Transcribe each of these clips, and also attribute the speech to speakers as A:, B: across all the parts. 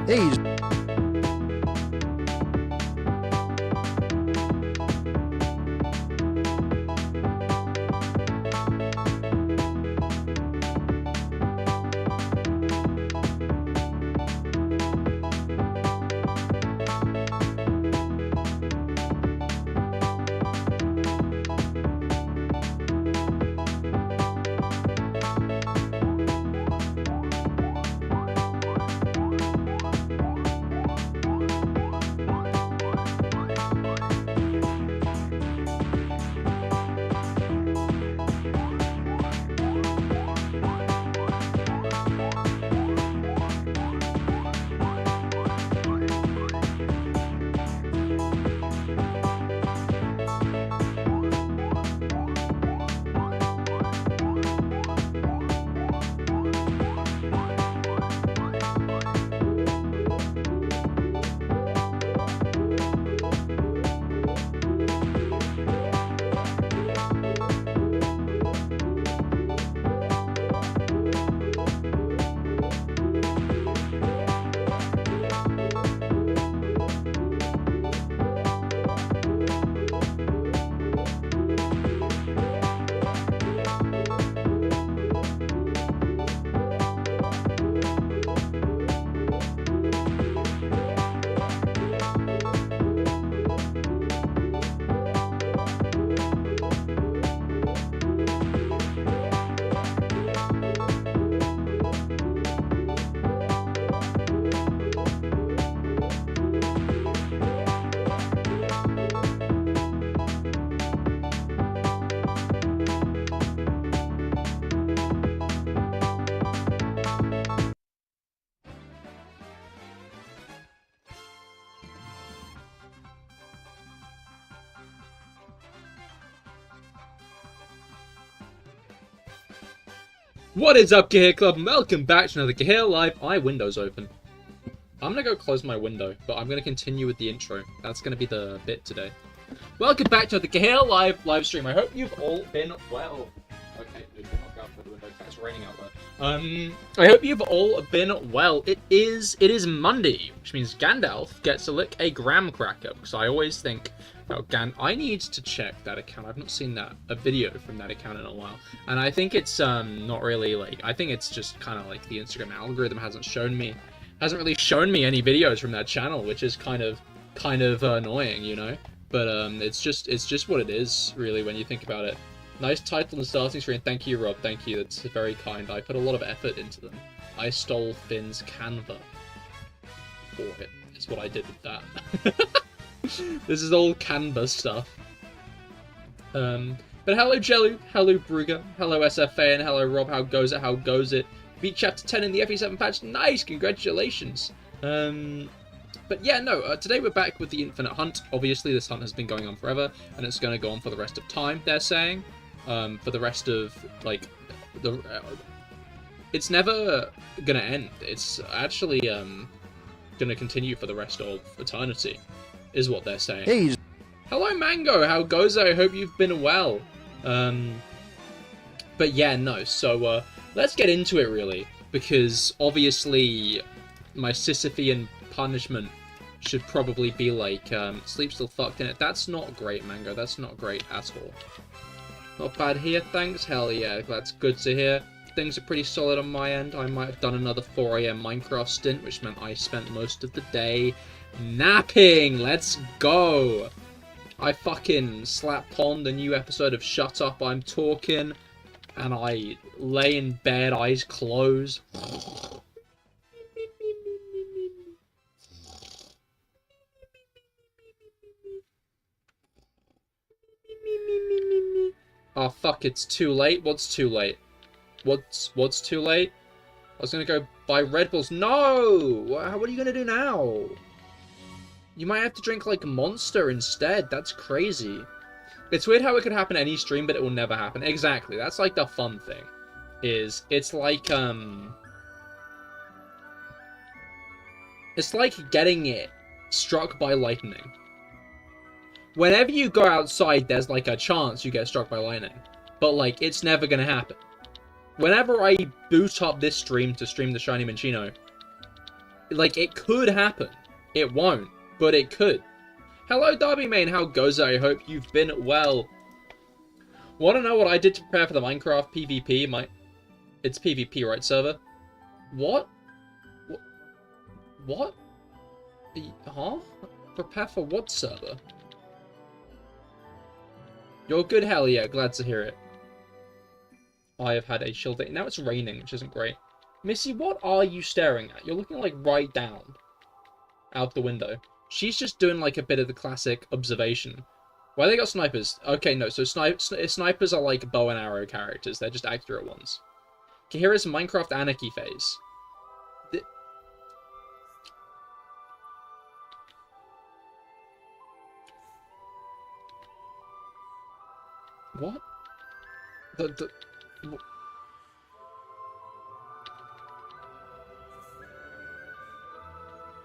A: Hey.
B: What is up, Cahir Club? Welcome back to another CahirLIVE. Window's open. I'm gonna go close my window, but I'm gonna continue with the intro. That's gonna be the bit today. Welcome back to the CahirLIVE live stream. I hope you've all been well. Okay, dude, we're not going for the window. It's raining out there. I hope you've all been well. It is Monday, which means Gandalf gets to lick a graham cracker. Because I always think, oh, I need to check that account. I've not seen a video from that account in a while, and I think it's not really like. I think it's just kind of like the Instagram algorithm hasn't really shown me any videos from that channel, which is kind of annoying, you know. But it's just what it is, really, when you think about it. Nice title and starting screen. Thank you, Rob. Thank you. That's very kind. I put a lot of effort into them. I stole Finn's Canva for it. Is what I did with that. This is all Canva stuff. But hello, Jellu. Hello, Brugger. Hello, SFA. And hello, Rob. How goes it? How goes it? Beat Chapter 10 in the FE7 patch. Nice. Congratulations. But yeah, no. Today we're back with the Infinite Hunt. Obviously, this hunt has been going on forever, and it's going to go on for the rest of time, they're saying. For the rest of, like, it's never going to end. It's actually going to continue for the rest of eternity, is what they're saying.
A: Hey.
B: Hello, Mango. How goes it? I hope you've been well. But yeah, no. So let's get into it, really, because obviously my Sisyphean punishment should probably be like sleep still fucked in it. That's not great, Mango. That's not great at all. Not bad here, thanks. Hell yeah, that's good to hear. Things are pretty solid on my end. I might have done another 4 AM Minecraft stint, which meant I spent most of the day napping. Let's go. I fucking slap on the new episode of Shut Up, I'm Talking, and I lay in bed, eyes closed. Oh fuck, it's too late? What's too late? What's too late? I was gonna go buy Red Bulls. No! What are you gonna do now? You might have to drink, like, Monster instead. That's crazy. It's weird how it could happen any stream, but it will never happen. Exactly. That's, like, the fun thing. It's like, it's like getting it struck by lightning. Whenever you go outside, there's, like, a chance you get struck by lightning. But, like, it's never gonna happen. Whenever I boot up this stream to stream the Shiny Minccino, Like, it could happen. It won't, but it could. Hello, Derby Main, how goes it? I hope you've been well. Want to know what I did to prepare for the Minecraft PvP? It's PvP, right, server? What? What? Huh? Prepare for what server? You're good, hell yeah, glad to hear it. I have had a chill day. Now it's raining, which isn't great. Missy, what are you staring at? You're looking, like, right down. Out the window. She's just doing, like, a bit of the classic observation. Why they got snipers? Okay, no, so snipers are, like, bow and arrow characters. They're just accurate ones. Cahir's Minecraft Anarchy phase. What?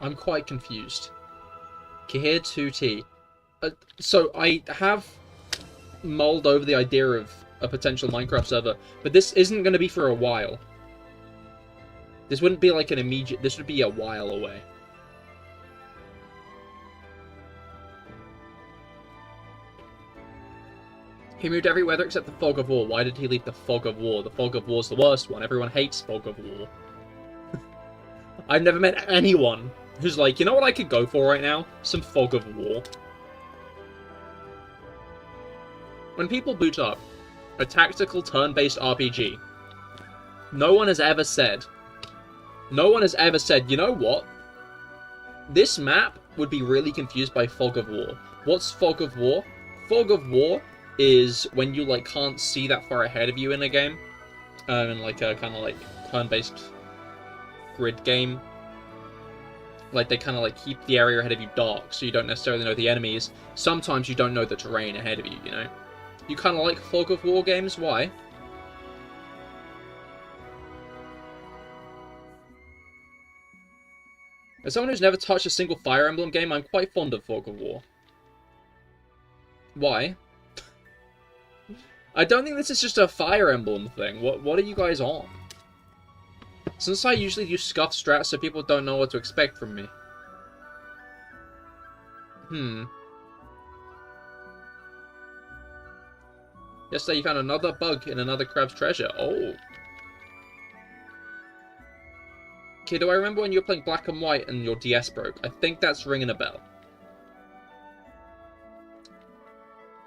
B: I'm quite confused. Cahir 2T. So I have mulled over the idea of a potential Minecraft server, but this isn't going to be for a while. This wouldn't be like an immediate... This would be a while away. He moved every weather except the Fog of War. Why did he leave the Fog of War? The Fog of War's the worst one. Everyone hates Fog of War. I've never met anyone who's like, you know what I could go for right now? Some Fog of War. When people boot up a tactical turn-based RPG, no one has ever said, you know what? This map would be really confused by Fog of War. What's Fog of War? Fog of War is when you, like, can't see that far ahead of you in a game. In, like, a kind of, like, turn-based grid game. Like, they kind of, like, keep the area ahead of you dark, so you don't necessarily know the enemies. Sometimes you don't know the terrain ahead of you, you know? You kind of like Fog of War games? Why? As someone who's never touched a single Fire Emblem game, I'm quite fond of Fog of War. Why? I don't think this is just a Fire Emblem thing. What are you guys on? Since I usually use scuff strats so people don't know what to expect from me. Yesterday you found another bug in another crab's treasure. Oh. Okay, do I remember when you were playing Black and White and your DS broke? I think that's ringing a bell.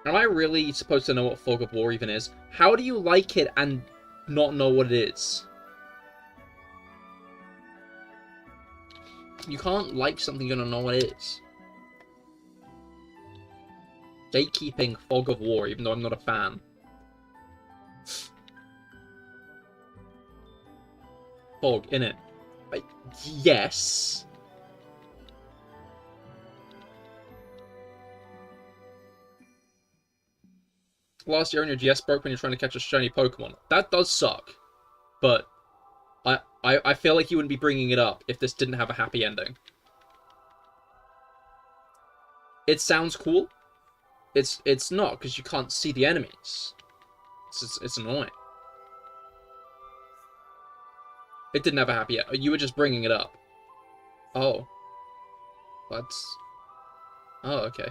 B: Am I really supposed to know what Fog of War even is? How do you like it and not know what it is? You can't like something you don't know what it is. Gatekeeping Fog of War, even though I'm not a fan. Fog, innit? Yes. Last year on your GS broke when you're trying to catch a shiny Pokemon. That does suck. But I feel like you wouldn't be bringing it up if this didn't have a happy ending. It sounds cool. It's not, because you can't see the enemies. It's annoying. It didn't have a happy ending. You were just bringing it up. Oh. That's... Oh, okay.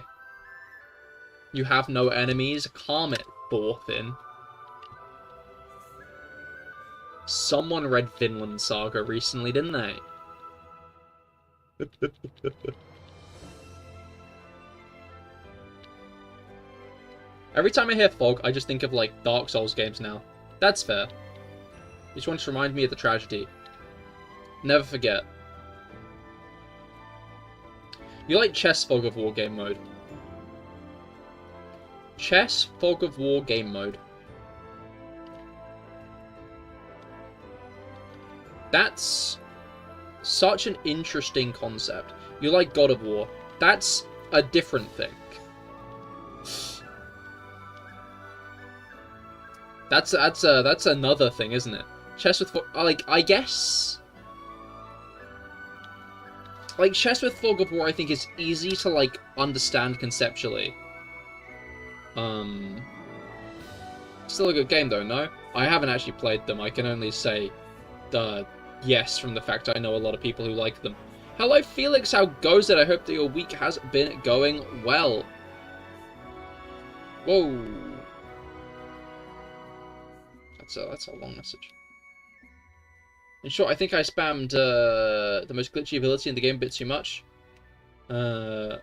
B: You have no enemies? Calm it, Thorfinn. Someone read Vinland Saga recently, didn't they? Every time I hear Fog, I just think of, like, Dark Souls games now. That's fair. You just want to remind me of the tragedy. Never forget. You like Chess Fog of War game mode? Chess Fog of War game mode. That's such an interesting concept. You like God of War. That's a different thing. That's another thing, isn't it? Chess with like, I guess, like, Chess with Fog of War I think is easy to, like, understand conceptually. Still a good game though, no? I haven't actually played them. I can only say yes from the fact I know a lot of people who like them. Hello, Felix. How goes it? I hope that your week has been going well. Whoa. That's a long message. In short, I think I spammed the most glitchy ability in the game a bit too much. On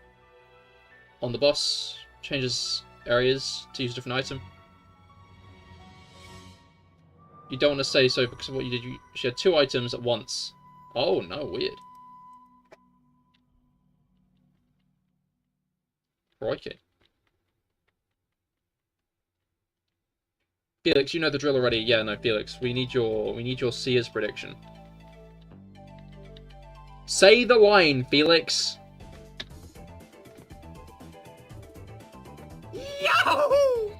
B: the boss, changes areas to use a different item. You don't want to say so because of what you did. You had 2 items at once. Oh no, weird. Crikey. Felix, you know the drill already. Yeah, no, Felix, we need your Seer's prediction. Say the line, Felix. Yahoo!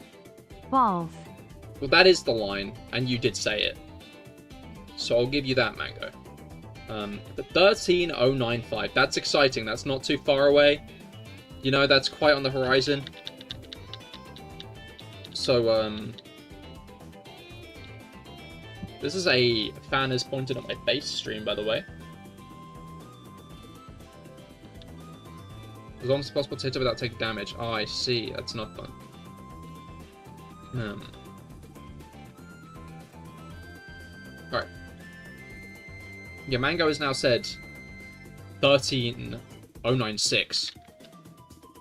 A: Balls.
B: Well, that is the line, and you did say it. So I'll give you that, Mango. The 13095. That's exciting. That's not too far away. You know, that's quite on the horizon. So, this is a fan has pointed at my face stream, by the way. As long as it's possible to hit it without taking damage. Oh, I see. That's not fun. Alright. Yeah, Mango has now said 13096.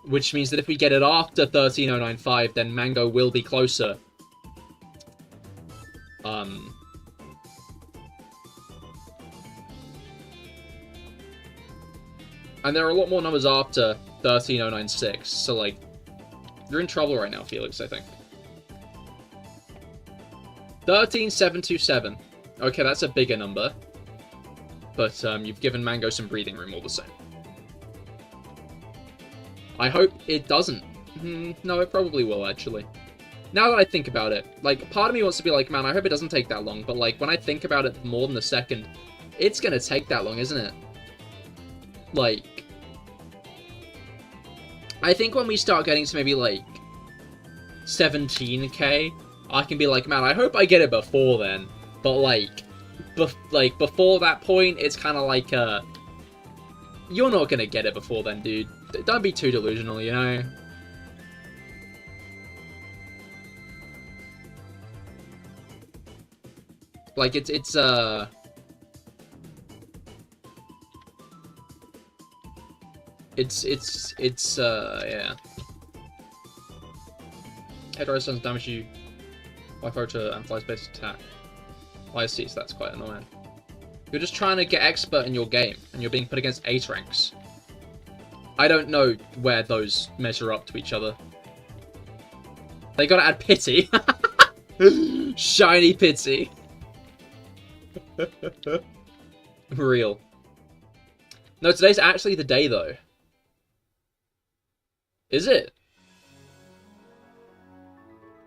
B: Which means that if we get it after 13095, then Mango will be closer. And there are a lot more numbers after 13096, so, like, you're in trouble right now, Felix, I think. 13727. Okay, that's a bigger number. But, you've given Mango some breathing room all the same. I hope it doesn't. No, it probably will, actually. Now that I think about it, like, part of me wants to be like, man, I hope it doesn't take that long, but, like, when I think about it more than a second, it's gonna take that long, isn't it? Like, I think when we start getting to maybe, like, 17k, I can be like, man, I hope I get it before then. But, like, before that point, it's kind of like, you're not gonna get it before then, dude. Don't be too delusional, you know? Like, yeah. Patterrz doesn't damage you by photo and flies based attack. I see, so that's quite annoying. You're just trying to get expert in your game, and you're being put against 8 ranks. I don't know where those measure up to each other. They gotta add pity. Shiny pity. Real. No, today's actually the day, though. Is it?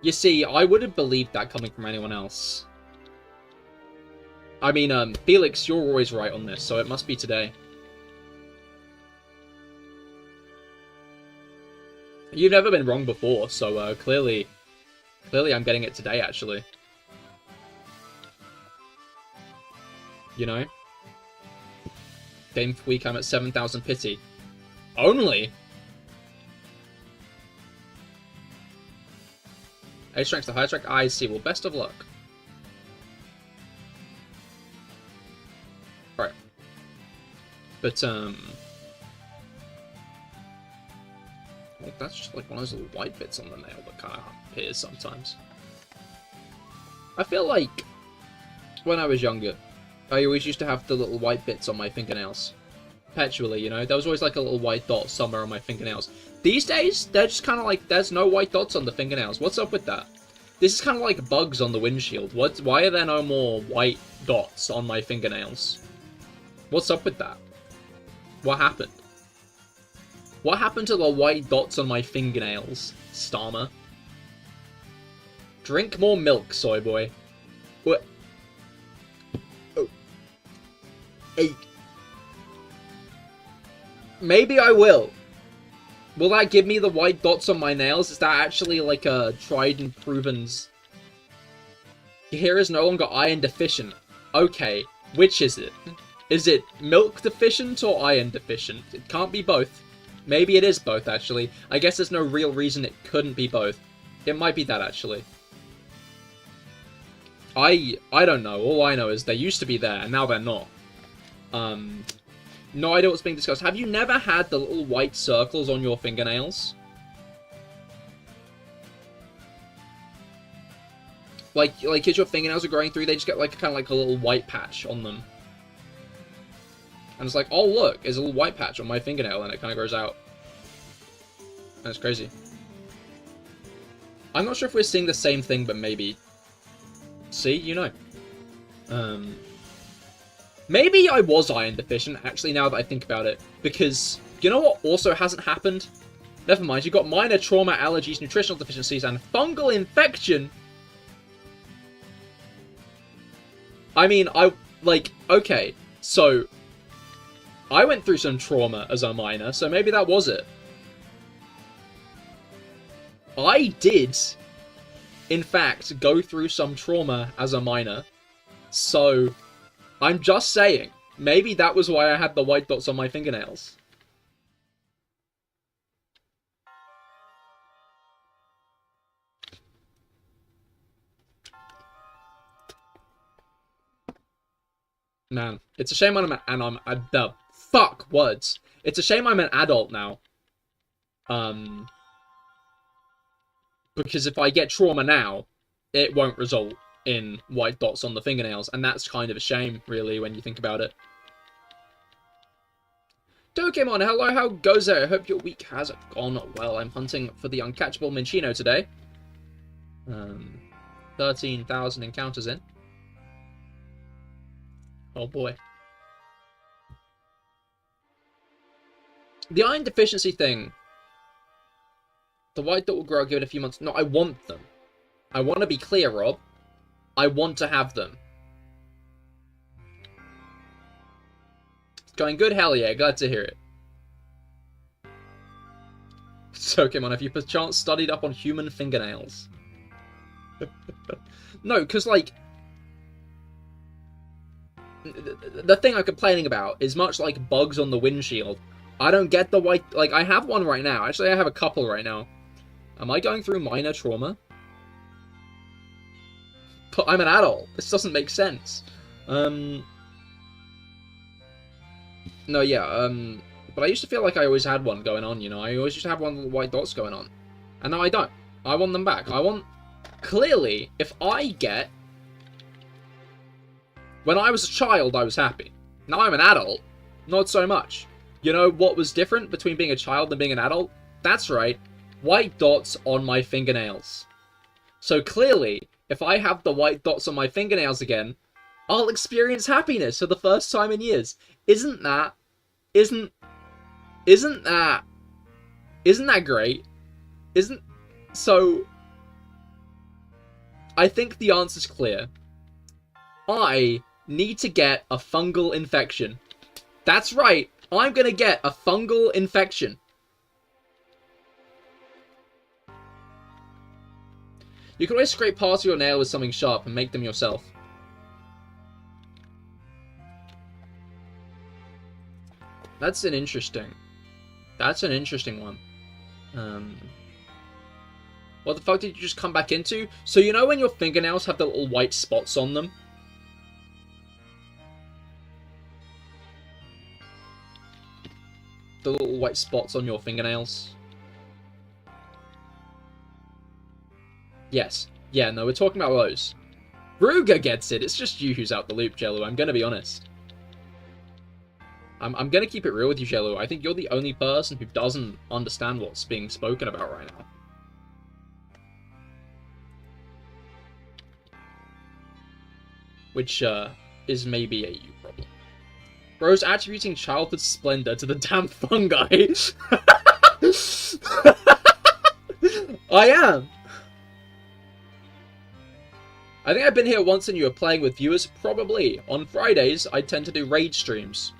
B: You see, I wouldn't believe that coming from anyone else. I mean, Felix, you're always right on this, so it must be today. You've never been wrong before, so clearly I'm getting it today, actually. You know? Game week, I'm at 7,000 pity. Only? 8 strength to high strength? I see. Well, best of luck. Alright. But, well, that's just like one of those little white bits on the nail that kind of appears sometimes. I feel like when I was younger, I always used to have the little white bits on my fingernails. Perpetually, you know? There was always like a little white dot somewhere on my fingernails. These days, they're just kind of like, there's no white dots on the fingernails. What's up with that? This is kind of like bugs on the windshield. Why are there no more white dots on my fingernails? What's up with that? What happened? What happened to the white dots on my fingernails, Starmer? Drink more milk, soy boy. What? Oh. Hey. Maybe I will. Will that give me the white dots on my nails? Is that actually like a tried and proven... Cahir is no longer iron deficient. Okay, which is it? Is it milk deficient or iron deficient? It can't be both. Maybe it is both, actually. I guess there's no real reason it couldn't be both. It might be that, actually. I don't know. All I know is they used to be there, and now they're not. No idea what's being discussed. Have you never had the little white circles on your fingernails? Like as your fingernails are growing through, they just get like kind of like a little white patch on them. And it's like, oh look, there's a little white patch on my fingernail, and it kind of grows out. That's crazy. I'm not sure if we're seeing the same thing, but maybe. See, you know. Maybe I was iron deficient, actually, now that I think about it. Because, you know what also hasn't happened? Never mind, you've got minor trauma, allergies, nutritional deficiencies, and fungal infection. I mean, okay, so I went through some trauma as a minor, so maybe that was it. I did, in fact, go through some trauma as a minor, so I'm just saying, maybe that was why I had the white dots on my fingernails. Man, it's a shame It's a shame I'm an adult now. Because if I get trauma now, it won't result in white dots on the fingernails, and that's kind of a shame, really, when you think about it. Dokemon, hello, how goes it? I hope your week has gone well. I'm hunting for the uncatchable Minccino today. 13,000 encounters in. Oh boy. The iron deficiency thing. The white dot will grow, give it a few months. No, I want them. I want to be clear, Rob. I want to have them. It's going good? Hell yeah, glad to hear it. So, come on, have you perchance studied up on human fingernails? No, because, like, the thing I'm complaining about is much like bugs on the windshield. I don't get the white... Like, I have one right now. Actually, I have a couple right now. Am I going through minor trauma? But I'm an adult. This doesn't make sense. No, yeah, but I used to feel like I always had one going on, you know? I always used to have one of the white dots going on. And now I don't. I want them back. I want... Clearly, if I get... When I was a child, I was happy. Now I'm an adult, not so much. You know what was different between being a child and being an adult? That's right, white dots on my fingernails. So clearly, if I have the white dots on my fingernails again, I'll experience happiness for the first time in years. Isn't that great? So, I think the answer's clear. I need to get a fungal infection. That's right, I'm gonna get a fungal infection. You can always scrape parts of your nail with something sharp and make them yourself. That's an interesting one. What the fuck did you just come back into? So you know when your fingernails have the little white spots on them? The little white spots on your fingernails? Yes. Yeah, no, we're talking about those. Ruger gets it. It's just you who's out the loop, Jello. I'm gonna be honest. I'm gonna keep it real with you, Jello. I think you're the only person who doesn't understand what's being spoken about right now. Which, is maybe a you problem. Bro's attributing childhood splendor to the damn fungi. I am. I think I've been here once and you were playing with viewers. Probably. On Fridays, I tend to do raid streams.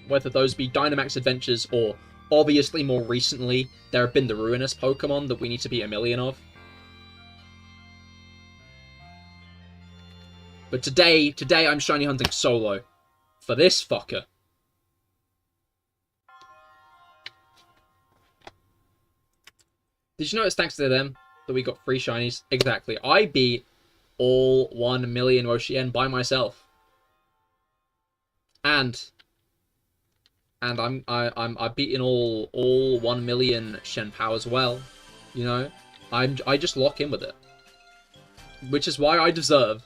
B: Whether those be Dynamax Adventures or, obviously more recently, there have been the Ruinous Pokemon that we need to beat 1,000,000 of. But today I'm shiny hunting solo. For this fucker. Did you notice thanks to them that we got free shinies? Exactly. I beat all 1 million Roshien by myself. And I've beaten all 1 million Shen Pao as well. You know? I just lock in with it. Which is why I deserve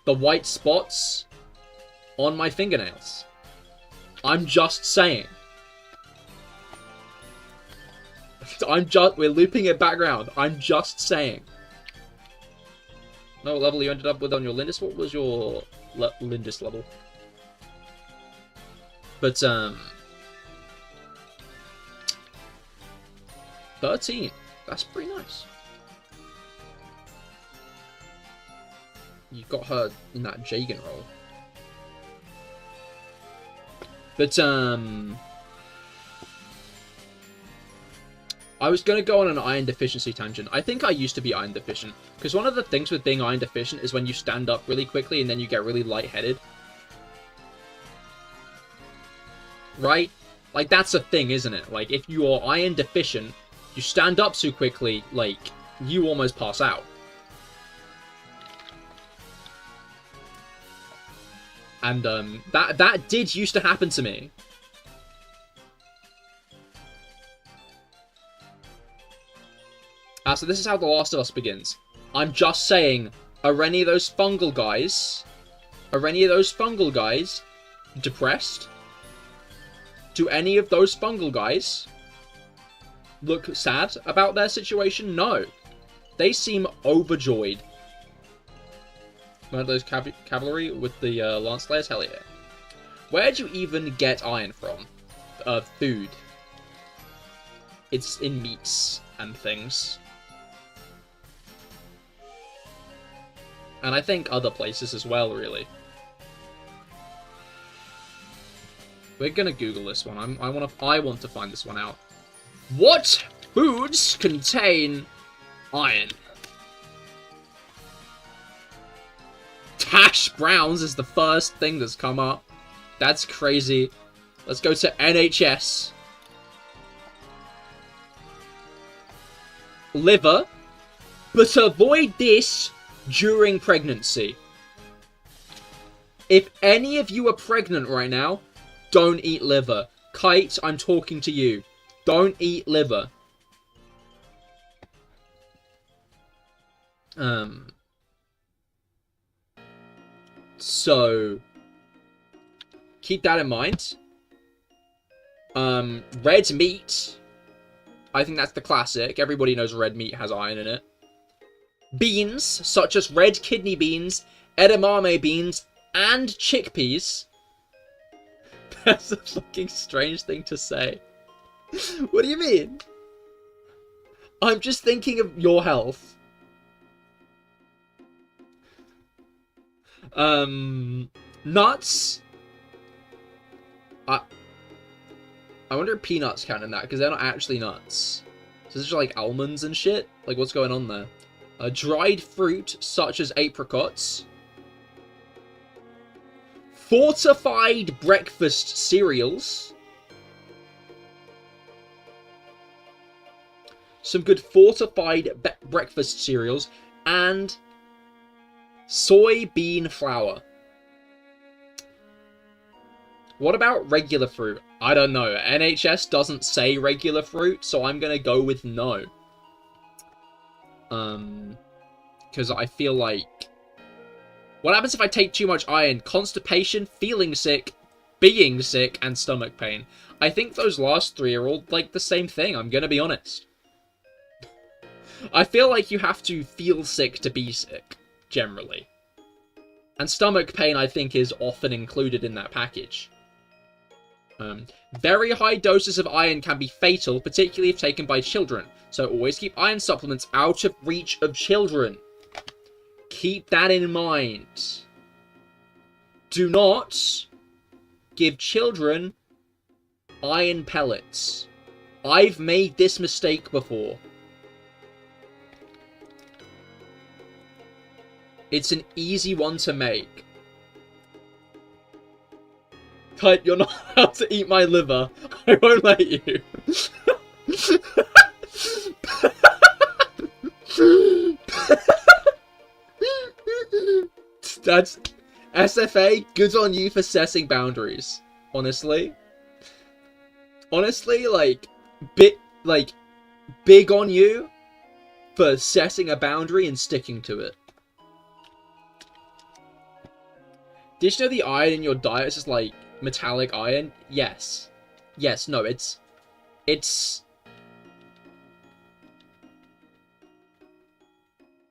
B: the white spots on my fingernails. I'm just saying. We're looping it back around. I'm just saying. No, what level you ended up with on your Lindis? What was your Lindis level? But, 13. That's pretty nice. You got her in that Jagan role. But, I was going to go on an iron deficiency tangent. I think I used to be iron deficient. Because one of the things with being iron deficient is when you stand up really quickly and then you get really lightheaded. Right? Like, that's a thing, isn't it? Like, if you are iron deficient, you stand up so quickly, like, you almost pass out. And, that did used to happen to me. So this is how The Last of Us begins. I'm just saying, are any of those fungal guys depressed? Do any of those fungal guys look sad about their situation? No. They seem overjoyed. One of those cavalry with the Lance Slayers? Hell yeah. Where'd you even get iron from? Food. It's in meats and things. And I think other places as well, really. We're gonna Google this one. I want to find this one out. What foods contain iron? Hash browns is the first thing that's come up. That's crazy. Let's go to NHS. Liver. But avoid this during pregnancy. If any of you are pregnant right now, don't eat liver. Kite, I'm talking to you. Don't eat liver. So keep that in mind. Red meat. I think that's the classic. Everybody knows red meat has iron in it. Beans, such as red kidney beans, edamame beans, and chickpeas. That's a fucking strange thing to say. What do you mean? I'm just thinking of your health. Nuts. I wonder if peanuts count in that, because they're not actually nuts. So this is like almonds and shit? Like, what's going on there? Dried fruit, such as apricots. Fortified breakfast cereals. Some good fortified breakfast cereals. And soybean flour. What about regular fruit? I don't know. NHS doesn't say regular fruit, so I'm gonna go with no. Because I feel like... What happens if I take too much iron? Constipation, feeling sick, being sick, and stomach pain. I think those last three are all, like, the same thing, I'm gonna be honest. I feel like you have to feel sick to be sick, generally. And stomach pain, I think, is often included in that package. Very high doses of iron can be fatal, particularly if taken by children. So always keep iron supplements out of reach of children. Keep that in mind. Do not give children iron pellets. I've made this mistake before. It's an easy one to make. Type, you're not allowed to eat my liver. I won't let you. That's... SFA, good on you for setting boundaries. Honestly. Honestly, like, big on you for setting a boundary and sticking to it. Did you know the iron in your diet is just, like, metallic iron? Yes. Yes, no, it's...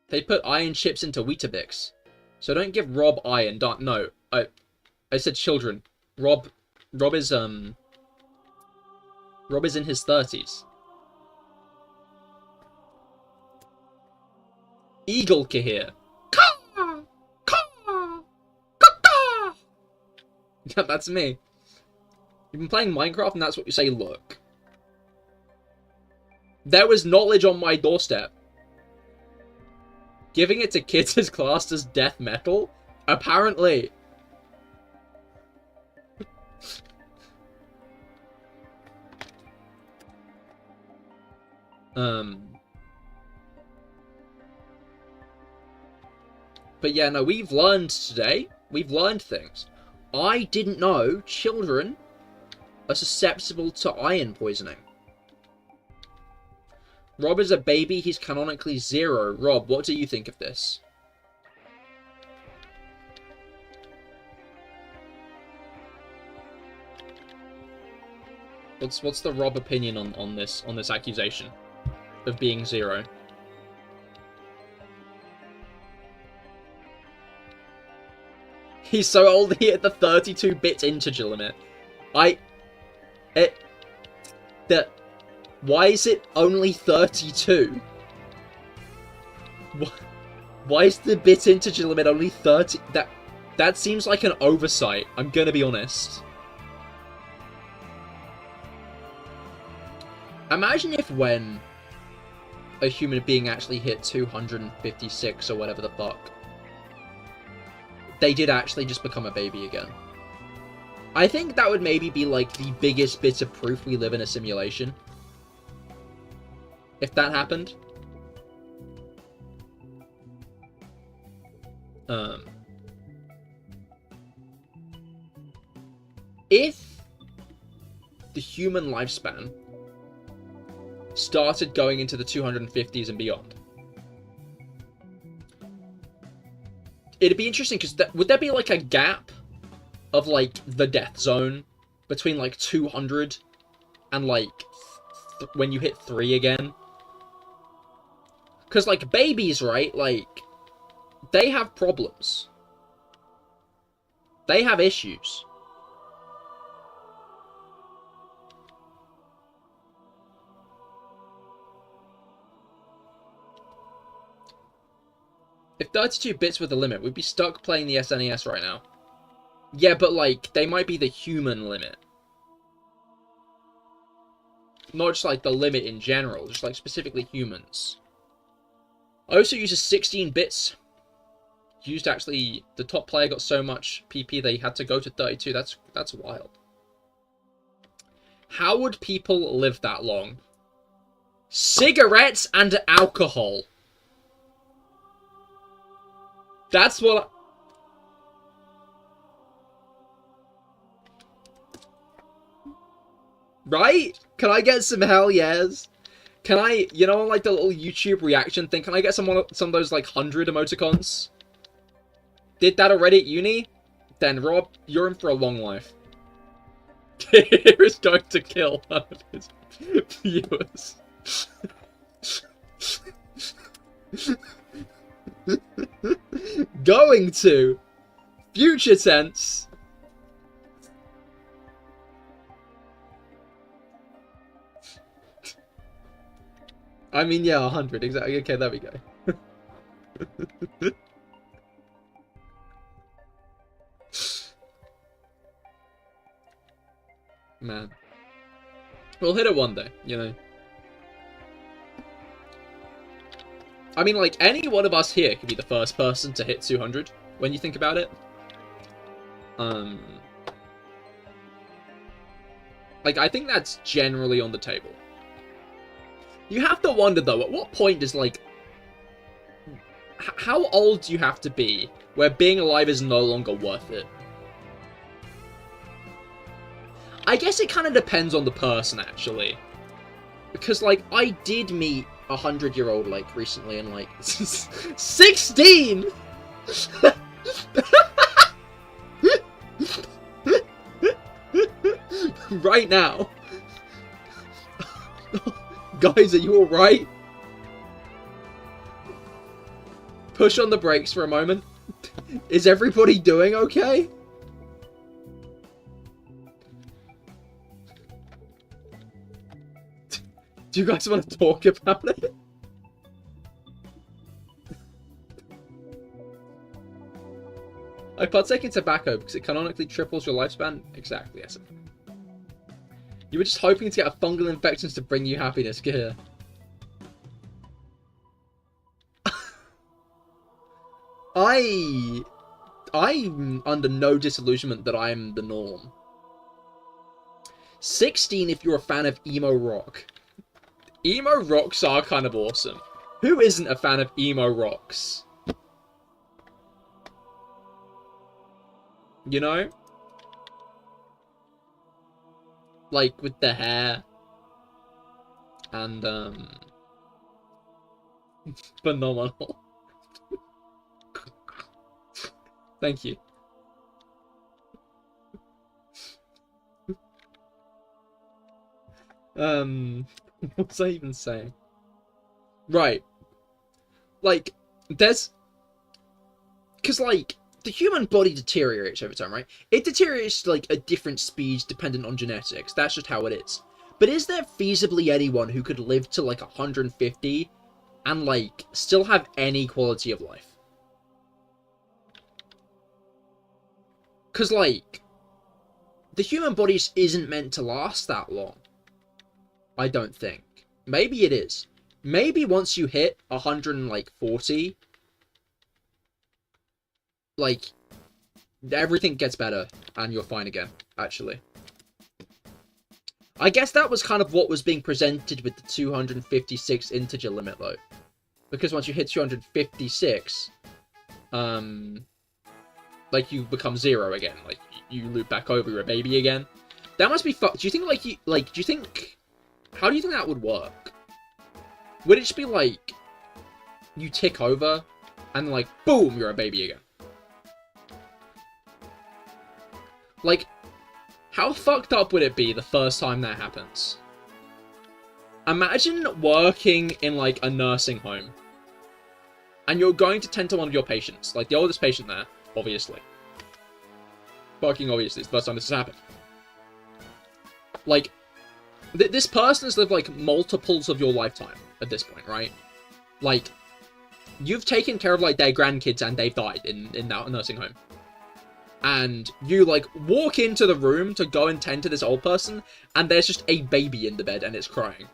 B: They put iron chips into Weetabix. So don't give Rob iron, don't... No, I said children. Rob is in his 30s. Eagle Cahir. Yeah, that's me. You've been playing Minecraft and that's what you say, look. There was knowledge on my doorstep. Giving it to kids is classed as death metal? Apparently. But yeah, no, we've learned today. We've learned things. I didn't know children are susceptible to iron poisoning. Rob is a baby, he's canonically 0. Rob, what do you think of this? What's the Rob opinion on this accusation of being 0? He's so old he hit the 32-bit integer limit. Why is it only 32? Why is the bit integer limit only 30? That seems like an oversight, I'm gonna be honest. Imagine if when a human being actually hit 256 or whatever the fuck, they did actually just become a baby again. I think that would maybe be like the biggest bit of proof we live in a simulation. If that happened. If the human lifespan started going into the 250s and beyond, it'd be interesting because would there be like a gap of like the death zone between like 200 and like when you hit 3 again? Because like babies, right, like they have problems, they have issues. If 32 bits were the limit, we'd be stuck playing the SNES right now. Yeah, but like, they might be the human limit. Not just like the limit in general, just like specifically humans. I also uses 16 bits. Used actually, the top player got so much PP they had to go to 32. That's wild. How would people live that long? Cigarettes and alcohol. That's what... Right? Can I get some hell yes? Can I, you know, like the little YouTube reaction thing, can I get some of those, like, 100 emoticons? Did that already at uni? Then, Rob, you're in for a long life. Cahir is going to kill one of his viewers. Going to. Future tense. I mean, yeah, 100, exactly. Okay, there we go. Man. We'll hit it one day, you know. I mean, like, any one of us here could be the first person to hit 200, when you think about it. Like, I think that's generally on the table. You have to wonder, though, at what point does, like... How old do you have to be where being alive is no longer worth it? I guess it kind of depends on the person, actually. Because, like, I did meet a 100-year-old, like, recently, and, like, 16! Right now. Guys, are you alright? Push on the brakes for a moment. Is everybody doing okay? Do you guys want to talk about it? I partake in tobacco because it canonically triples your lifespan. Exactly, yes. You were just hoping to get a fungal infection to bring you happiness, Cahir. I'm under no disillusionment that I'm the norm. 16 if you're a fan of emo rock. Emo rocks are kind of awesome. Who isn't a fan of emo rocks? You know? Like, with the hair. And, phenomenal. Thank you. What was I even saying? Right. Like, there's... Because, like, the human body deteriorates over time, right? It deteriorates, like, at different speeds dependent on genetics. That's just how it is. But is there feasibly anyone who could live to, like, 150 and, like, still have any quality of life? Because, like, the human body isn't meant to last that long. I don't think. Maybe it is. Maybe once you hit 140, like, everything gets better and you're fine again, actually. I guess that was kind of what was being presented with the 256 integer limit, though. Because once you hit 256, like, you become 0 again. Like, you loop back over, you're a baby again. That must be fucked. Do you think, like, do you think... How do you think that would work? Would it just be, like, you tick over, and, like, boom, you're a baby again? Like, how fucked up would it be the first time that happens? Imagine working in, like, a nursing home. And you're going to tend to one of your patients. Like, the oldest patient there, obviously. Fucking obviously, it's the first time this has happened. Like, this person has lived, like, multiples of your lifetime at this point, right? Like, you've taken care of, like, their grandkids and they've died in that nursing home. And you, like, walk into the room to go and tend to this old person, and there's just a baby in the bed and it's crying.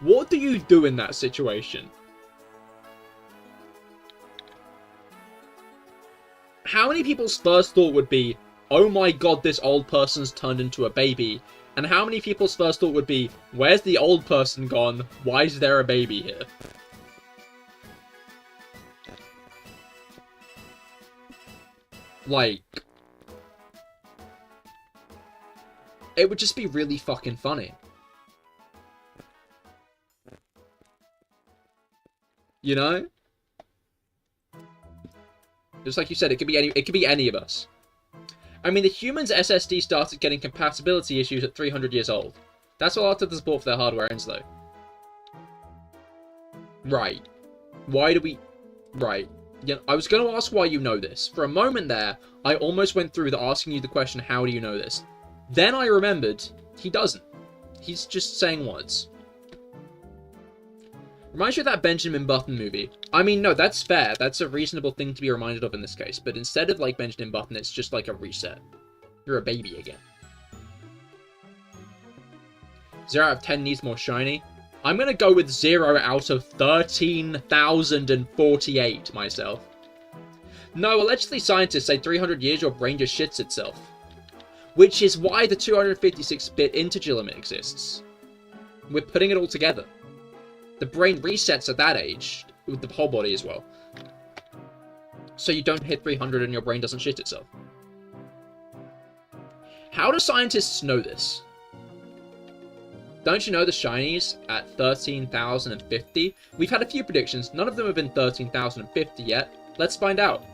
B: What do you do in that situation? How many people's first thought would be, oh my god, this old person's turned into a baby? And how many people's first thought would be, where's the old person gone? Why is there a baby here? Like, it would just be really fucking funny. You know? Just like you said, it could be any of us. I mean, the human's SSD started getting compatibility issues at 300 years old. That's all after the support for their hardware ends, though. Right. Why do we... Right. Yeah, I was going to ask why you know this. For a moment there, I almost went through asking you the question, how do you know this? Then I remembered, he doesn't. He's just saying words. Reminds you of that Benjamin Button movie. I mean, no, that's fair. That's a reasonable thing to be reminded of in this case. But instead of, like, Benjamin Button, it's just like a reset. You're a baby again. 0 out of 10 needs more shiny. I'm going to go with 0 out of 13,048 myself. No, allegedly scientists say 300 years your brain just shits itself. Which is why the 256-bit integer limit exists. We're putting it all together. The brain resets at that age, with the whole body as well. So you don't hit 300 and your brain doesn't shit itself. How do scientists know this? Don't you know the shinies at 13,050? We've had a few predictions. None of them have been 13,050 yet. Let's find out.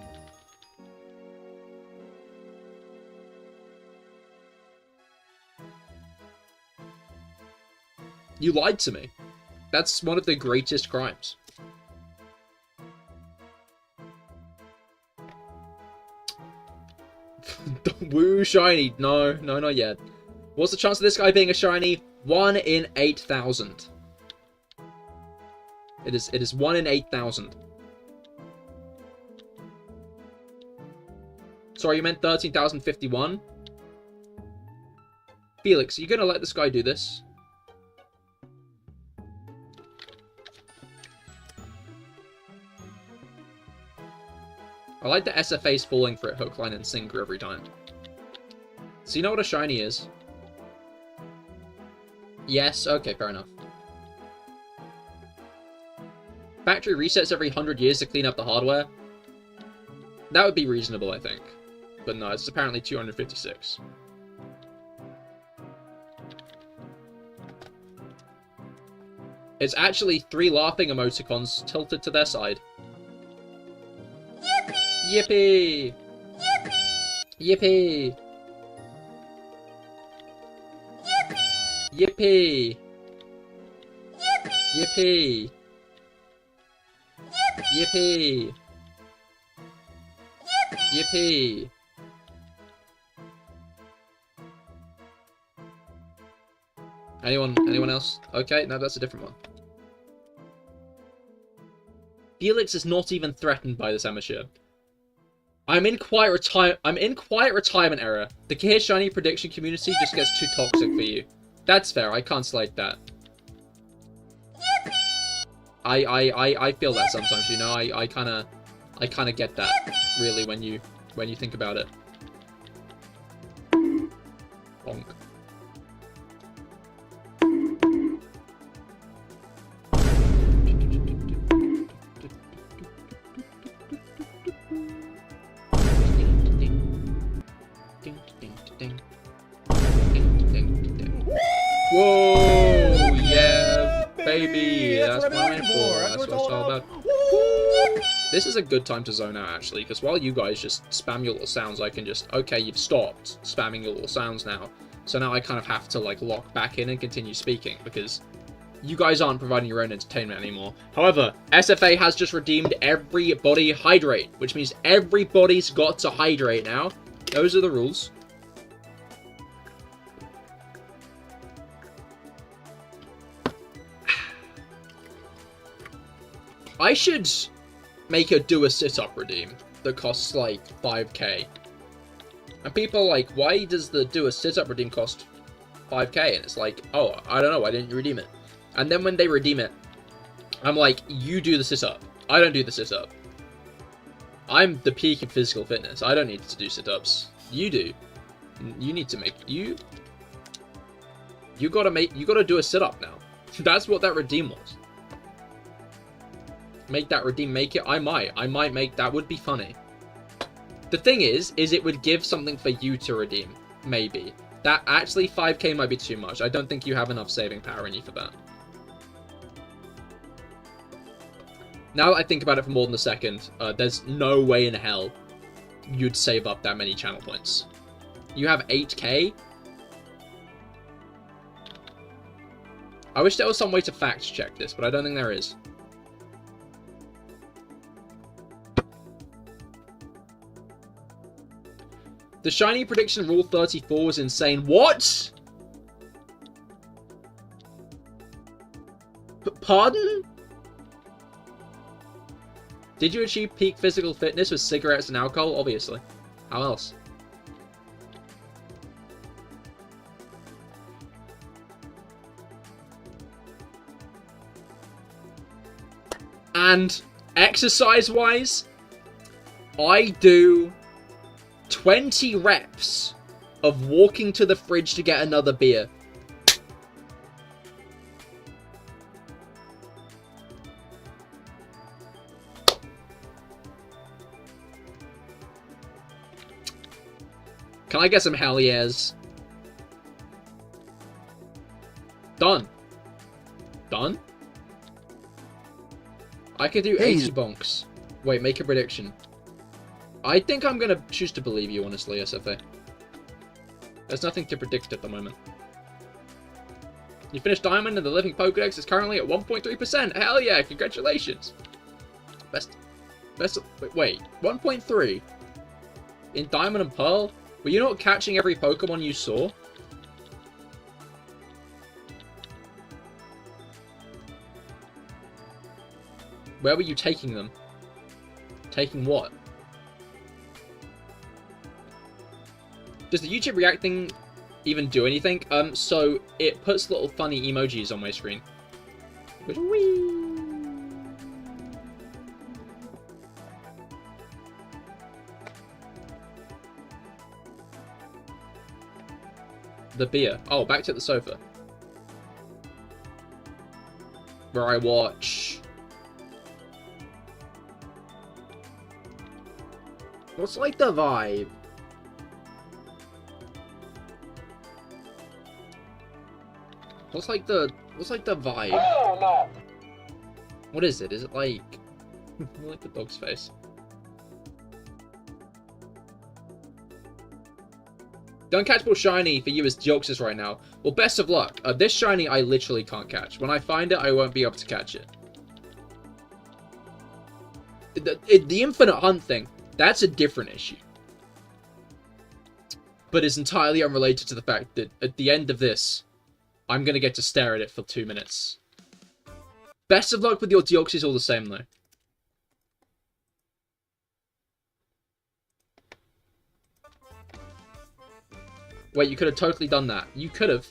B: You lied to me. That's one of the greatest crimes. Woo, shiny. No, not yet. What's the chance of this guy being a shiny? 1 in 8,000. It is 1 in 8,000. Sorry, you meant 13,051? Felix, are you gonna let this guy do this? I like the SFA's falling for it, hook, line, and sinker every time. So you know what a shiny is? Yes, okay, fair enough. Factory resets every 100 years to clean up the hardware. That would be reasonable, I think. But no, it's apparently 256. It's actually 3 laughing emoticons tilted to their side. Yippee! Yippee! Yippee! Yippee! Yippee! Yippee! Anyone else? Okay, no, that's a different one. Felix is not even threatened by this amateur. I'm in quiet retirement era. The Cahir shiny prediction community just gets too toxic for you. That's fair. I can't slide that. I feel that sometimes. You know, I kind of get that really when you think about it. Bonk. Whoa, yeah, baby, that's what I'm in for, that's what it's all about. This is a good time to zone out, actually, because while you guys just spam your little sounds, I can just, okay, you've stopped spamming your little sounds now, so now I kind of have to, like, lock back in and continue speaking, because you guys aren't providing your own entertainment anymore. However, SFA has just redeemed everybody hydrate, which means everybody's got to hydrate now. Those are the rules. I should make a do a sit-up redeem that costs like 5k. And people are like, why does the do a sit-up redeem cost 5k? And it's like, oh, I don't know, why didn't you redeem it? And then when they redeem it, I'm like, you do the sit-up. I don't do the sit-up. I'm the peak of physical fitness. I don't need to do sit-ups. You do. You need to make, you gotta do a sit-up now. That's what that redeem was. Make that redeem, make it. I might make that. Would be funny. The thing is it would give something for you to redeem. Maybe. That actually 5k might be too much. I don't think you have enough saving power in you for that. Now that I think about it for more than a second, there's no way in hell you'd save up that many channel points. You have 8k? I wish there was some way to fact check this, but I don't think there is. The shiny prediction rule 34 was insane. What? Pardon? Did you achieve peak physical fitness with cigarettes and alcohol? Obviously. How else? And exercise-wise, I do 20 reps of walking to the fridge to get another beer. Can I get some hell yes? Done. Done? I could do 80 bonks. Wait, make a prediction. I think I'm gonna choose to believe you, honestly, SFA. There's nothing to predict at the moment. You finished Diamond and the Living Pokedex is currently at 1.3%. Hell yeah, congratulations. Wait, 1.3? In Diamond and Pearl? Were you not catching every Pokemon you saw? Where were you taking them? Taking what? Does the YouTube React thing even do anything? So it puts little funny emojis on my screen. Whee! The beer. Oh, back to the sofa. Where I watch... What's like the vibe? What's like the vibe? Oh, no. What is it? Is it like... like the dog's face? The uncatchable shiny for you is Deoxys right now. Well, best of luck. This shiny I literally can't catch. When I find it, I won't be able to catch it. The infinite hunt thing, that's a different issue. But it's entirely unrelated to the fact that at the end of this, I'm going to get to stare at it for 2 minutes. Best of luck with your Deoxys all the same, though. Wait, you could have totally done that. You could have.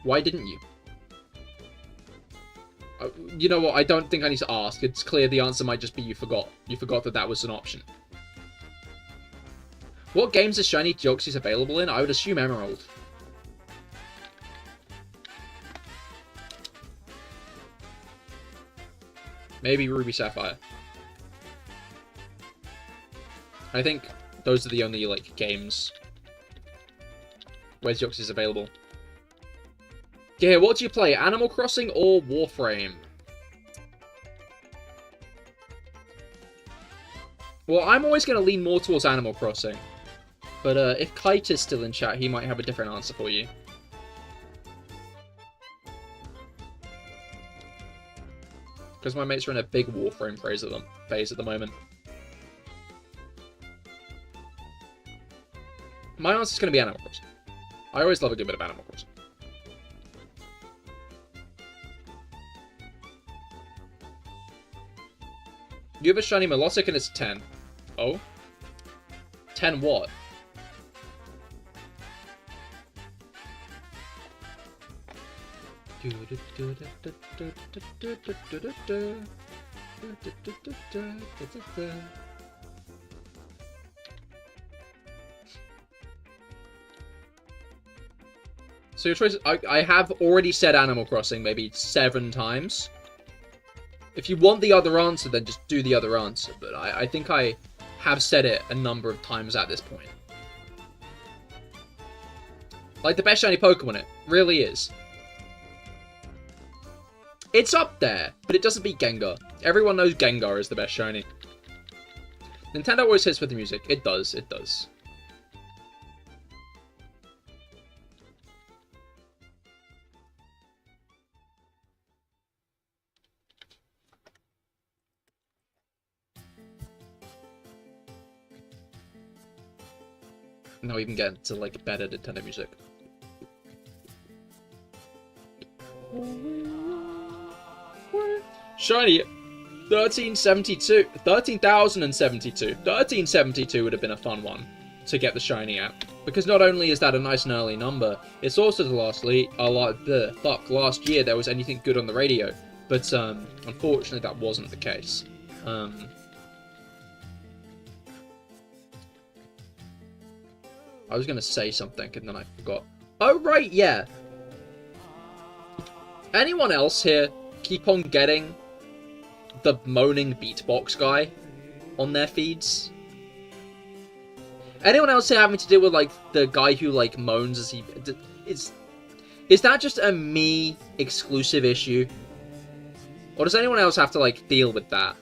B: Why didn't you? You know what? I don't think I need to ask. It's clear the answer might just be you forgot. You forgot that that was an option. What games is Shiny Deoxys available in? I would assume Emerald. Maybe Ruby Sapphire. I think those are the only, like, games where Deoxys is available. Yeah, what do you play? Animal Crossing or Warframe? Well, I'm always going to lean more towards Animal Crossing. But if Kite is still in chat, he might have a different answer for you. Because my mates are in a big Warframe phase at the moment. My answer is going to be Animal Crossing. I always love a good bit of Animal Crossing. You have a shiny Melodic and it's 10. Oh? 10 what? So your choice... I have already said Animal Crossing maybe 7 times. If you want the other answer, then just do the other answer. But I think I have said it a number of times at this point. Like, the best shiny Pokemon, it really is. It's up there, but it doesn't beat Gengar. Everyone knows Gengar is the best shiny. Nintendo always hits with the music. It does, it does. Now we can get into, like, better Nintendo music. Shiny 1372. 13,072. 1372 would have been a fun one to get the shiny at. Because not only is that a nice and early number, it's also the last year there was anything good on the radio. But unfortunately, that wasn't the case. I was going to say something, and then I forgot. Oh, right, yeah. Anyone else here keep on getting the moaning beatbox guy on their feeds? Anyone else here having to deal with, like, the guy who, like, moans as he... Is that just a me exclusive issue? Or does anyone else have to, like, deal with that?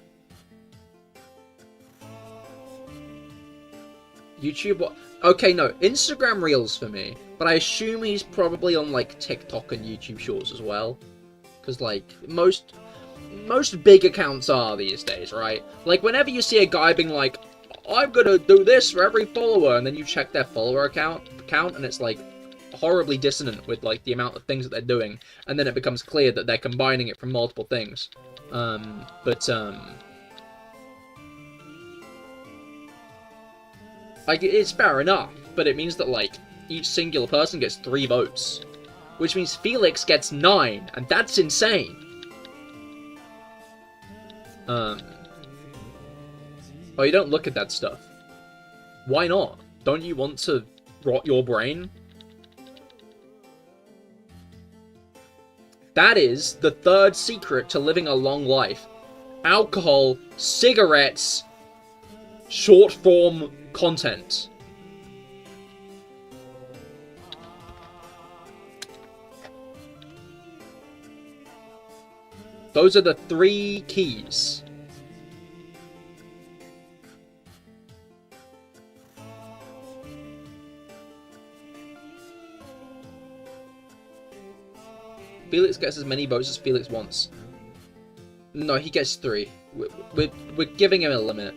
B: YouTube, what? Okay, no, Instagram Reels for me. But I assume he's probably on, like, TikTok and YouTube Shorts as well. Because, like, most big accounts are these days, right? Like, whenever you see a guy being like, I'm gonna do this for every follower, and then you check their follower count, and it's, like, horribly dissonant with, like, the amount of things that they're doing, and then it becomes clear that they're combining it from multiple things. Like, it's fair enough, but it means that, like, each singular person gets 3 votes. Which means Felix gets 9, and that's insane! Oh, you don't look at that stuff. Why not? Don't you want to rot your brain? That is the 3rd secret to living a long life. Alcohol, cigarettes, short-form content. Those are the 3 keys. Felix gets as many votes as Felix wants. No, he gets 3. We're giving him a limit.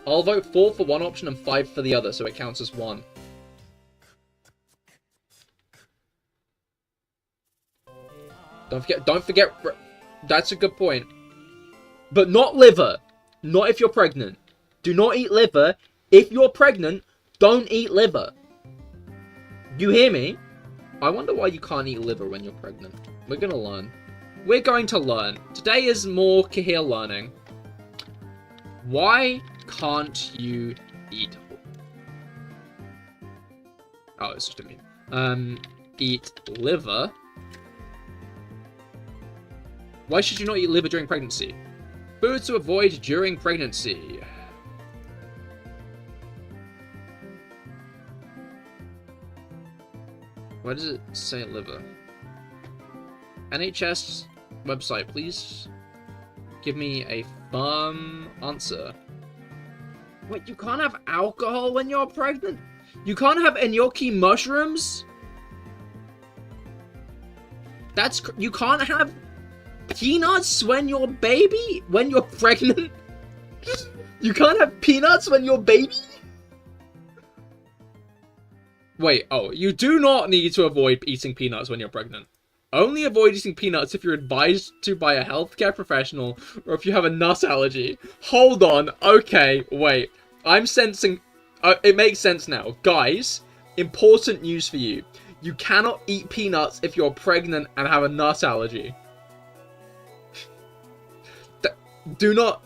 B: I'll vote 4 for one option and 5 for the other, so it counts as 1. Don't forget, that's a good point. But not liver. Not if you're pregnant. Do not eat liver. If you're pregnant, don't eat liver. You hear me? I wonder why you can't eat liver when you're pregnant. We're gonna learn. We're going to learn. Today is more Cahir learning. Why can't you eat? Oh, it's just a meme. Eat liver. Why should you not eat liver during pregnancy? Food to avoid during pregnancy. Why does it say liver? NHS website, please give me a firm answer. Wait, you can't have alcohol when you're pregnant? You can't have gnocchi mushrooms? You can't have peanuts when you're pregnant? You can't have peanuts when you're baby? Wait, oh, you do not need to avoid eating peanuts when you're pregnant. Only avoid eating peanuts if you're advised to by a healthcare professional or if you have a nut allergy. Hold on, okay, wait. I'm sensing... it makes sense now. Guys, important news for you. You cannot eat peanuts if you're pregnant and have a nut allergy. Do not...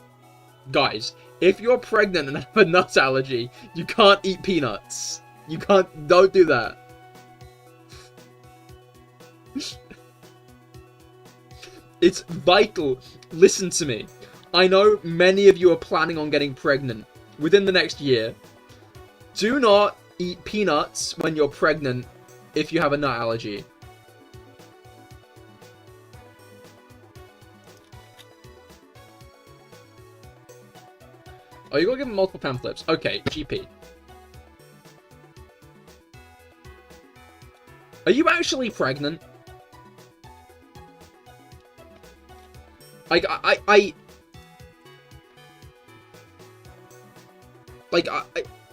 B: Guys, if you're pregnant and have a nut allergy, you can't eat peanuts. You can't... Don't do that. It's vital. Listen to me. I know many of you are planning on getting pregnant within the next year. Do not eat peanuts when you're pregnant if you have a nut allergy. Oh, you gotta give him multiple pamphlets. Okay, GP. Are you actually pregnant?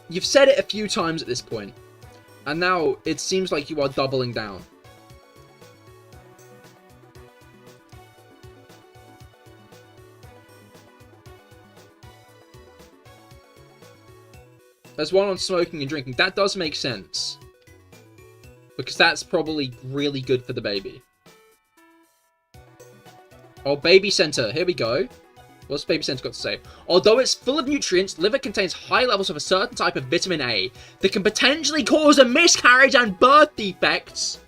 B: You've said it a few times at this point, and now it seems like you are doubling down. There's one on smoking and drinking. That does make sense. Because that's probably really good for the baby. Oh, baby center. Here we go. What's baby center got to say? Although it's full of nutrients, liver contains high levels of a certain type of vitamin A that can potentially cause a miscarriage and birth defects.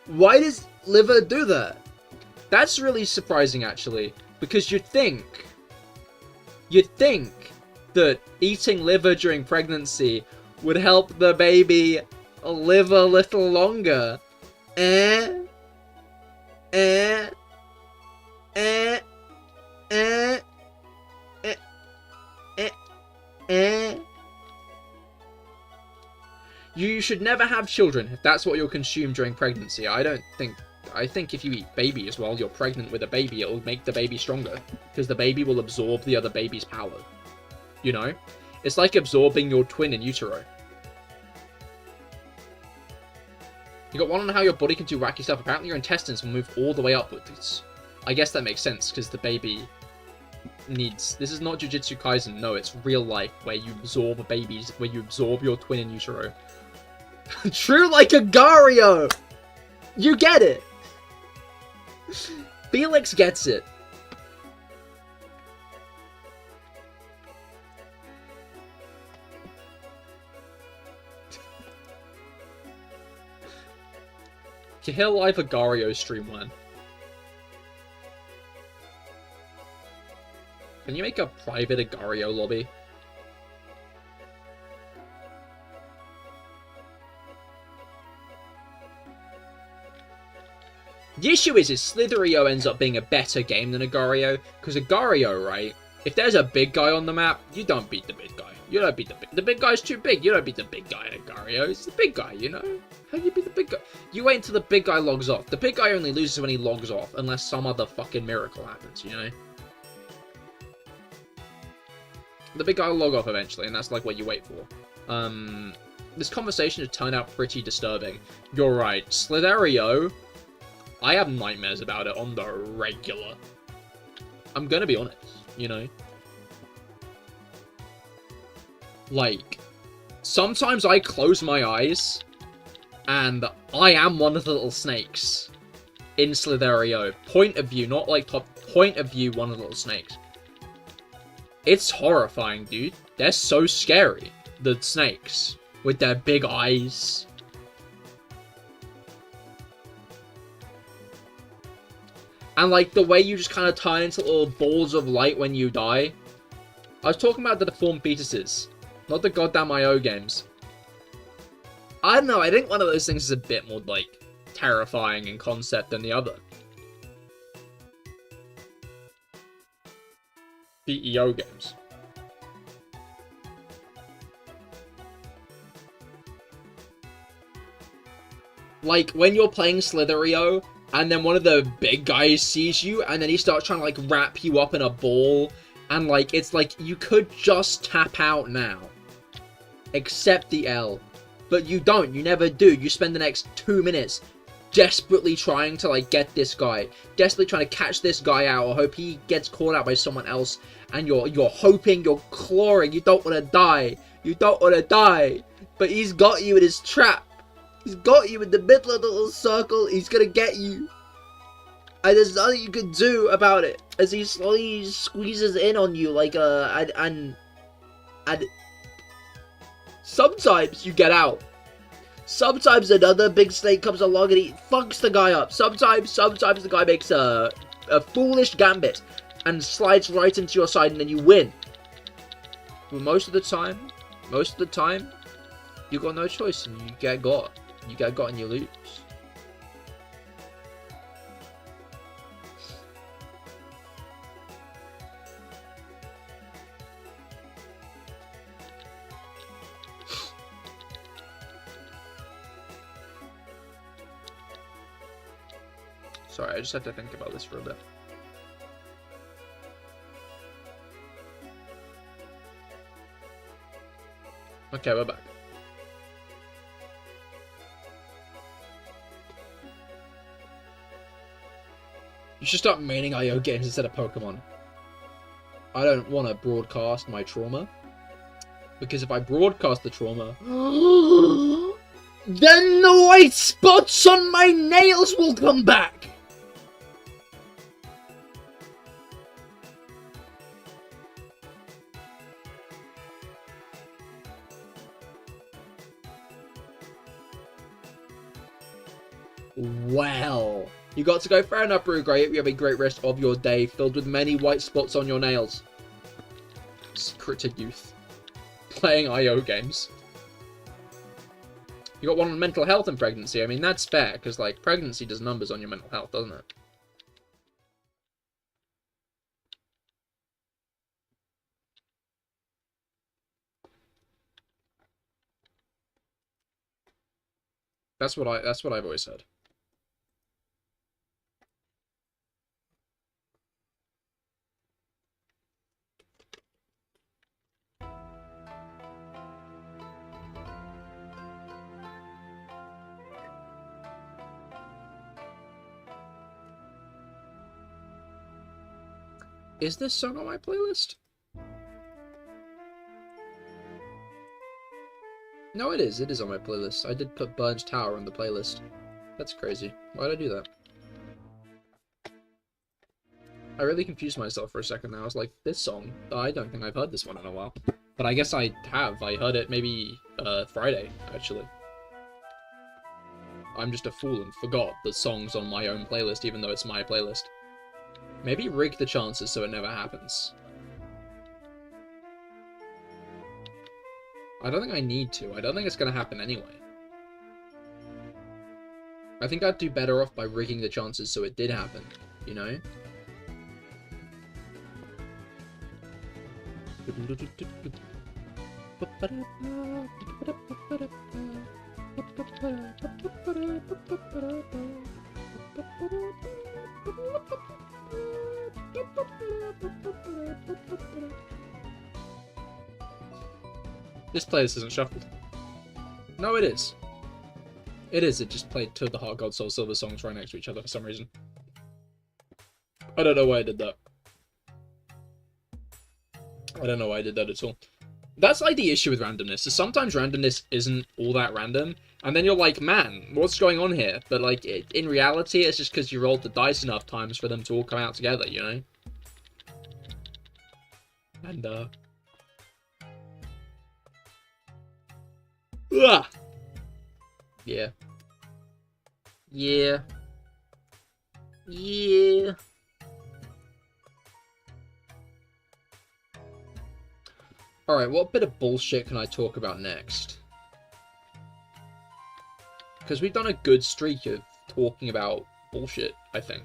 B: Why does liver do that? That's really surprising, actually. Because you'd think that eating liver during pregnancy would help the baby live a little longer. You should never have children if that's what you'll consume during pregnancy. I think if you eat babies while you're pregnant with a baby, it'll make the baby stronger. Because the baby will absorb the other baby's power. You know? It's like absorbing your twin in utero. You got one on how your body can do wacky stuff. Apparently your intestines will move all the way upwards. I guess that makes sense, because the baby needs... This is not Jujutsu Kaisen, no, it's real life, where you absorb a baby's... Where you absorb your twin in utero. True like a Gario! You get it! Felix gets it. CahirLIVE Agario stream one. Can you make a private Agario lobby? The issue is Slitherio ends up being a better game than Agario, because Agario, right, if there's a big guy on the map, you don't beat the big guy. You don't beat the big guy's too big. You don't beat the big guy in Agario. It's the big guy, you know? How do you beat the big guy? You wait until the big guy logs off. The big guy only loses when he logs off, unless some other fucking miracle happens, you know? The big guy will log off eventually, and that's like what you wait for. This conversation has turned out pretty disturbing. You're right. Slitherio, I have nightmares about it on the regular. I'm gonna be honest, you know? Like, sometimes I close my eyes, and I am one of the little snakes in Slitherio. Point of view, not like top, point of view, one of the little snakes. It's horrifying, dude. They're so scary, the snakes, with their big eyes. And, like, the way you just kind of turn into little balls of light when you die. I was talking about the deformed fetuses, not the goddamn IO games. I don't know, I think one of those things is a bit more, like, terrifying in concept than the other. The EO games. Like, when you're playing Slitherio, and then one of the big guys sees you, and then he starts trying to, like, wrap you up in a ball, and, like, it's like, you could just tap out now. Accept the L. But you don't, you never do. You spend the next 2 minutes desperately trying to, like, get this guy. Desperately trying to catch this guy out, or hope he gets caught out by someone else, and you're hoping, you're clawing, you don't want to die. You don't want to die. But he's got you in his trap. He's got you in the middle of the little circle. He's gonna get you. And there's nothing you can do about it. As he slowly squeezes in on you like and sometimes you get out. Sometimes another big snake comes along and he fucks the guy up. Sometimes the guy makes a foolish gambit and slides right into your side and then you win. But most of the time, you got no choice and you get got. You get got and you lose. Sorry, I just have to think about this for a bit. Okay, we're back. You should start maining IO games instead of Pokemon. I don't want to broadcast my trauma. Because if I broadcast the trauma, then the white spots on my nails will come back! Well, you got to go. Fair enough, Brew Grey. You have a great rest of your day, filled with many white spots on your nails. Secret to youth. Playing IO games. You got one on mental health and pregnancy. I mean, that's fair, because, like, pregnancy does numbers on your mental health, doesn't it? That's what I've always said. Is this song on my playlist? No, it is. It is on my playlist. I did put Burns Tower on the playlist. That's crazy. Why did I do that? I really confused myself for a second there. I was like, this song? I don't think I've heard this one in a while. But I guess I have. I heard it maybe Friday, actually. I'm just a fool and forgot the song's on my own playlist, even though it's my playlist. Maybe rig the chances so it never happens. I don't think I need to. I don't think it's going to happen anyway. I think I'd do better off by rigging the chances so it did happen, you know? This playlist isn't shuffled. No, it is. It is. It just played two of the Heart Gold Soul Silver songs right next to each other for some reason. I don't know why I did that. I don't know why I did that at all. That's like the issue with randomness. Is sometimes randomness isn't all that random, and then you're like, man, what's going on here? But like, in reality, it's just because you rolled the dice enough times for them to all come out together, you know? And, ugh! Yeah. Yeah. Yeah. Alright, what bit of bullshit can I talk about next? Because we've done a good streak of talking about bullshit, I think.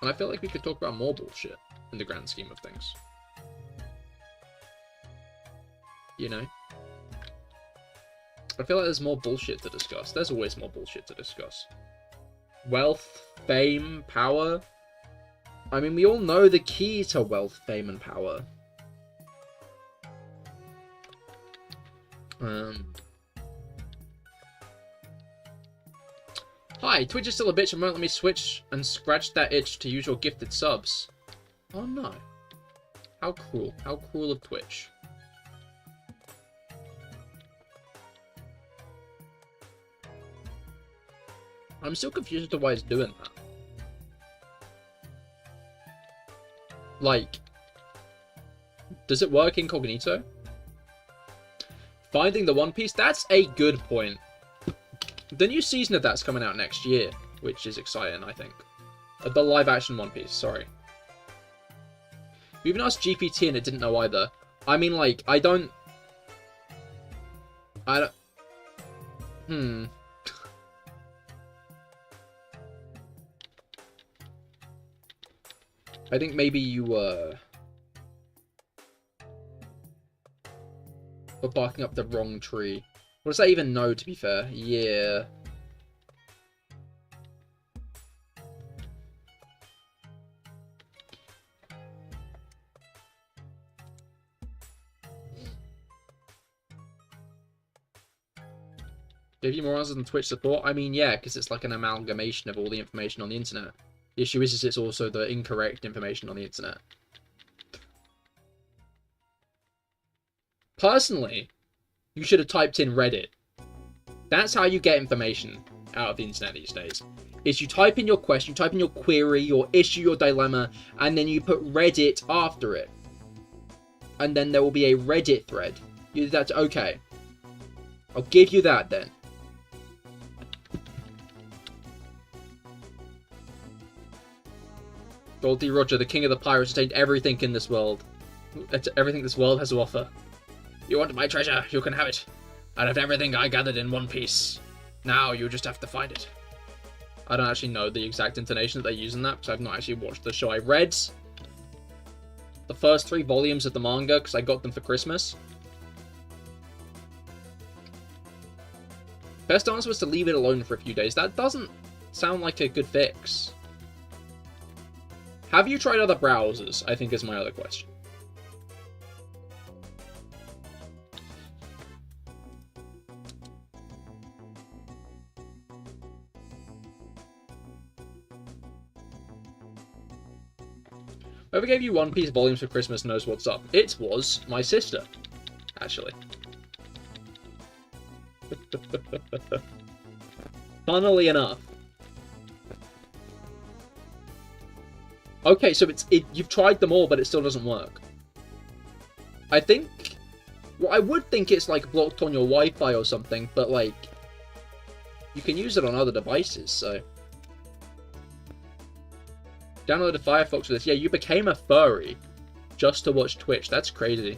B: And I feel like we could talk about more bullshit in the grand scheme of things. You know? I feel like there's more bullshit to discuss. There's always more bullshit to discuss. Wealth, fame, power. I mean, we all know the key to wealth, fame, and power. Hi, Twitch is still a bitch and won't let me switch and scratch that itch to use your gifted subs. Oh no. How cruel. How cruel of Twitch. I'm still confused as to why it's doing that. Like, does it work incognito? Finding the One Piece? That's a good point. The new season of that's coming out next year, which is exciting, I think. The live-action One Piece, sorry. We even asked GPT and it didn't know either. I mean, like, I don't... I think maybe you were barking up the wrong tree. What does that even know, to be fair? Yeah. Give you more answers than Twitch support? I mean, yeah, because it's like an amalgamation of all the information on the internet. The issue is it's also the incorrect information on the internet. Personally, you should have typed in Reddit. That's how you get information out of the internet these days. Is you type in your question, you type in your query, your issue, your dilemma, and then you put Reddit after it. And then there will be a Reddit thread. That's okay. I'll give you that then. Gold D. Roger, the king of the pirates, attained everything in this world. Everything this world has to offer. You want my treasure? You can have it. Out of everything I gathered in one piece. Now you just have to find it. I don't actually know the exact intonation that they use in that, because I've not actually watched the show. I read the first 3 volumes of the manga, because I got them for Christmas. Best answer was to leave it alone for a few days. That doesn't sound like a good fix. Have you tried other browsers, I think is my other question. Whoever gave you One Piece volumes for Christmas knows what's up. It was my sister, actually. Funnily enough. Okay, so you've tried them all, but it still doesn't work. I think... Well, I would think it's, like, blocked on your Wi-Fi or something, but, like... You can use it on other devices, so... Downloaded Firefox for this. Yeah, you became a furry just to watch Twitch. That's crazy.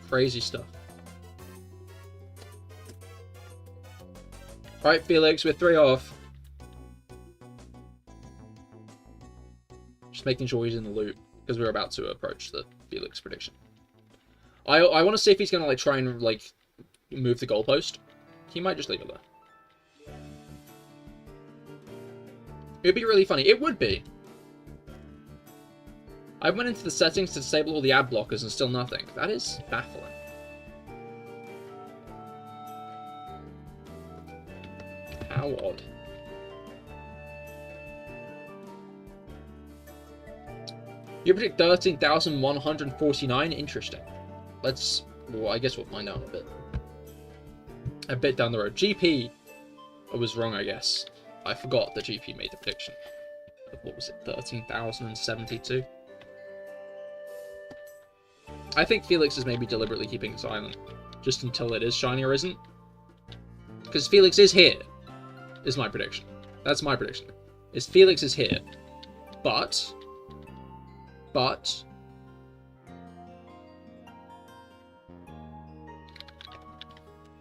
B: Crazy stuff. Alright, Felix, we're 3 off. Just making sure he's in the loop, because we're about to approach the Felix prediction. I want to see if he's going to, like, try and, like, move the goalpost. He might just leave it there. It would be really funny. It would be. I went into the settings to disable all the ad blockers and still nothing. That is baffling. How odd. You predict 13,149? Interesting. Well, I guess we'll find out in a bit. A bit down the road. GP was wrong, I guess. I forgot that GP made the prediction. What was it? 13,072? I think Felix is maybe deliberately keeping it silent. Just until it is shiny or isn't. Because Felix is here. Is my prediction. That's my prediction. Is Felix is here. But...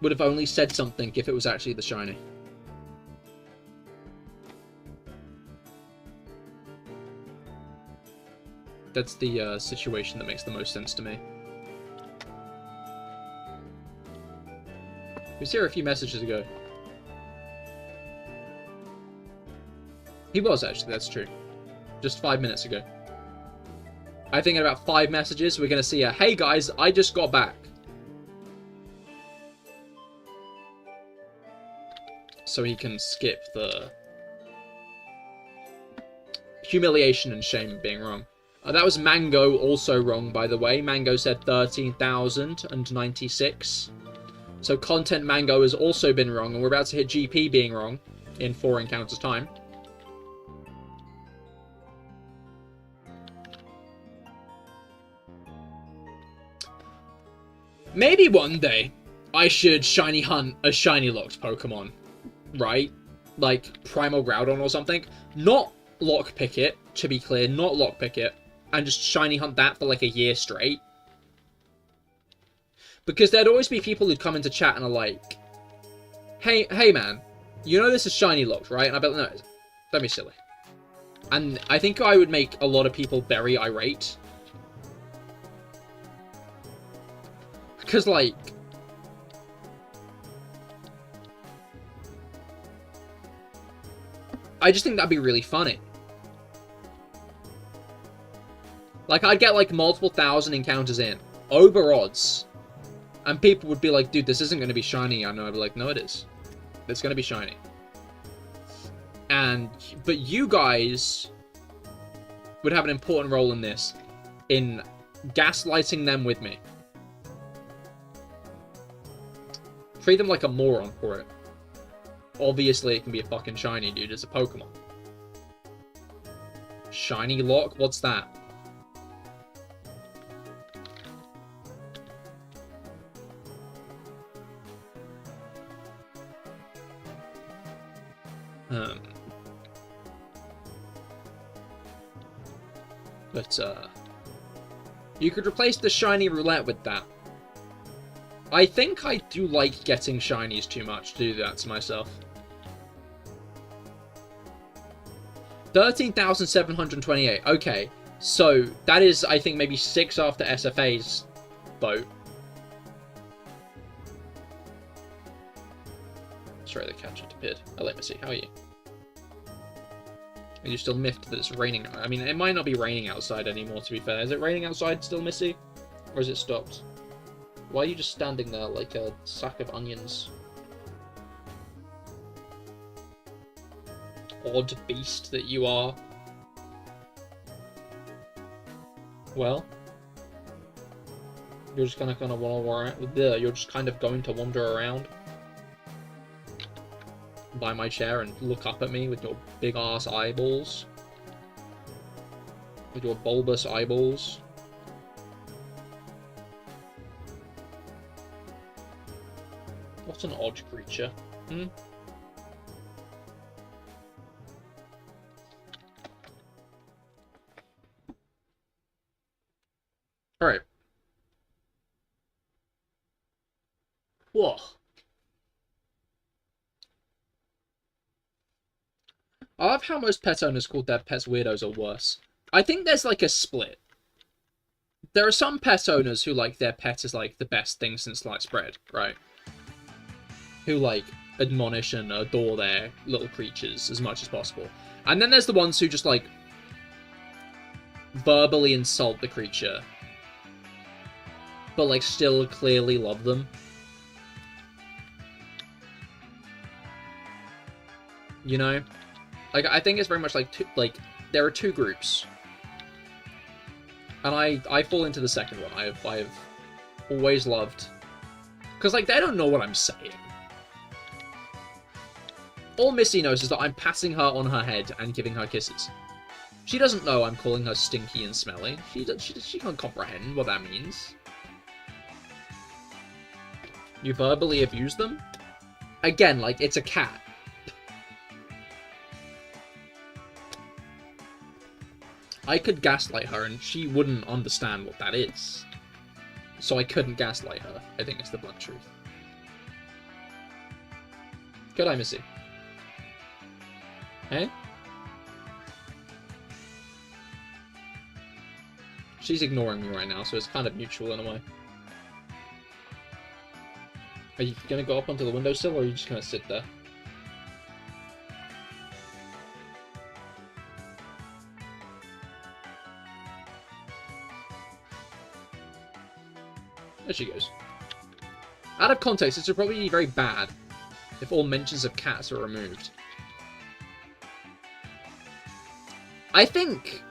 B: would have only said something if it was actually the shiny. That's the situation that makes the most sense to me. He was here a few messages ago. He was, actually, that's true. Just 5 minutes ago. I think in about 5 messages, we're going to see a, hey guys, I just got back. So he can skip the humiliation and shame of being wrong. That was Mango, also wrong, by the way. Mango said 13,096. So Content Mango has also been wrong, and we're about to hit GP being wrong in 4 encounters time. Maybe one day I should shiny hunt a shiny locked Pokemon, right? Like Primal Groudon or something. Not lockpick it, to be clear, not lockpick it, and just shiny hunt that for like a year straight. Because there'd always be people who'd come into chat and are like, hey man, you know this is shiny locked, right? And I'd be like, no, don't be silly. And I think I would make a lot of people very irate. Because, like, I just think that'd be really funny. Like, I'd get, like, multiple thousand encounters in over odds. And people would be like, dude, this isn't going to be shiny. And I'd be like, no, it is. It's going to be shiny. But you guys would have an important role in this, in gaslighting them with me. Treat them like a moron for it. Obviously, it can be a fucking shiny, dude. It's a Pokemon. Shiny lock? What's that? But, you could replace the shiny roulette with that. I think I do like getting shinies too much to do that to myself. 13,728. Okay, so that is, I think, maybe 6 after SFA's vote. Sorry, the catcher disappeared. Oh, let me see. How are you? Are you still miffed that it's raining? I mean, it might not be raining outside anymore, to be fair. Is it raining outside still, Missy? Or has it stopped? Why are you just standing there like a sack of onions? Odd beast that you are. Well, you're just gonna you're just kind of going to wander around by my chair and look up at me with your big ass eyeballs, with your bulbous eyeballs. What an odd creature. Hmm? Alright. Whoa. I love how most pet owners call their pets weirdos or worse. I think there's like a split. There are some pet owners who like their pet is like the best thing since sliced bread, right? Who like admonish and adore their little creatures as much as possible. And then there's the ones who just like verbally insult the creature, but like still clearly love them. You know? Like, I think it's very much like, there are two groups. And I fall into the second one. I've always loved... Because, like, they don't know what I'm saying. All Missy knows is that I'm patting her on her head and giving her kisses. She doesn't know I'm calling her stinky and smelly. She can't comprehend what that means. You verbally abuse them? Again, like, it's a cat. I could gaslight her and she wouldn't understand what that is. So I couldn't gaslight her, I think it's the blunt truth. Good eye, Missy. Hey? She's ignoring me right now, so it's kind of mutual in a way. Are you gonna go up onto the windowsill, or are you just gonna sit there? There she goes. Out of context, this would probably be very bad if all mentions of cats are removed. I think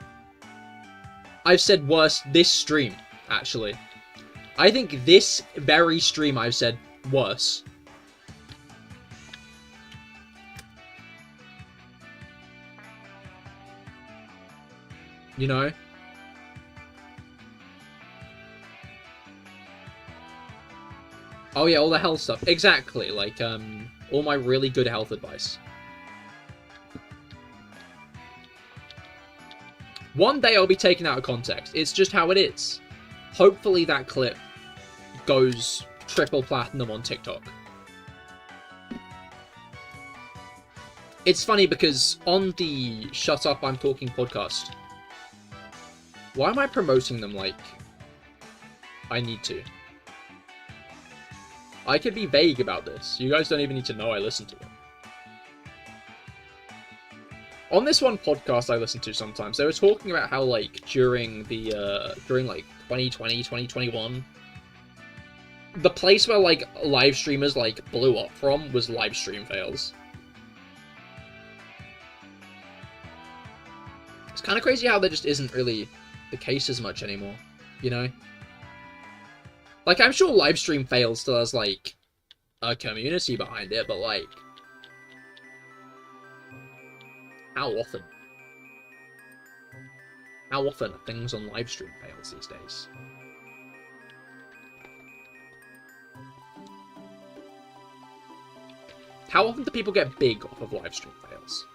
B: I've said worse this stream, actually. I think this very stream I've said worse. You know? Oh yeah, all the health stuff. Exactly, like, all my really good health advice. One day I'll be taken out of context. It's just how it is. Hopefully that clip goes triple platinum on TikTok. It's funny because on the Shut Up I'm Talking podcast, why am I promoting them like I need to? I could be vague about this. You guys don't even need to know I listen to them. On this one podcast I listen to sometimes, they were talking about how, like, during like 2020, 2021, the place where, like, live streamers, like, blew up from was live stream fails. It's kind of crazy how there just isn't really the case as much anymore, you know? Like, I'm sure live stream fails still has, like, a community behind it, but, like, how often? How often are things on live stream fails these days? How often do people get big off of live stream fails?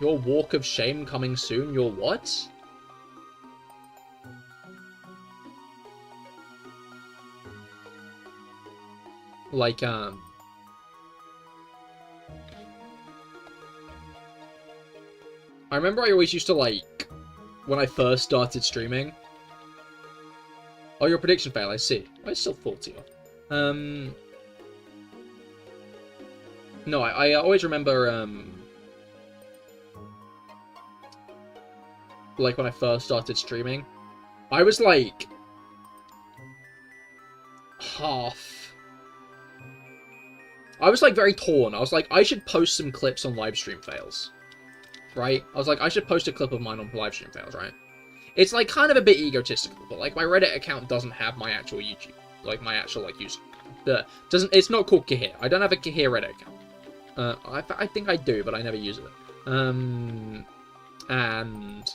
B: Your walk of shame coming soon? Your what? Like, I remember I always used to, like, when I first started streaming. Oh, your prediction fail, I see. I still thought you. No, I always remember, like, when I first started streaming, I was, like, I was, like, very torn. I was like, I should post some clips on live stream fails. Right? I was like, I should post a clip of mine on live stream fails, right? It's, like, kind of a bit egotistical, but, like, my Reddit account doesn't have my actual YouTube. Like, my actual, like, user. It's not called Cahir. I don't have a Cahir Reddit account. I think I do, but I never use it. And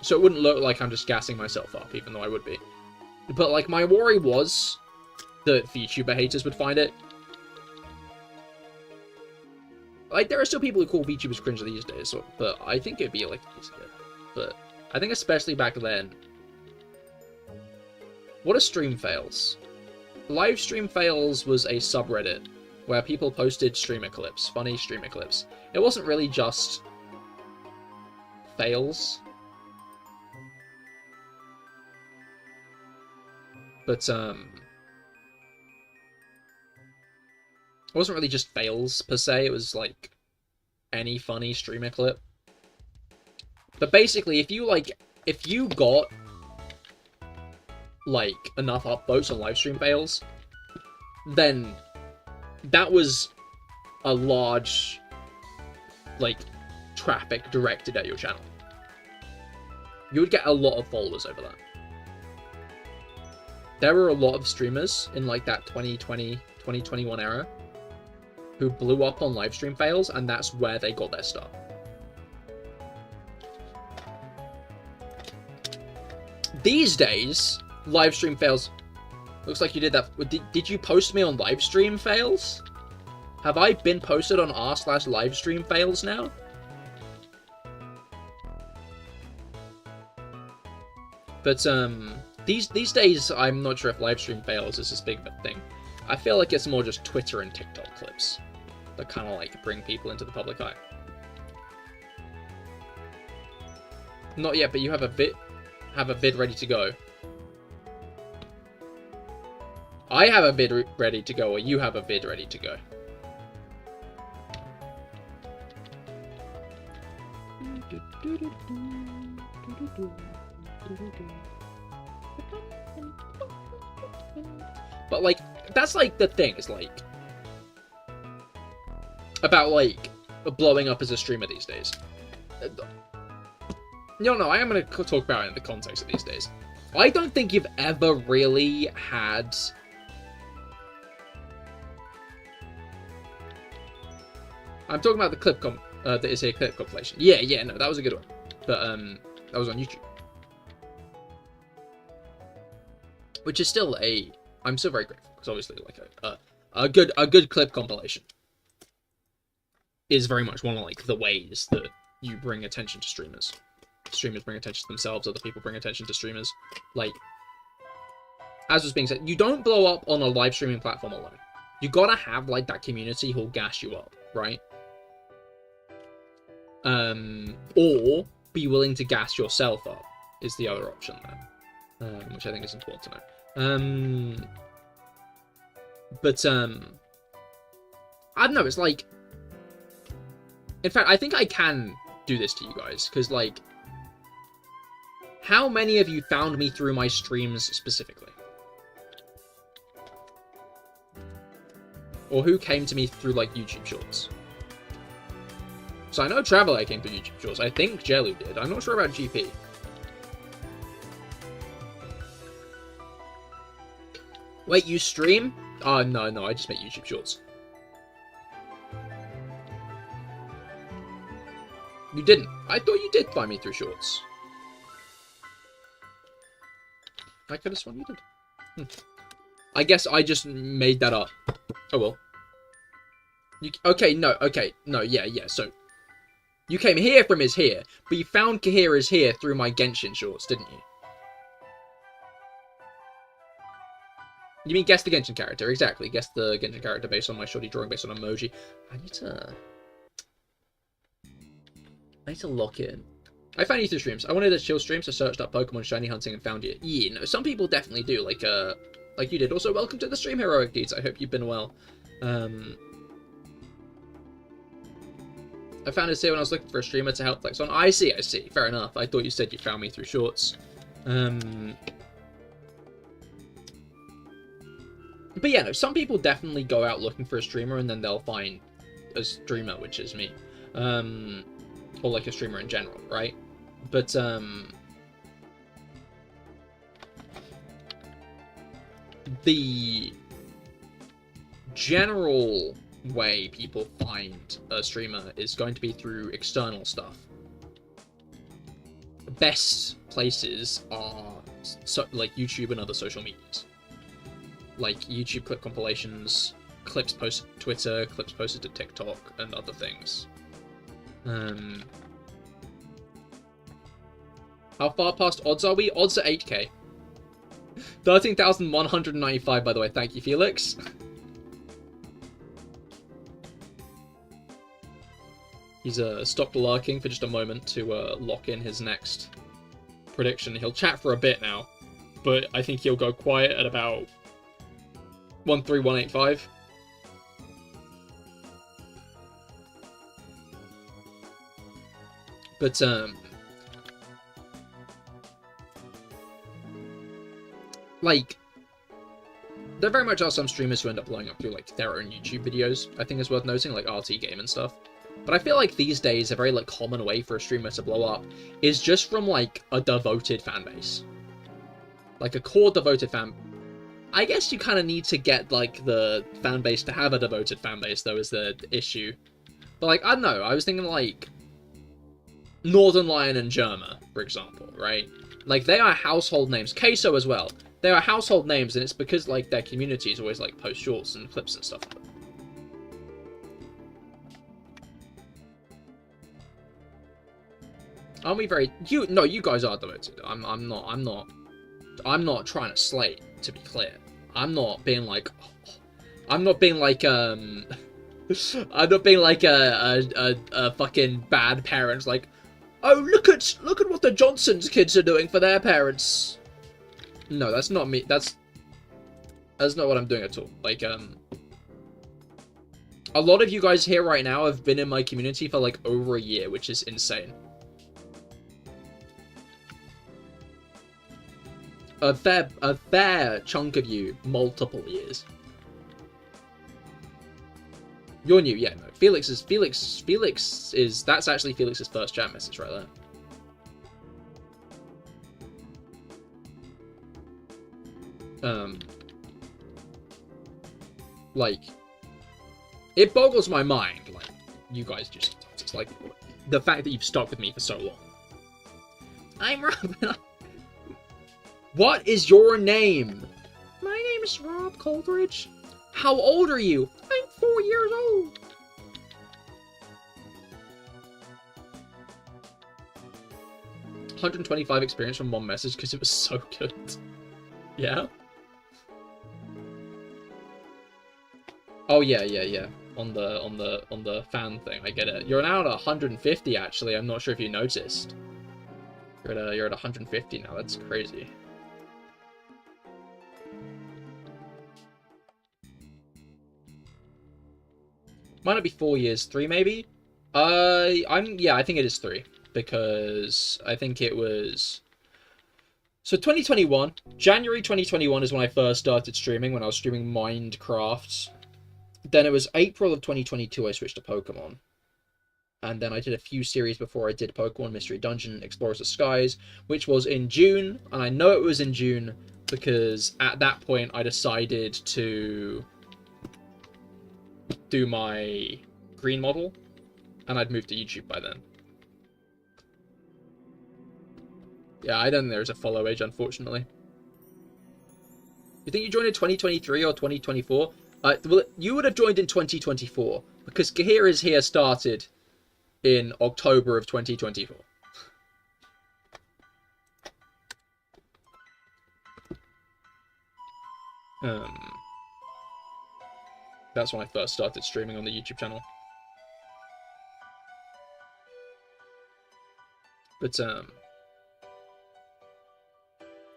B: so it wouldn't look like I'm just gassing myself up, even though I would be. But, like, my worry was that VTuber haters would find it. Like, there are still people who call VTubers cringe these days, but I think it'd be, like, easier. But I think especially back then. What are stream fails? Live stream fails was a subreddit where people posted streamer clips, funny streamer clips. It wasn't really just fails. But, it wasn't really just fails, per se. It was, like, any funny streamer clip. But basically, if you got, like, enough upvotes on live stream fails, then that was a large, like, traffic directed at your channel. You would get a lot of followers over that. There were a lot of streamers in, like, that 2020, 2021 era who blew up on live stream fails, and that's where they got their start. These days, live stream fails... Looks like you did that. Did you post me on live stream fails? Have I been posted on r/live stream fails now? But, these days, I'm not sure if live stream fails is as big of a thing. I feel like it's more just Twitter and TikTok clips that kind of, like, bring people into the public eye. Not yet, but you have a vid ready to go. I have a vid ready to go, or you have a vid ready to go. But, like, that's, like, the thing, is, like, about, like, blowing up as a streamer these days. No, I am going to talk about it in the context of these days. I don't think you've ever really had... I'm talking about the clip that is a clip compilation. Yeah, no, that was a good one. But, that was on YouTube. Which is still I'm still very grateful, because obviously, like, a good clip compilation is very much one of, like, the ways that you bring attention to streamers. Streamers bring attention to themselves, other people bring attention to streamers. Like, as was being said, you don't blow up on a live streaming platform alone. You gotta have, like, that community who'll gas you up, right? Or be willing to gas yourself up is the other option there, which I think is important to know. But I don't know, it's like... In fact, I think I can do this to you guys, because, like... How many of you found me through my streams specifically? Or who came to me through, like, YouTube Shorts? So I know Traveler came through YouTube Shorts. I think Jellu did. I'm not sure about GP. Wait, you stream? Oh, no, I just make YouTube Shorts. You didn't. I thought you did find me through Shorts. I could have sworn you did. I guess I just made that up. Oh, well. Okay, no, yeah, so... You came here from his here, but you found Cahir is here through my Genshin Shorts, didn't you? You mean guess the Genshin character? Exactly, guess the Genshin character based on my shoddy drawing, based on emoji. I need to lock in. I found you through streams. I wanted a chill stream, so searched up Pokemon shiny hunting and found you. Yeah, no, some people definitely do, like you did. Also, welcome to the stream, Heroic Deeds. I hope you've been well. I found this here when I was looking for a streamer to help flex on. I see. Fair enough. I thought you said you found me through Shorts. But yeah, no, some people definitely go out looking for a streamer and then they'll find a streamer, which is me. Or like a streamer in general, right? But, the general way people find a streamer is going to be through external stuff. Best places are like YouTube and other social medias. Like YouTube clip compilations, clips posted to Twitter, clips posted to TikTok, and other things. How far past odds are we? Odds are 8k. 13,195, by the way. Thank you, Felix. He's stopped lurking for just a moment to lock in his next prediction. He'll chat for a bit now, but I think he'll go quiet at about 13185. But like, there very much are some streamers who end up blowing up through like their own YouTube videos. I think it's worth noting, like RTGame and stuff. But I feel like these days a very like common way for a streamer to blow up is just from like a devoted fan base, like a core devoted fan. I guess you kind of need to get like the fan base to have a devoted fan base, though, is the issue. But like, I don't know. I was thinking like Northern Lion and Germa, for example, right? Like, they are household names. Queso as well. They are household names, and it's because like their community is always like post shorts and clips and stuff. Aren't we very... No, you guys are devoted. I'm not trying to slate, to be clear. I'm not being like... I'm not being like a fucking bad parent, like, oh, look at what the Johnsons kids are doing for their parents. No, that's not me. That's not what I'm doing at all. Like, a lot of you guys here right now have been in my community for like over a year, which is insane. A fair chunk of you, multiple years. You're new, yeah, no. Felix is, that's actually Felix's first chat message right there. Like, it boggles my mind, like, you guys just, it's like, the fact that you've stuck with me for so long. I'm Rob. What is your name? My name is Rob Coldridge. How old are you? I'm 4 years old. $125 experience from one message because it was so good. Yeah? Oh yeah. On the fan thing, I get it. You're now at 150 actually. I'm not sure if you noticed. You're at 150 now. That's crazy. Might not be 4 years, 3 maybe? I think it is 3. Because I think it was... So 2021, January 2021 is when I first started streaming, when I was streaming Minecraft. Then it was April of 2022 I switched to Pokemon. And then I did a few series before I did Pokemon Mystery Dungeon Explorers of Skies, which was in June. And I know it was in June because at that point I decided to do my green model. And I'd moved to YouTube by then. Yeah, I don't think there's a follow age, unfortunately. You think you joined in 2023 or 2024? Well, you would have joined in 2024, because Cahir is Here started in October of 2024. That's when I first started streaming on the YouTube channel. But,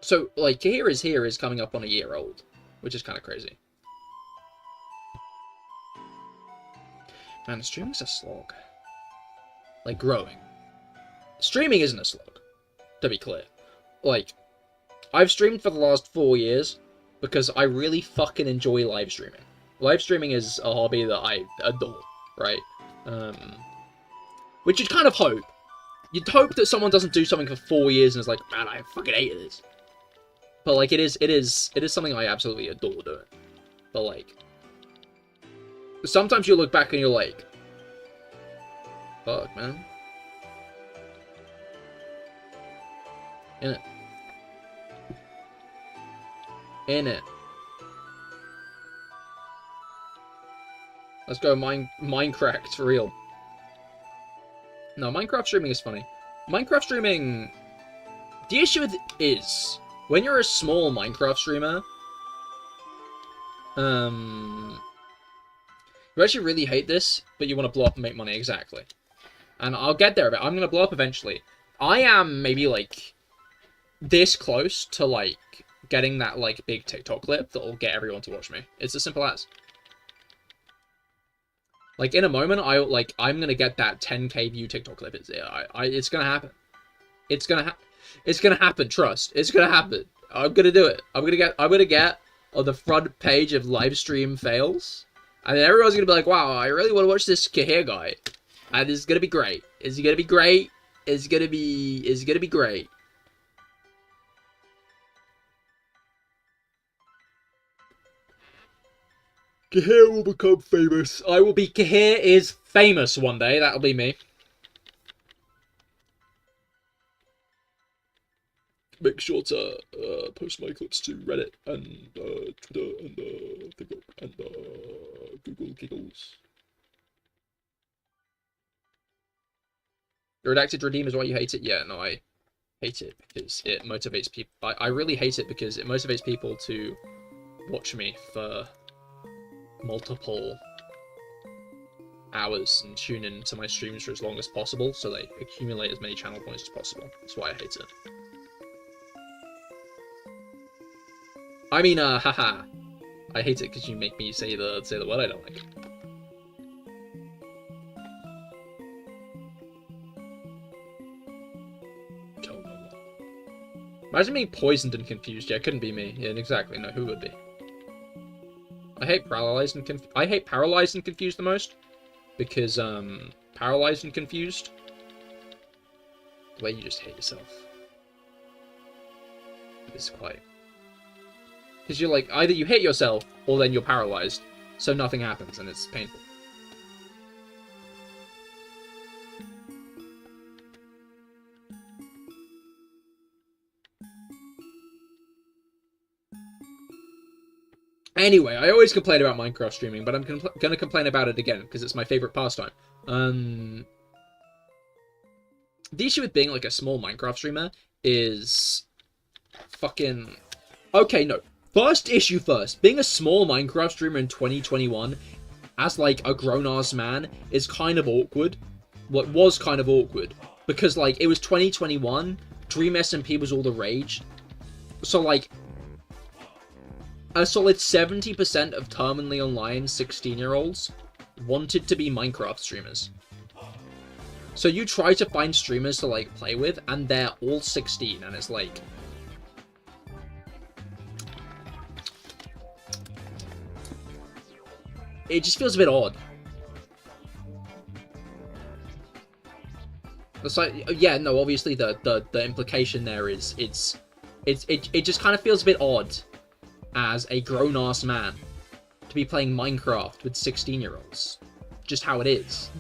B: so, like, Cahir is Here is coming up on a year old, which is kind of crazy. Man, streaming's a slog. Like, growing. Streaming isn't a slog, to be clear. Like, I've streamed for the last 4 years because I really fucking enjoy live streaming. Live streaming is a hobby that I adore, right? Which you'd kind of hope. You'd hope that someone doesn't do something for 4 years and is like, man, I fucking hate this. But, like, it is something I absolutely adore doing. But, like, sometimes you look back and you're like, fuck, man. In it. Let's go Minecraft for real. No, Minecraft streaming is funny. Minecraft streaming... The issue with it is, when you're a small Minecraft streamer, you actually really hate this, but you want to blow up and make money, exactly. And I'll get there, but I'm going to blow up eventually. I am maybe, like, this close to, like, getting that, like, big TikTok clip that will get everyone to watch me. It's as simple as. Like, in a moment, I'm going to get that 10k view TikTok clip. It's going to happen. It's going to happen, trust. It's going to happen. I'm going to do it. I'm going to get on the front page of live stream fails. And then everyone's going to be like, wow, I really want to watch this Cahir guy. And it's going to be great. It's going to be great. It's going to be great. Cahir will become famous. I will be Cahir is famous one day. That'll be me. Make sure to post my clips to Reddit and Twitter and TikTok and Google Giggles. The redacted redeem is why you hate it? Yeah, no, I hate it because it motivates people. I really hate it because it motivates people to watch me for multiple hours and tune in to my streams for as long as possible so they accumulate as many channel points as possible. That's why I hate it. I mean, haha. I hate it because you make me say the word I don't like. Imagine being poisoned and confused. Yeah, it couldn't be me. Yeah, exactly. No, who would be? I hate paralyzed and confused the most because paralyzed and confused, the way you just hate yourself is quite. Because you're like, either you hate yourself, or then you're paralyzed. So nothing happens, and it's painful. Anyway, I always complain about Minecraft streaming, but I'm gonna complain about it again, because it's my favorite pastime. The issue with being, like, a small Minecraft streamer is fucking... Okay, no. First issue first. Being a small Minecraft streamer in 2021, as, like, a grown-ass man, is kind of awkward. What was kind of awkward. Because, like, it was 2021, Dream SMP was all the rage. So, like, a solid 70% of terminally online 16-year-olds wanted to be Minecraft streamers. So you try to find streamers to, like, play with, and they're all 16, and it's like... It just feels a bit odd. It's like, yeah, no, obviously the implication there is, it just kind of feels a bit odd as a grown-ass man to be playing Minecraft with 16-year-olds. Just how it is.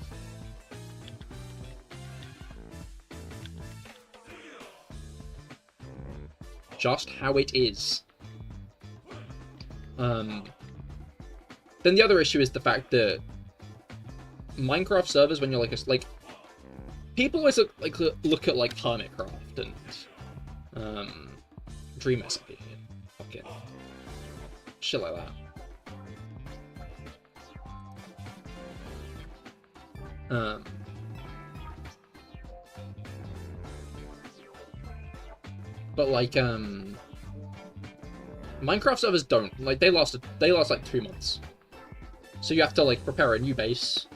B: Just how it is. Then the other issue is the fact that Minecraft servers, when you're like people always look at like Hermitcraft and Dream SMP, fucking shit like that. But like Minecraft servers don't, like, they last like 2 months. So you have to like prepare a new base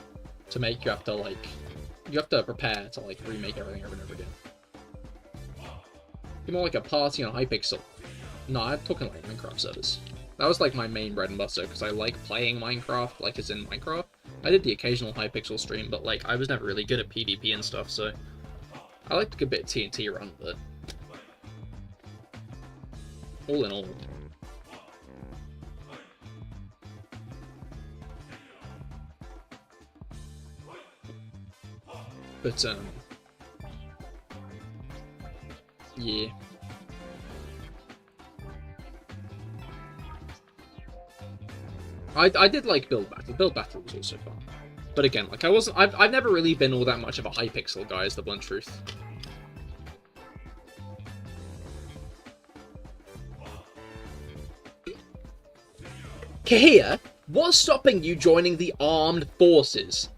B: to make, you have to prepare to like remake everything over and over again. Be more like a party on Hypixel. No, I'm talking like Minecraft servers. That was like my main bread and butter, because I like playing Minecraft, like as in Minecraft. I did the occasional Hypixel stream, but like I was never really good at PvP and stuff, so I liked a good bit of TNT run, but all in all. But yeah. I did like Build Battle. Build Battle was also fun. But again, like I've never really been all that much of a Hypixel guy, is the blunt truth. Cahir, what's stopping you joining the armed forces?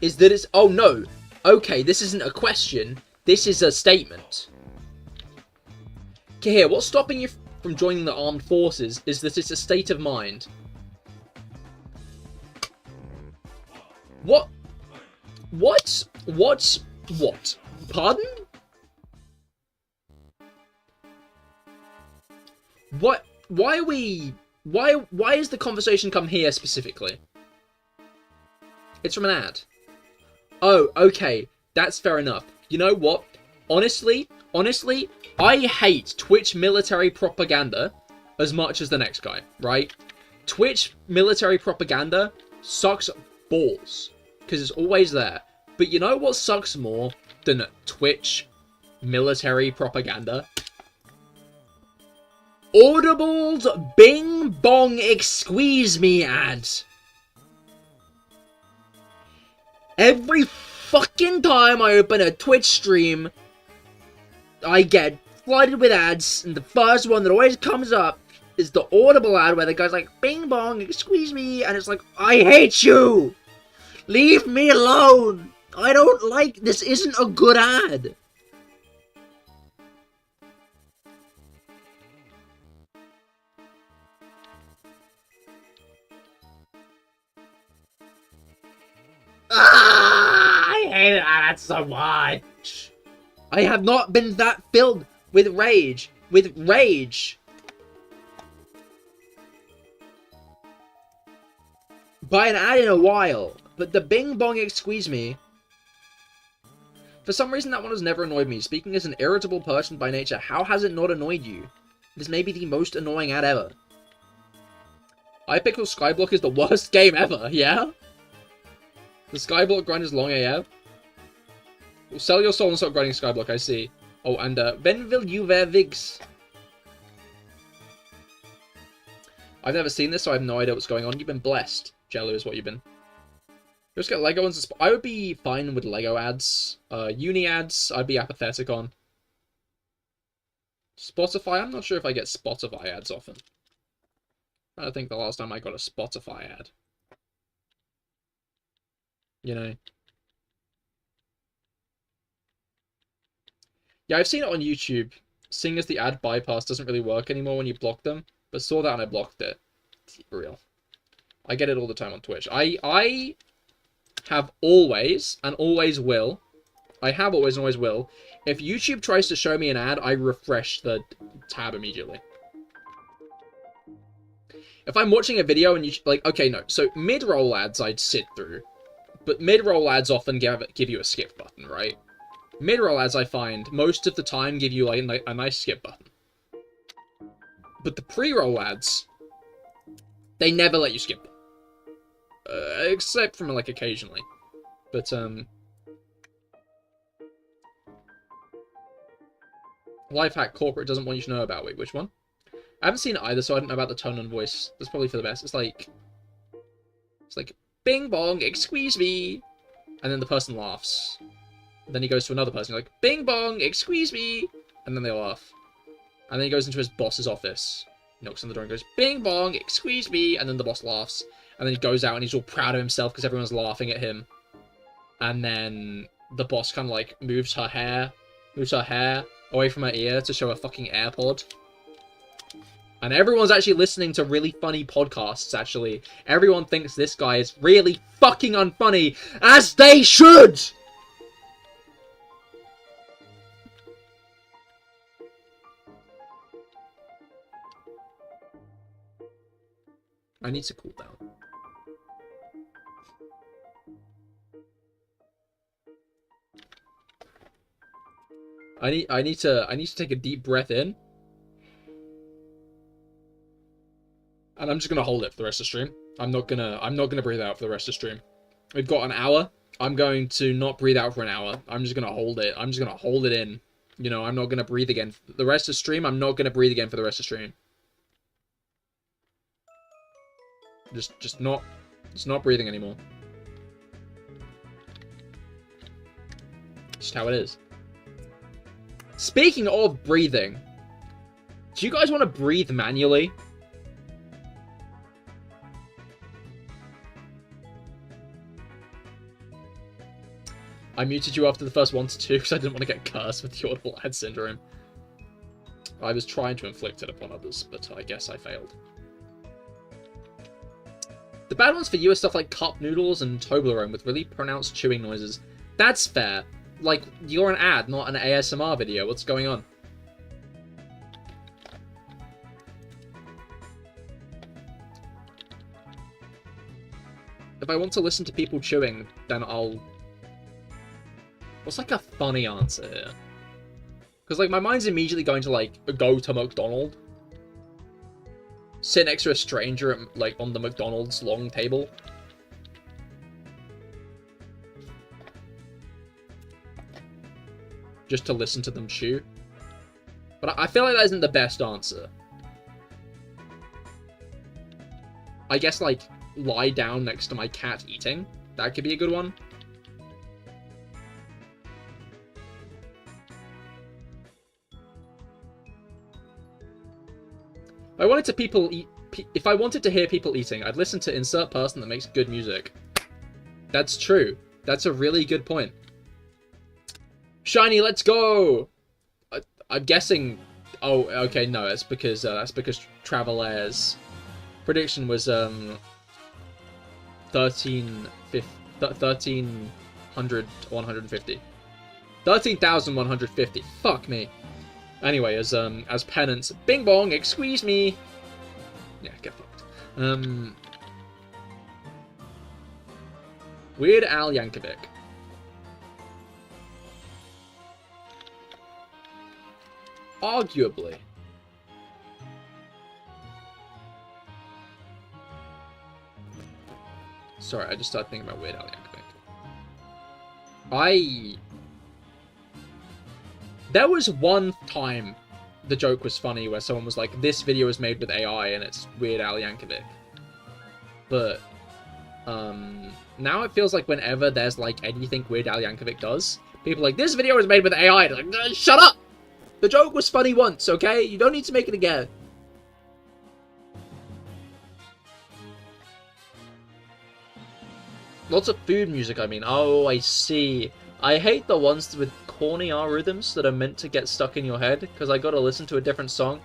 B: Is that it's... Oh, no. Okay, this isn't a question. This is a statement. Cahir, what's stopping you from joining the armed forces is that it's a state of mind. What? What? What? What? Pardon? What? Why are we... Why is the conversation come here specifically? It's from an ad. Oh, okay. That's fair enough. You know what? Honestly, I hate Twitch military propaganda as much as the next guy, right? Twitch military propaganda sucks balls, because it's always there. But you know what sucks more than Twitch military propaganda? Audible's Bing Bong Excuse Me ads. Every fucking time I open a Twitch stream, I get flooded with ads, and the first one that always comes up is the Audible ad where the guy's like, Bing Bong, excuse me, and it's like, I hate you! Leave me alone! I don't like, this isn't a good ad! I hate it that so much. I have not been that filled with rage. By an ad in a while. But the Bing Bong Excuse Me. For some reason that one has never annoyed me. Speaking as an irritable person by nature, how has it not annoyed you? It is maybe the most annoying ad ever. Hypixel Skyblock is the worst game ever, yeah? The Skyblock grind is long AF. Well, sell your soul and stop grinding Skyblock, I see. Oh, and when will you wear wigs? I've never seen this, so I have no idea what's going on. You've been blessed. Jello is what you've been. Just get Lego ones. I would be fine with Lego ads. Uni ads, I'd be apathetic on. Spotify, I'm not sure if I get Spotify ads often. I don't think the last time I got a Spotify ad. You know. Yeah, I've seen it on YouTube. Seeing as the ad bypass doesn't really work anymore when you block them. But saw that and I blocked it. real. I get it all the time on Twitch. I have always, and always will, I have always and always will, if YouTube tries to show me an ad, I refresh the tab immediately. If I'm watching a video and you, like, okay, no, so mid-roll ads I'd sit through, but mid-roll ads often give you a skip button, right? Mid-roll ads, I find, most of the time give you, like, a nice skip button. But the pre-roll ads, they never let you skip them. Except from, like, occasionally. But, Life hack corporate doesn't want you to know about. Wait, which one? I haven't seen it either, so I don't know about the tone and voice. That's probably for the best. It's like, bing bong, excuse me, and then the person laughs. Then he goes to another person, like, bing bong, excuse me, and then they laugh. And then he goes into his boss's office, knocks on the door and goes, bing bong, excuse me, and then the boss laughs. And then he goes out and he's all proud of himself because everyone's laughing at him. And then the boss kind of, like, moves her hair away from her ear to show a fucking AirPod. And everyone's actually listening to really funny podcasts, actually. Everyone thinks this guy is really fucking unfunny, as they should! I need to cool down. I need to take a deep breath in. And I'm just gonna hold it for the rest of the stream. I'm not gonna breathe out for the rest of the stream. We've got an hour. I'm going to not breathe out for an hour. I'm just gonna hold it. I'm just gonna hold it in. You know, I'm not gonna breathe again. The rest of the stream, I'm not gonna breathe again for the rest of the stream. Just not breathing anymore. Just how it is. Speaking of breathing, do you guys want to breathe manually? I muted you after the first 1 to 2 because I didn't want to get cursed with the audible ad syndrome. I was trying to inflict it upon others, but I guess I failed. The bad ones for you are stuff like cup noodles and Toblerone with really pronounced chewing noises. That's fair. Like, you're an ad, not an ASMR video. What's going on? If I want to listen to people chewing, then I'll... What's, like, a funny answer here? Because, like, my mind's immediately going to, like, go to McDonald's. Sit next to a stranger at, like, on the McDonald's long table. Just to listen to them chew. But I feel like that isn't the best answer. I guess, like, lie down next to my cat eating. That could be a good one. If I wanted to hear people eating, I'd listen to insert person that makes good music. That's true. That's a really good point. Shiny, let's go! I'm guessing... Oh, okay, no, that's because Traveler's prediction was 1,150. 13,150. Fuck me. Anyway, as penance, bing bong, excuse me. Yeah, get fucked. Weird Al Yankovic. Arguably. Sorry, I just started thinking about Weird Al Yankovic. There was one time the joke was funny where someone was like, this video is made with AI and it's Weird Al Yankovic. But, now it feels like whenever there's, like, anything Weird Al Yankovic does, people are like, this video is made with AI. And like, shut up! The joke was funny once, okay? You don't need to make it again. Lots of food music, I mean. Oh, I see. I hate the ones with corny rhythms that are meant to get stuck in your head, because I gotta listen to a different song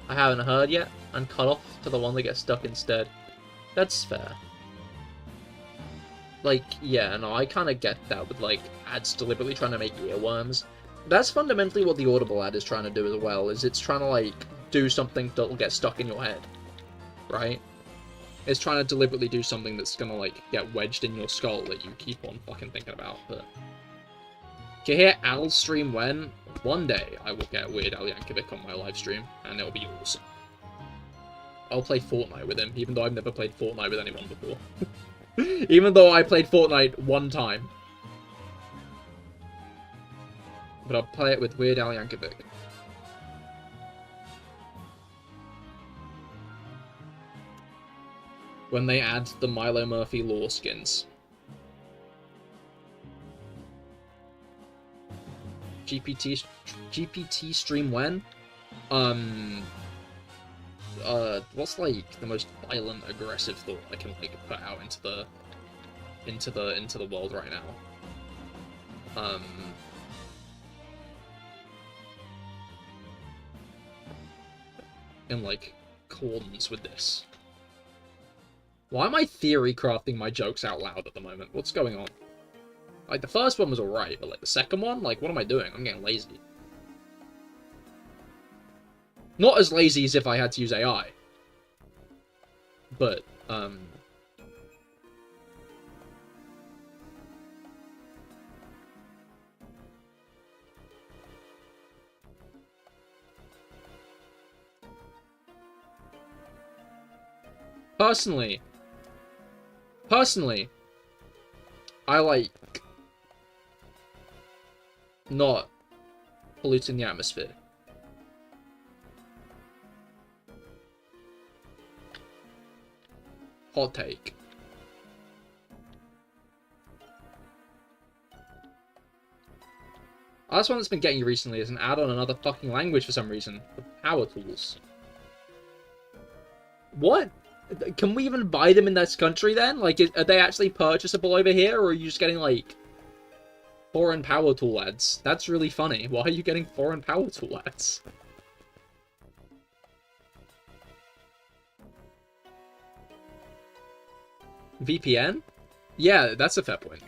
B: I haven't heard yet. and cut off to the one that gets stuck instead. That's fair. Like, yeah, no, I kind of get that with, like, ads deliberately trying to make earworms. That's fundamentally what the Audible ad is trying to do as well, is it's trying to, like, do something that'll get stuck in your head. Right? It's trying to deliberately do something that's gonna, like, get wedged in your skull that you keep on fucking thinking about, but... Cahir Al's stream when? One day I will get Weird Al Yankovic on my live stream, and it'll be awesome. I'll play Fortnite with him, even though I've never played Fortnite with anyone before. Even though I played Fortnite one time. But I'll play it with Weird Al Yankovic. When they add the Milo Murphy lore skins. GPT stream when? What's like the most violent, aggressive thought I can like put out into the world right now? In like accordance with this. Why am I theory crafting my jokes out loud at the moment? What's going on? Like, the first one was alright, but like the second one, like, what am I doing? I'm getting lazy. Not as lazy as if I had to use AI. But, Personally, I like not polluting the atmosphere. Hot take. Last one that's been getting you recently is an add-on another fucking language for some reason. The power tools. What? Can we even buy them in this country then? Like, are they actually purchasable over here, or are you just getting, like, foreign power tool ads? That's really funny. Why are you getting foreign power tool ads? VPN? Yeah, that's a fair point.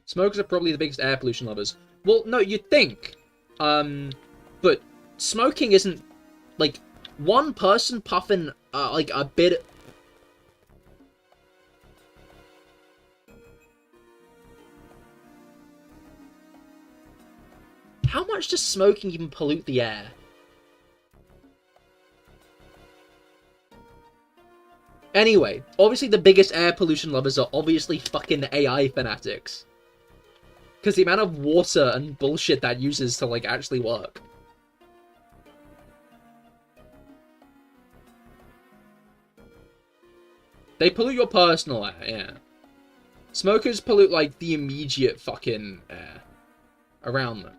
B: Smokers are probably the biggest air pollution lovers. Well, no, you'd think. But smoking isn't, like, one person puffing, like, a bit... How much does smoking even pollute the air? Anyway, obviously the biggest air pollution lovers are obviously fucking AI fanatics. Because the amount of water and bullshit that uses to, like, actually work. They pollute your personal air, yeah. Smokers pollute, like, the immediate fucking air around them.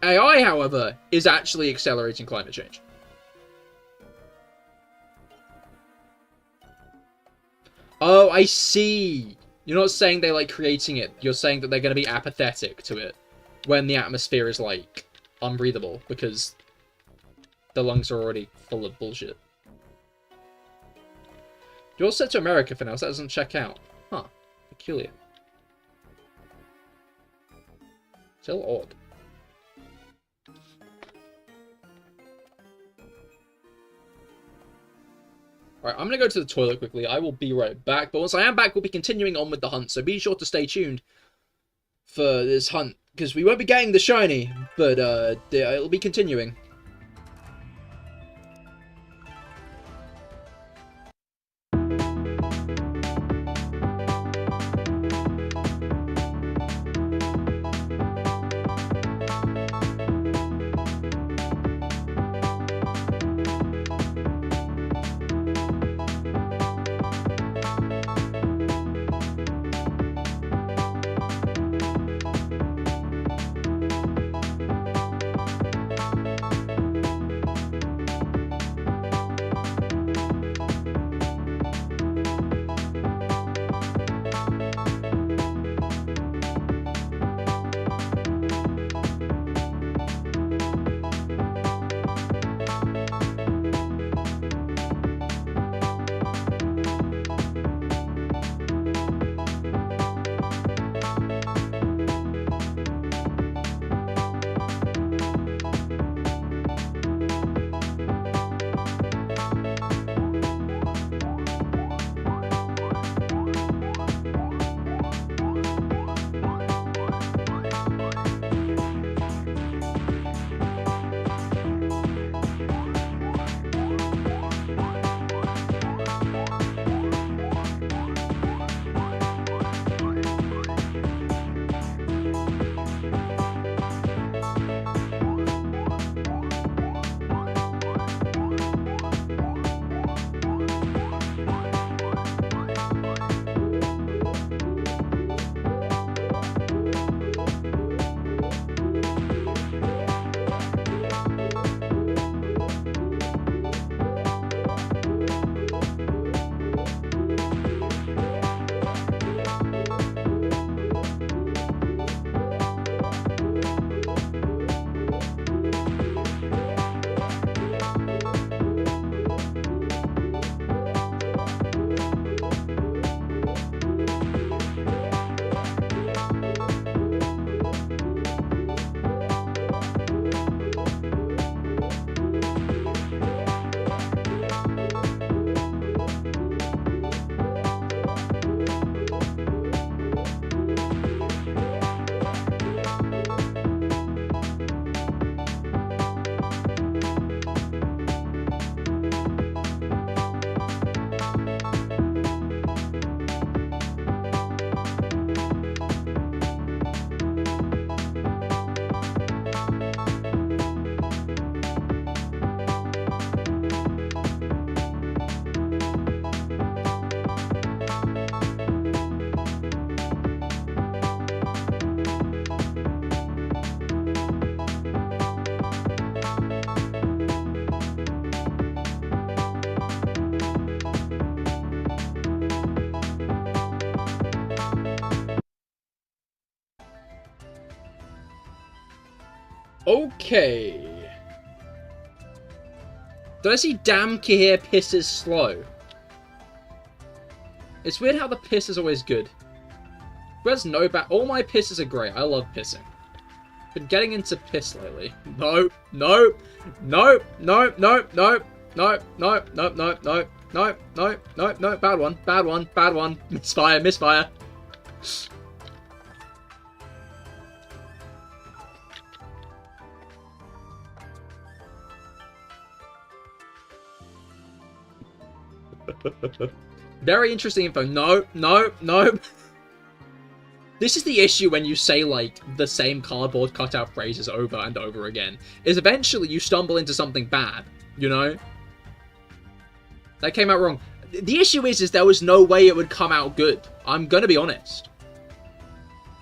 B: AI, however, is actually accelerating climate change. Oh, I see. You're not saying they like creating it. You're saying that they're going to be apathetic to it when the atmosphere is, like, unbreathable because the lungs are already full of bullshit. You're set to America for now, so that doesn't check out. Huh. Peculiar. Still odd. Alright, I'm going to go to the toilet quickly. I will be right back. But once I am back, we'll be continuing on with the hunt. So be sure to stay tuned for this hunt. Because we won't be getting the shiny, but it'll be continuing. Okay. Did I see damn Cahir pisses slow? It's weird how the piss is always good. Where's no bad? All my pisses are great. I love pissing. Been getting into piss lately. No, no, no, no, no, no, no, no, no, no, no, no, no, no, no, bad one, bad one, bad one. Misfire, misfire. Very interesting info. No, no, no. This is the issue when you say, like, the same cardboard cutout phrases over and over again. Is eventually you stumble into something bad, you know? That came out wrong. The issue is there was no way it would come out good. I'm gonna be honest.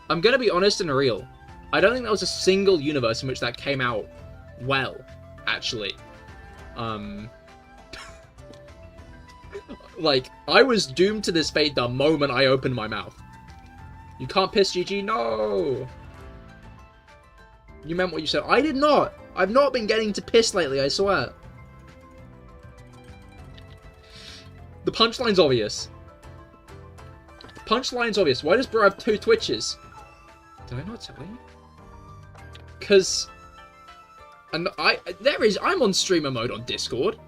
B: I'm gonna be honest and real. I don't think there was a single universe in which that came out well, actually. Like, I was doomed to this fate the moment I opened my mouth. You can't piss, GG. No! You meant what you said. I did not! I've not been getting to piss lately, I swear. The punchline's obvious. The punchline's obvious. Why does bro have 2 Twitches? Did I not tell you? Because... And I'm on streamer mode on Discord.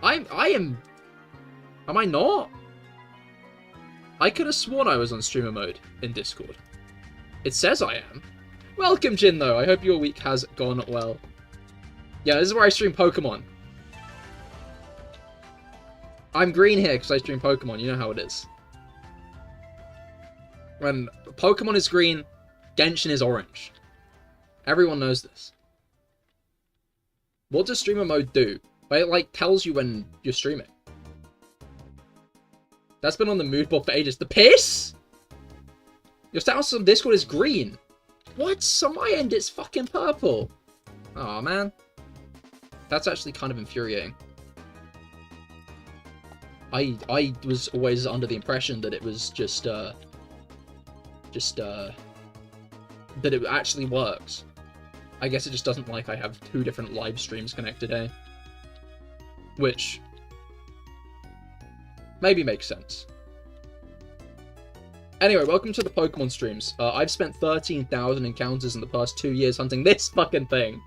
B: Am I not? I could have sworn I was on streamer mode in Discord. It says I am. Welcome, Jin, though. I hope your week has gone well. Yeah, this is where I stream Pokemon. I'm green here because I stream Pokemon. You know how it is. When Pokemon is green, Genshin is orange. Everyone knows this. What does streamer mode do? It, like, tells you when you're streaming. That's been on the mood board for ages. The piss? Your status on Discord is green. What? On my end, it's fucking purple. Aw, man. That's actually kind of infuriating. I was always under the impression that it was that it actually works. I guess it just doesn't like I have 2 different live streams connected, eh? Which maybe makes sense. Anyway, welcome to the Pokemon streams. I've spent 13,000 encounters in the past 2 years hunting this fucking thing.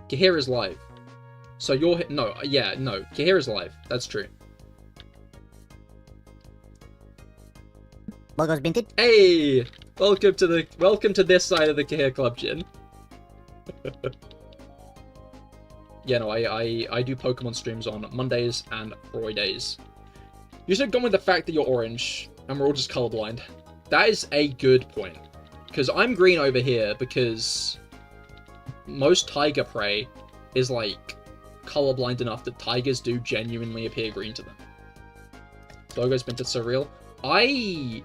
B: Cahir is live. So you're... No, yeah, no. Cahir is live. That's true.
A: Bogo's Binted.
B: Hey! Welcome to this side of the Cahir Club, Jin. Yeah, no, I do Pokemon streams on Mondays and Fridays. You should have gone with the fact that you're orange, and we're all just colorblind. That is a good point. Because I'm green over here, because most tiger prey is, like, colorblind enough that tigers do genuinely appear green to them. Bogo's Binted so real. I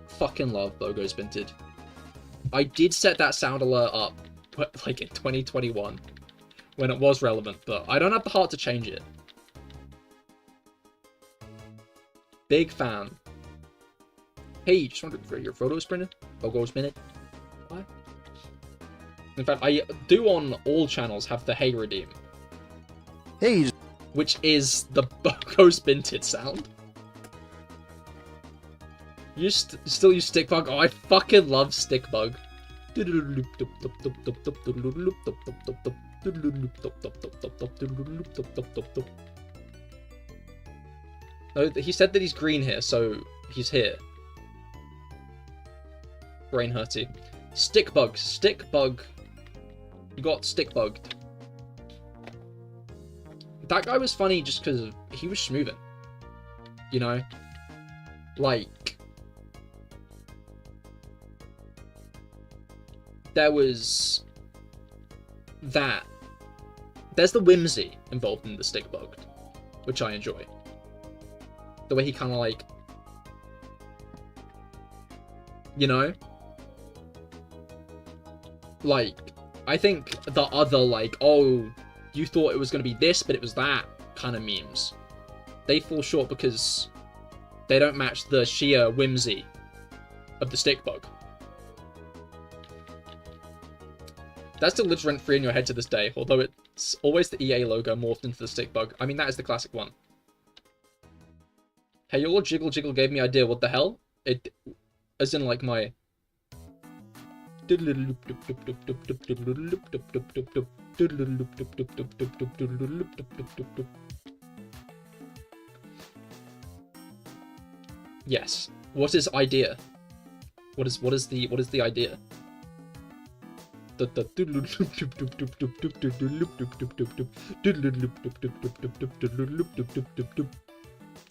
B: fucking love Bogo's Binted. I did set that sound alert up, like, in 2021. When it was relevant, but I don't have the heart to change it. Big fan. Hey, just wanted to your photos printed? Bogo's Minute. What? In fact, I do on all channels have the Hey Redeem.
A: Hey.
B: Which is the Bogo's Binted sound. You still use Stickbug? Oh, I fucking love Stickbug. No, he said that he's green here, so he's here. Brain hurty. Stickbug. You got Stickbugged. That guy was funny just because he was schmoovin'. You know? Like... There was... that. There's the whimsy involved in the Stickbugged, which I enjoy. The way he kind of like... You know? Like, I think the other, like, oh, you thought it was going to be this, but it was that kind of memes. They fall short because they don't match the sheer whimsy of the stick bug. That still lives rent-free in your head to this day, although it's always the EA logo morphed into the stick bug. I mean, that is the classic one. Hey, your jiggle jiggle gave me idea, what the hell? It, as in like my... Yes. What is idea? What is the idea?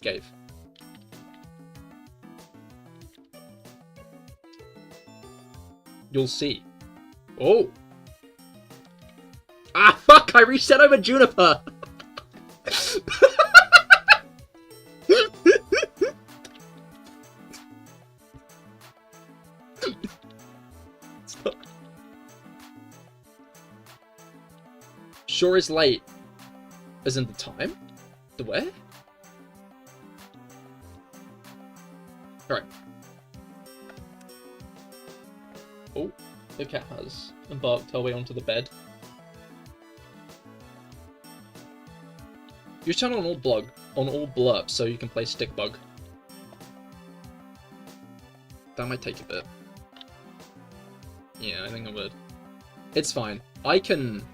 B: Gave. You'll see. Oh! Ah, fuck! I reset over Juniper! Sure is late. As in the time? The where? Alright. Oh, the cat has embarked her way onto the bed. You turn on all blurb so you can play stick bug. That might take a bit. Yeah, I think I would. It's fine. I can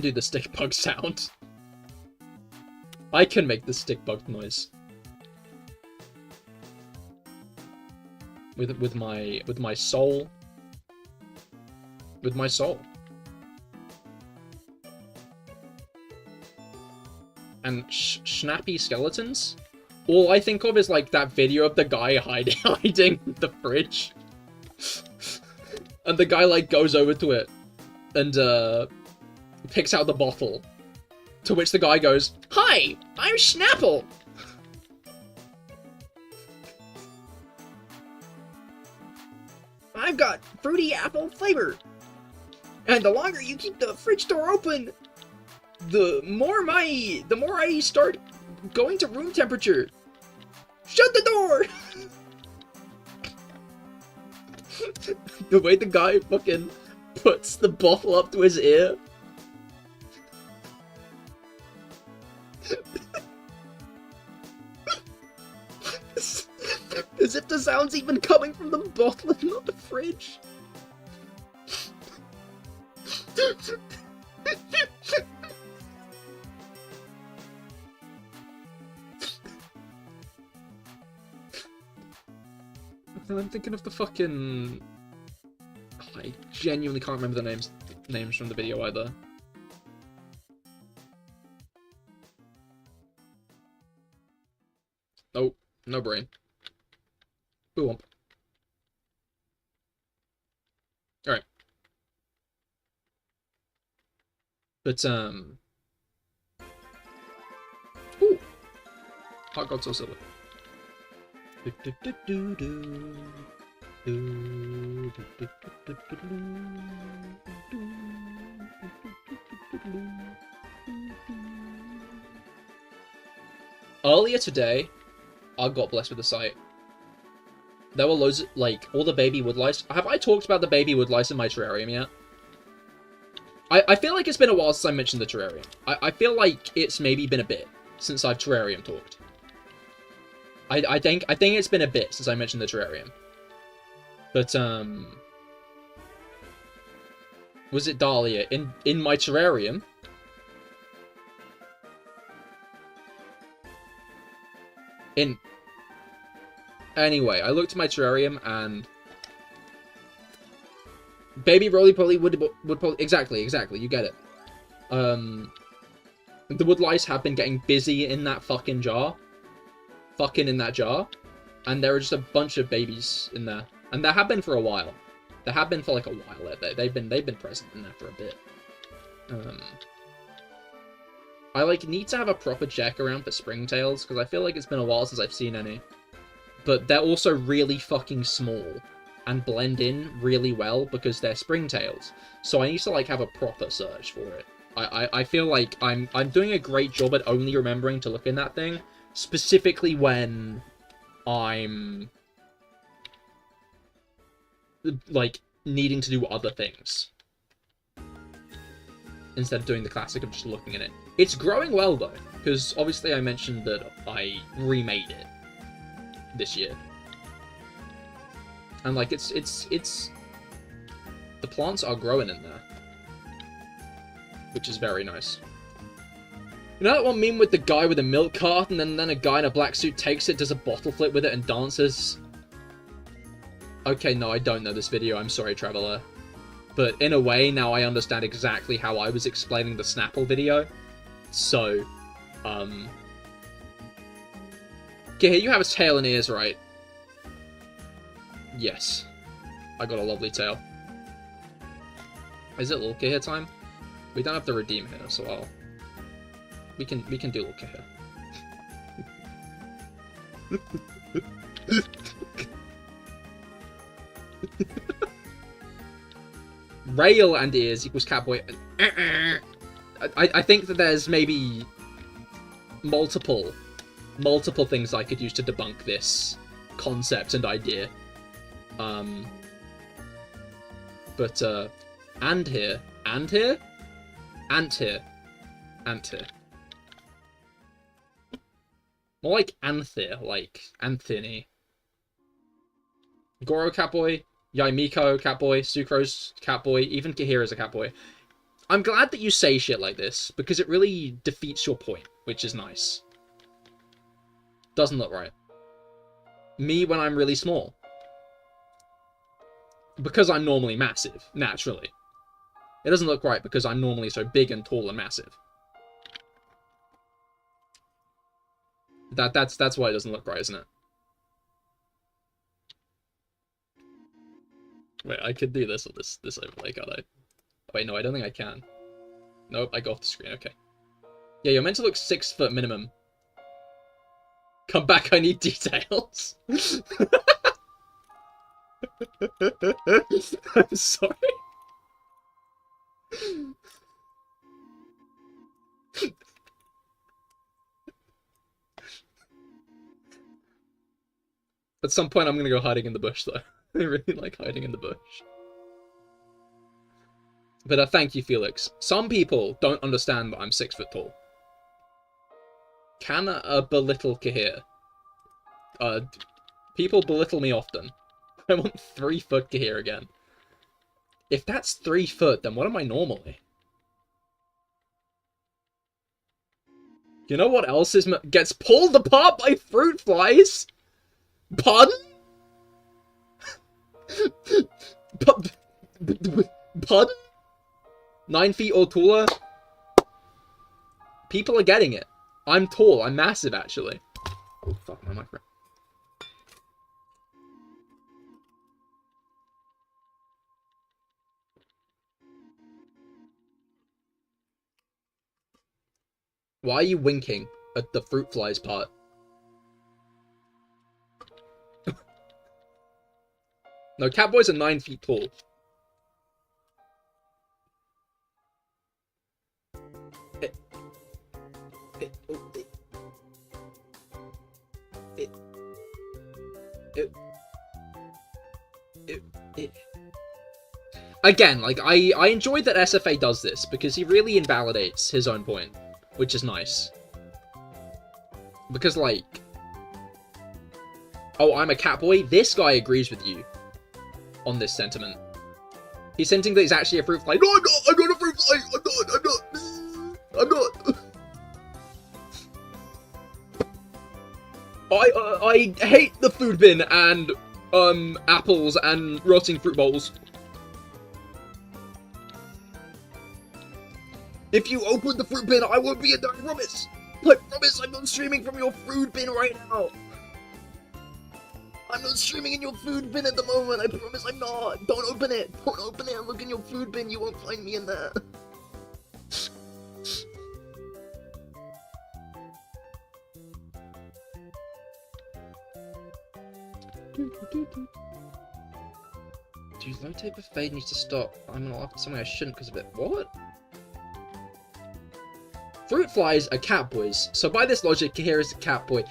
B: do the stick bug sound. I can make the stick bug noise. With my soul. With my soul. And snappy skeletons? All I think of is like that video of the guy hiding the fridge. And the guy like goes over to it and picks out the bottle. To which the guy goes, "Hi, I'm Snapple." I've got fruity apple flavor. And the longer you keep the fridge door open, the more I start going to room temperature. Shut the door! The way the guy fucking puts the bottle up to his ear. As if the sound's even coming from the bottle and not the fridge. I'm thinking of the fucking... I genuinely can't remember the names from the video either. Oh, no brain. Boom. Alright. But, Ooh! Hot God Soul Silver. Earlier today, I got blessed with a sight. There were loads of, like, all the baby woodlice. Have I talked about the baby woodlice in my terrarium yet? I feel like it's been a while since I mentioned the terrarium. I feel like it's maybe been a bit since I've terrarium talked. I think it's been a bit since I mentioned the terrarium. But, was it Dahlia? In my terrarium? Anyway, I looked at my terrarium and... Baby roly-poly would probably... Exactly, you get it. The woodlice have been getting busy in that fucking jar. In that jar. And there are just a bunch of babies in there. And there have been for a while. There have been for like a while. They've been present in there for a bit. I like need to have a proper check around for springtails, because I feel like it's been a while since I've seen any. But they're also really fucking small. and blend in really well because they're springtails. So I need to like have a proper search for it. I feel like I'm doing a great job at only remembering to look in that thing, specifically when I'm like needing to do other things instead of doing the classic of just looking at it. It's growing well though, because obviously I mentioned that I remade it this year. And like it's the plants are growing in there, which is very nice. You know that one meme with the guy with a milk carton and then a guy in a black suit takes it, does a bottle flip with it and dances? Okay, no, I don't know this video, I'm sorry, Traveler. But in a way, now I understand exactly how I was explaining the Snapple video. So, Cahir, you have a tail and ears, right? Yes. I got a lovely tail. Is it little Cahir time? We don't have to redeem here, so we can do little Cahir. Rail and ears equals catboy. I think that there's maybe multiple things I could use to debunk this concept and idea. But and here. More like Anthir, like Anthony. Goro Catboy, Yaimiko Catboy, Sucrose Catboy, even Cahir is a Catboy. I'm glad that you say shit like this, because it really defeats your point, which is nice. Doesn't look right. Me when I'm really small. Because I'm normally massive, naturally. It doesn't look right because I'm normally so big and tall and massive. That's why it doesn't look right, isn't it? Wait, I could do this or this overlay, can't I? Wait, no, I don't think I can. Nope, I go off the screen, okay. Yeah, you're meant to look 6 foot minimum. Come back, I need details. I'm sorry. At some point, I'm gonna go hiding in the bush, though. I really like hiding in the bush. But thank you, Felix. Some people don't understand that I'm 6 foot tall. Can belittle Cahir. People belittle me often. I want 3 foot Cahir again. If that's 3 foot, then what am I normally? You know what else gets pulled apart by fruit flies? Pardon? Pardon? 9 feet or taller? People are getting it. I'm tall. I'm massive, actually. Oh, fuck my microphone. Why are you winking at the fruit flies part? No, catboys are 9 feet tall. Again, like, I enjoy that SFA does this, because he really invalidates his own point, which is nice. Because, like, oh, I'm a catboy? This guy agrees with you on this sentiment. He's hinting that he's actually a fruit fly. No, I'm not! I'm not a fruit fly! I'm not! I hate the food bin and, apples and rotting fruit bowls. If you open the fruit bin, I won't be in there, I promise! I promise I'm not streaming from your food bin right now! I'm not streaming in your food bin at the moment, I promise I'm not! Don't open it! Don't open it! Look in your food bin, you won't find me in there! Dude, low tape of fade needs to stop. I'm gonna laugh at something I shouldn't because of it. What? Fruit flies are cat boys, so by this logic, Cahir is a cat boy.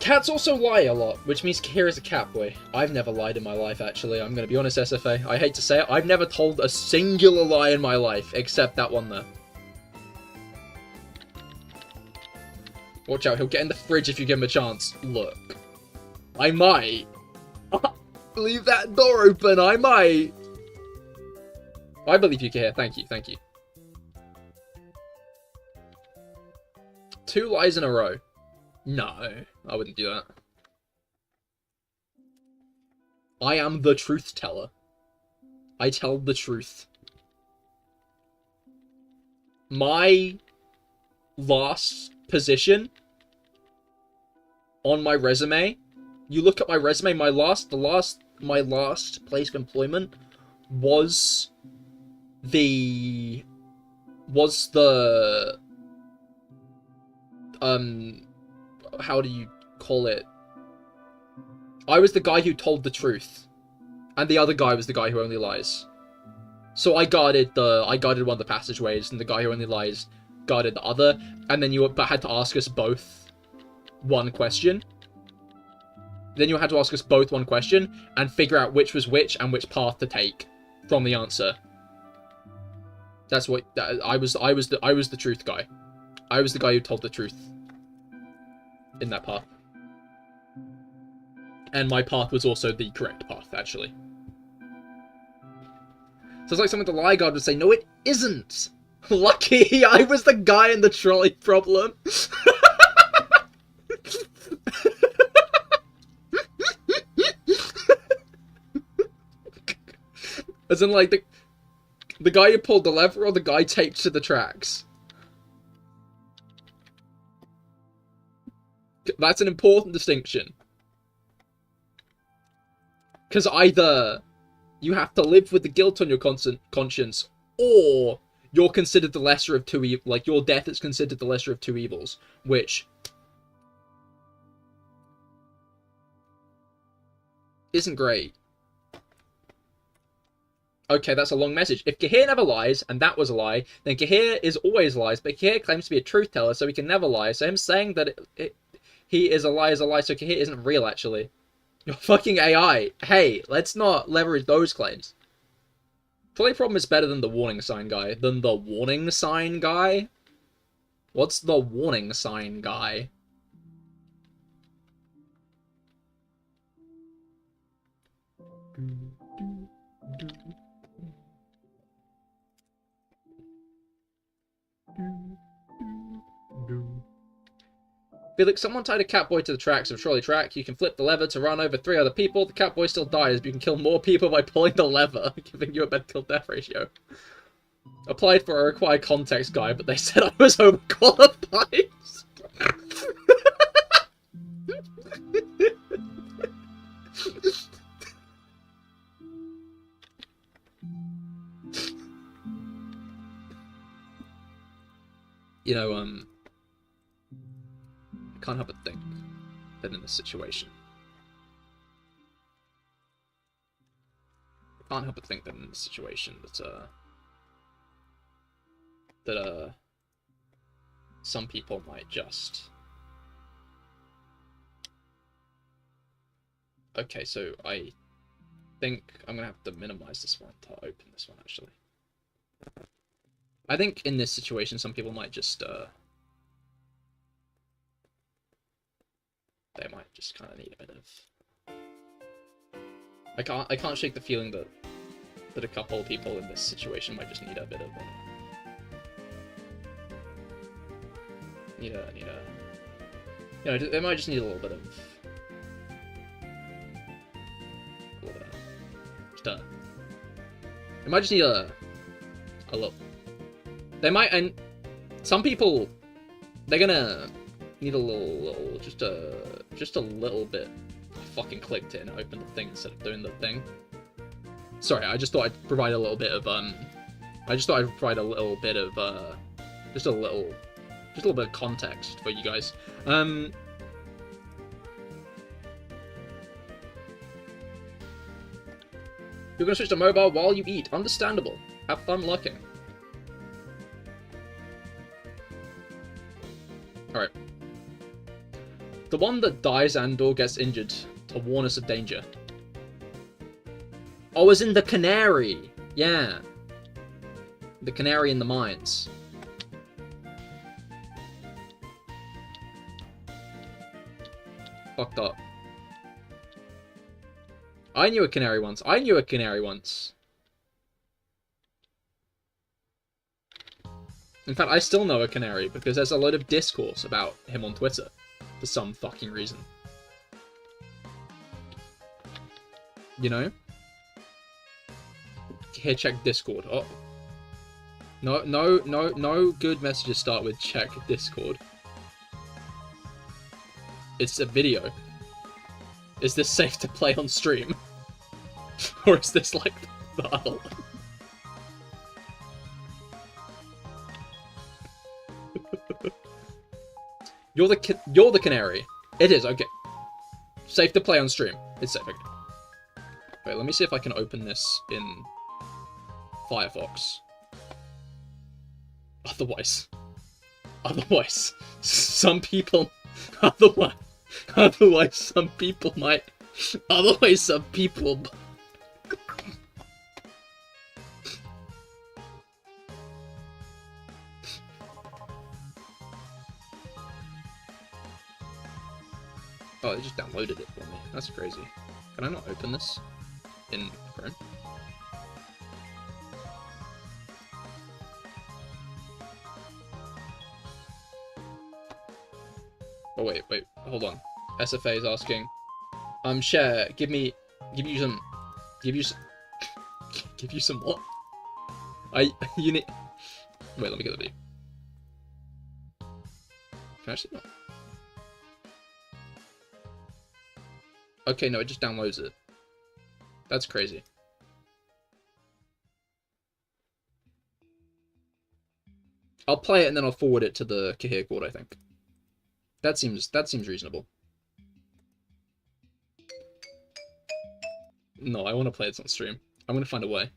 B: Cats also lie a lot, which means Cahir is a cat boy. I've never lied in my life, actually. I'm gonna be honest, SFA. I hate to say it, I've never told a singular lie in my life, except that one there. Watch out, he'll get in the fridge if you give him a chance. Look. I might. Leave that door open, I might. I believe you, Cahir. Thank you, thank you. 2 lies in a row. No, I wouldn't do that. I am the truth teller. I tell the truth. My last position on my resume, you look at my resume, my last place of employment was the how do you call it? I was the guy who told the truth, and the other guy was the guy who only lies. So I guarded one of the passageways, and the guy who only lies guarded the other, and then you had to ask us both one question. Then you had to ask us both one question and figure out which was which and which path to take from the answer. That's what I was the truth guy. I was the guy who told the truth in that path. And my path was also the correct path, actually. So it's like something the lie guard would say, no it isn't! Lucky I was the guy in the trolley problem! As in, like, the guy who pulled the lever or the guy taped to the tracks? That's an important distinction. Because either you have to live with the guilt on your conscience, or you're considered the lesser of two evils. Like, your death is considered the lesser of two evils, which isn't great. Okay, that's a long message. If Cahir never lies, and that was a lie, then Cahir is always lies, but Cahir claims to be a truth teller, so he can never lie. So him saying that he is a lie, so Cahir isn't real, actually. You're fucking AI. Hey, let's not leverage those claims. Trolley problem is better than the warning sign guy. Than the warning sign guy? What's the warning sign guy? Felix, someone tied a catboy to the tracks of a trolley track. You can flip the lever to run over 3 other people. The catboy still dies, but you can kill more people by pulling the lever, giving you a better kill-death ratio. Applied for a required context guide, but they said I was overqualified. You know, I can't help but think that in this situation, that some people might just... Okay, so I think I'm gonna have to minimize this one to open this one, actually. I think in this situation, some people might just, they might just kind of need a bit of... I can't shake the feeling that a couple of people in this situation might just need a bit of you know, they might just need a little bit of they might just need a little... They might, and some people, they're gonna need a little, just a little bit. I fucking clicked it and it opened the thing instead of doing the thing. Sorry, I just thought I'd provide a little bit of just a little bit of context for you guys. You're gonna switch to mobile while you eat. Understandable. Have fun lurking. Alright. The one that dies and/or gets injured to warn us of danger. Oh, as in the canary. Yeah. The canary in the mines. Fucked up. I knew a canary once. In fact, I still know a canary because there's a load of discourse about him on Twitter for some fucking reason. You know? Here, check Discord. Oh. No good messages start with check Discord. It's a video. Is this safe to play on stream? Or is this like the other one? You're the canary. It is, okay. Safe to play on stream. It's safe. Okay. Wait, let me see if I can open this in Firefox. Otherwise, some people, otherwise some people might, Oh, they just downloaded it for me. That's crazy. Can I not open this in Chrome? Oh wait, hold on. SFA is asking. Share, give you some what? You need. Wait, let me get the video. Can I actually not? Okay, no, it just downloads it. That's crazy. I'll play it and then I'll forward it to the Cahir cord, I think. That seems reasonable. No, I want to play it on stream. I'm gonna find a way.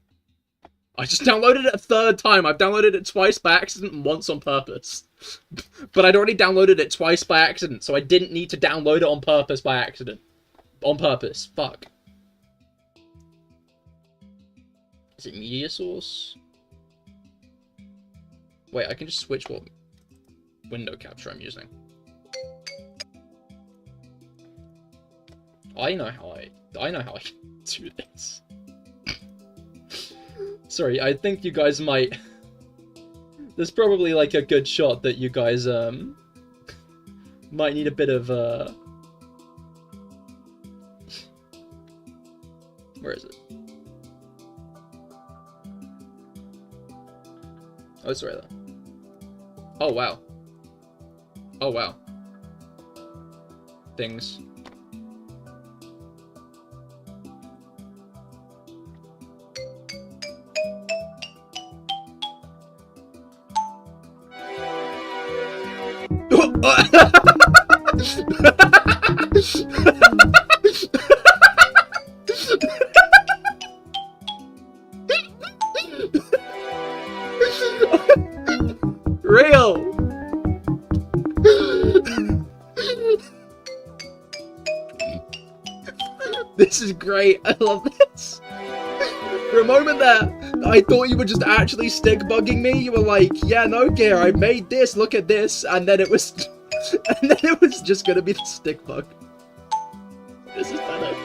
B: I just downloaded it a third time. I've downloaded it twice by accident and once on purpose. But I'd already downloaded it twice by accident, so I didn't need to download it on purpose by accident. On purpose. Fuck. Is it media source? Wait, I can just switch what window capture I'm using. I know how I do this. Sorry, I think you guys might. There's probably like a good shot that you guys might need a bit of Where is it? Oh, it's right there. Oh wow. Oh wow. Things. Real. This is great. I love this. For a moment there, I thought you were just actually stick bugging me. You were like, "Yeah, no, Cahir, I made this. Look at this," and then it was, just gonna be the stick bug. This is better.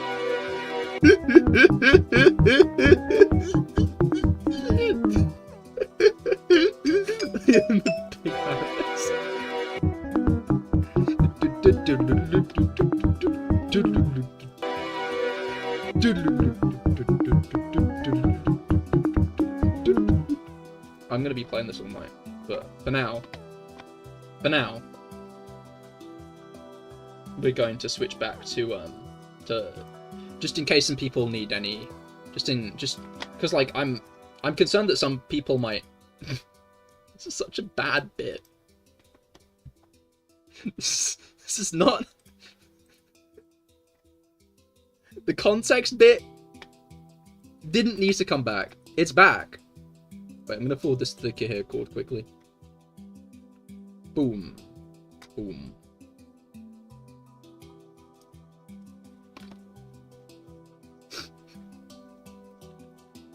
B: I'm gonna be playing this all night, but for now, we're going to switch back to just in case some people need any Just because like I'm concerned that some people might. This is such a bad bit. This is not. The context bit didn't need to come back. It's back. Wait, I'm gonna forward this to the Cahir cord quickly. Boom. Boom.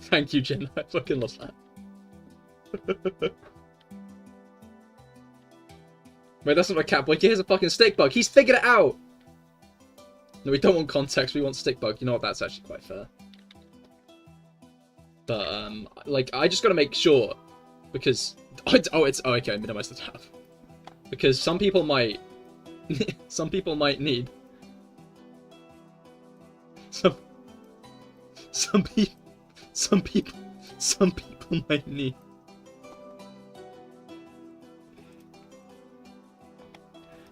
B: Thank you, Jen. I fucking love that. Wait, that's not a cat boy. Here's a fucking stick bug. He's figured it out. No, we don't want context. We want stick bug. You know what? That's actually quite fair. But like, I just gotta make sure because okay. Minimize the tab because some people might need some people might need.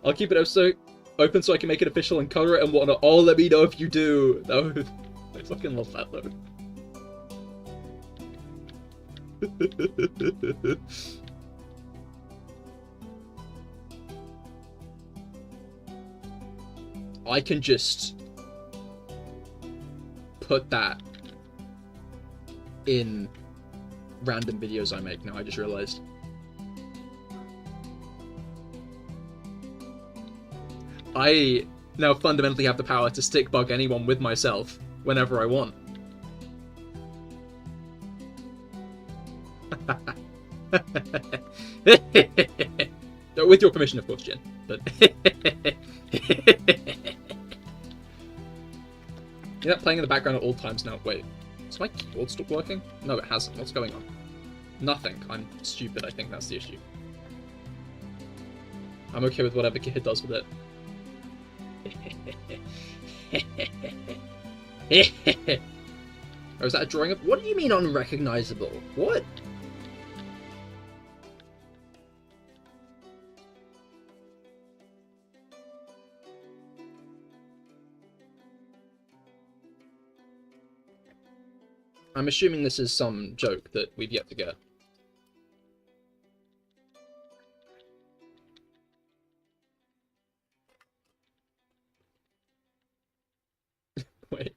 B: I'll keep it open so I can make it official and color it and whatnot. Oh, let me know if you do. I fucking love that though. I can just put that in random videos I make now. I just realized. I now fundamentally have the power to stick bug anyone with myself whenever I want. With your permission, of course, Jen. But you're not playing in the background at all times now. Wait, has my keyboard stopped working? No, it hasn't. What's going on? Nothing. I'm stupid. I think that's the issue. I'm okay with whatever Cahir does with it. Or is that a drawing of? What do you mean unrecognizable? What? I'm assuming this is some joke that we've yet to get. Wait.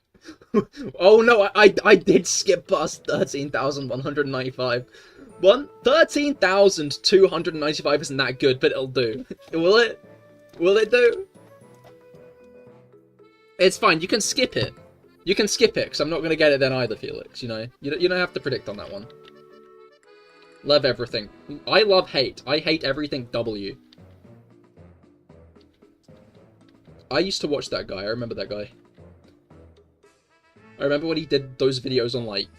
B: Oh no, I did skip past 13,195. 13,295 isn't that good, but it'll do. Will it? Will it do? It's fine, you can skip it. You can skip it, because I'm not going to get it then either, Felix, you know? You don't have to predict on that one. Love everything. I love hate. I hate everything W. I used to watch that guy. I remember that guy. I remember when he did those videos on, like...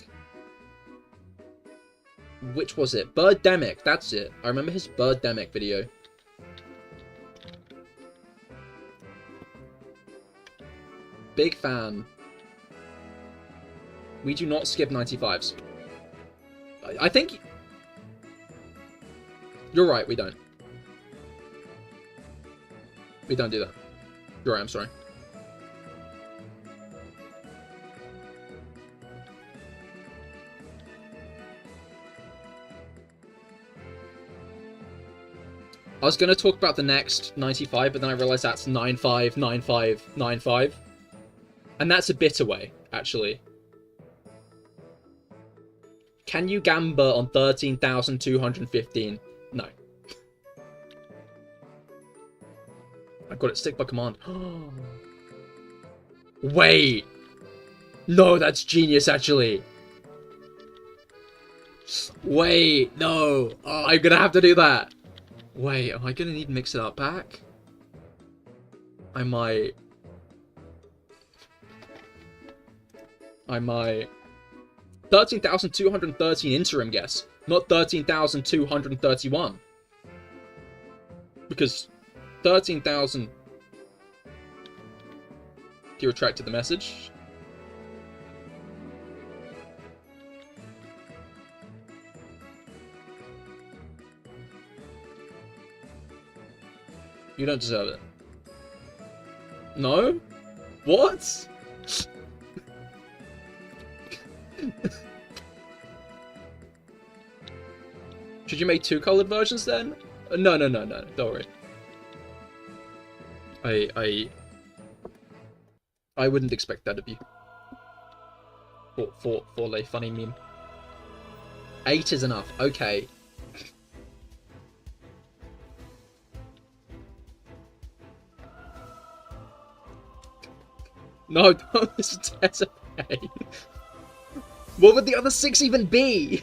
B: Which was it? Birdemic, that's it. I remember his Birdemic video. Big fan. We do not skip 95s. I think... You're right, we don't. We don't do that. You're right, I'm sorry. I was going to talk about the next 95, but then I realized that's 95, 95, 95. And that's a bit away, actually. Can you gamba on 13,215? No. I got it stick by command. Wait! No, that's genius, actually. Wait, no. Oh, I'm gonna have to do that. Wait, am I gonna need to mix it up back? I might. 13,213 interim guess, not 13,231. Because 13,000... You retracted the message. You don't deserve it. No? What? Should you make 2 colored versions then? No, don't worry. I wouldn't expect that of you. For a funny meme. 8 is enough. Okay. No, don't listen to SFA. What would the other 6 even be?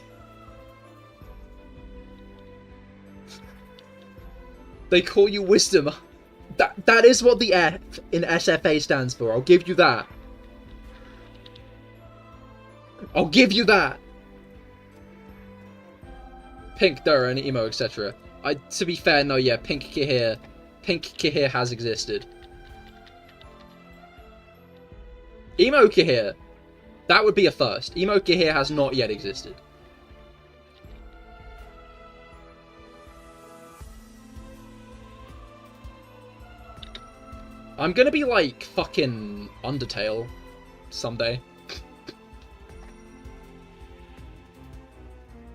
B: They call you wisdom. That is what the F in SFA stands for. I'll give you that. I'll give you that. Pink, Dura, and Emo, etc. To be fair, no, yeah, Pink Cahir has existed. Emo Cahir. That would be a first. Emo Cahir has not yet existed. I'm gonna be like fucking Undertale someday.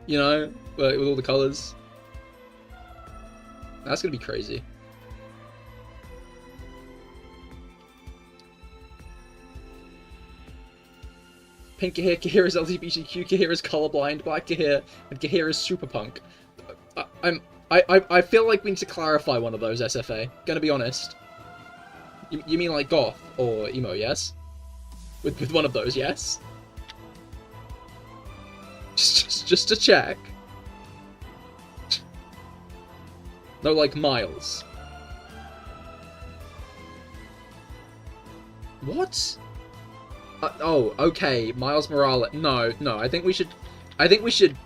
B: You know, with all the colours. That's gonna be crazy. Pink Cahir, Cahir is LGBTQ, Cahir is colorblind, Black Cahir, and Cahir is super punk. I feel like we need to clarify one of those, SFA. Gonna be honest. You mean like goth or emo, yes? With one of those, yes? Just to check. No, like Miles. What? Oh, okay, Miles Morales. No, I think we should. I think we should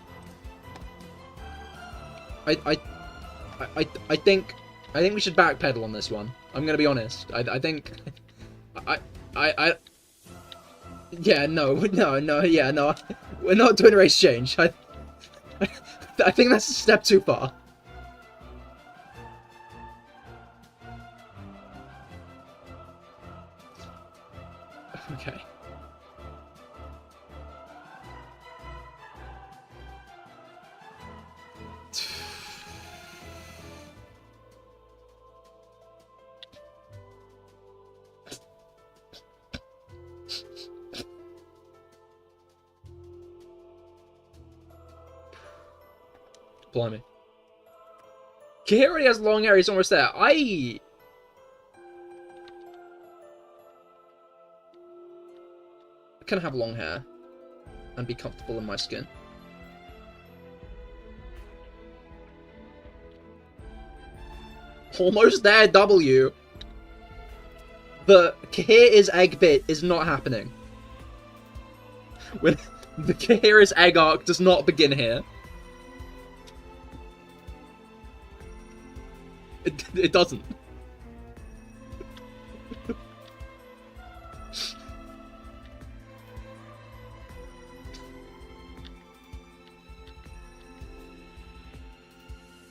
B: backpedal on this one. I'm gonna be honest. I think yeah, no, yeah, no. We're not doing a race change. I think that's a step too far. Okay. Blimey. Cahir already has long hair, he's almost there. I can have long hair and be comfortable in my skin. Almost there, W. The Cahir is egg bit is not happening. When the Cahir is egg arc does not begin here. It doesn't.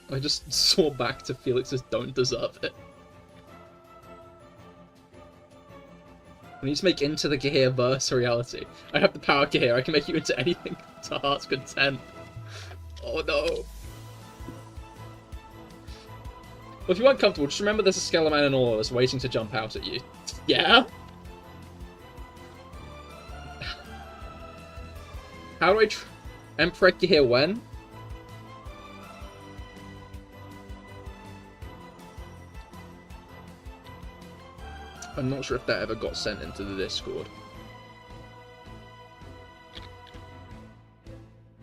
B: I just saw back to Felix's don't deserve it. I need to make Into the Cahir verse a reality. I have the power, Cahir. I can make you into anything to heart's content. Oh no. Well, if you weren't comfortable, just remember there's a skeleton in all of us waiting to jump out at you. Yeah? How do I Emperor Cahir when? I'm not sure if that ever got sent into the Discord.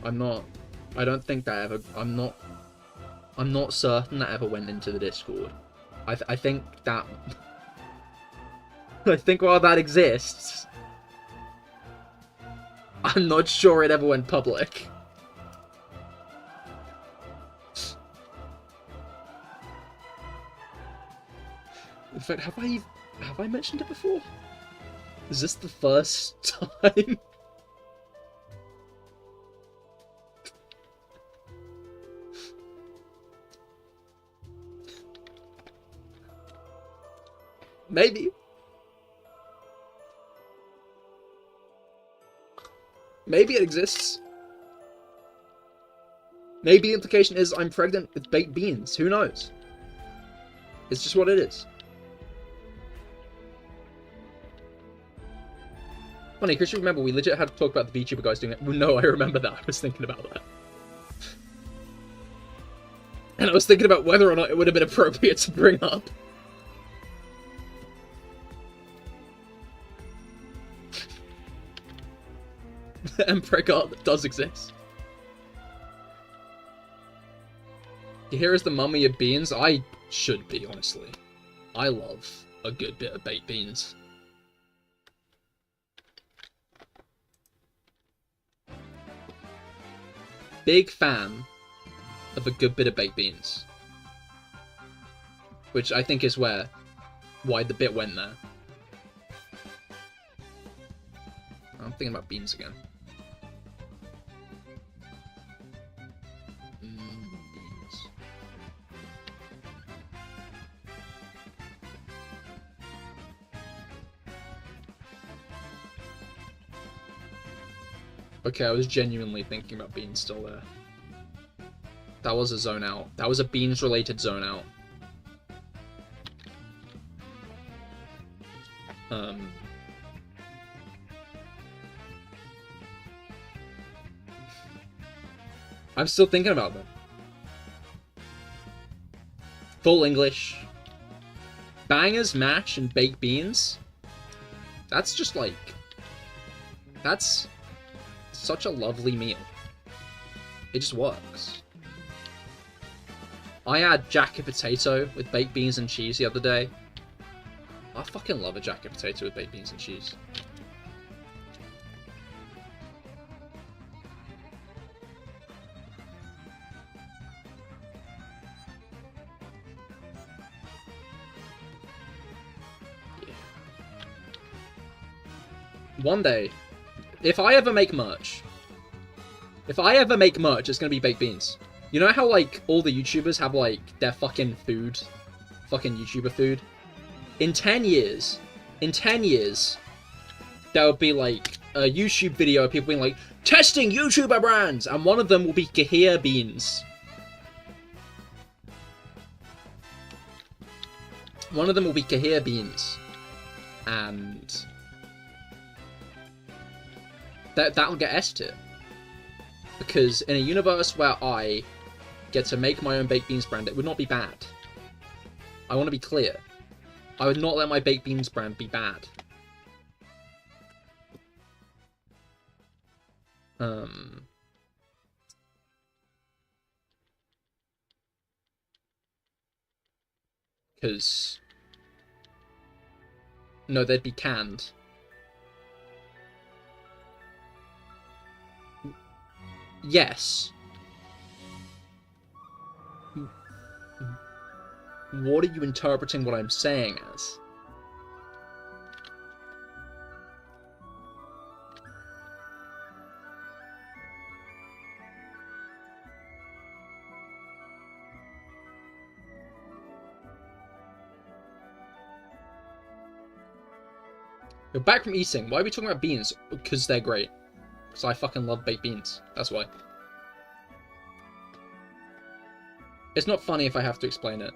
B: I don't think that ever, I'm not certain that ever went into the Discord. I think that... I think while that exists, I'm not sure it ever went public. In fact, have I mentioned it before? Is this the first time? Maybe. Maybe it exists. Maybe the implication is I'm pregnant with baked beans. Who knows? It's just what it is. Funny, Chris, you remember we legit had to talk about the Vtuber guys doing it. Well, no, I remember that. I was thinking about that. And I was thinking about whether or not it would have been appropriate to bring up. The Emperor God does exist. Here is the mummy of beans. I should be, honestly. I love a good bit of baked beans. Big fan of a good bit of baked beans. Which I think is why the bit went there. I'm thinking about beans again. Beans. Okay, I was genuinely thinking about beans still there. That was a zone out. That was a beans-related zone out. I'm still thinking about them. Full English. Bangers, mash, and baked beans. That's just like... That's such a lovely meal. It just works. I had jacket potato with baked beans and cheese the other day. I fucking love a jacket potato with baked beans and cheese. Yeah. One day, if I ever make merch, it's gonna be baked beans. You know how, like, all the YouTubers have, like, their fucking food? Fucking YouTuber food? In 10 years, there will be, like, a YouTube video of people being like, testing YouTuber brands! And one of them will be Cahir beans. One of them will be Cahir beans. And... that'll get S tier. Because in a universe where I get to make my own baked beans brand, it would not be bad. I want to be clear. I would not let my baked beans brand be bad. Because... no, they'd be canned. Yes. What are you interpreting what I'm saying as? You're back from eating. Why are we talking about beans? Because they're great. Because I fucking love baked beans. That's why. It's not funny if I have to explain it.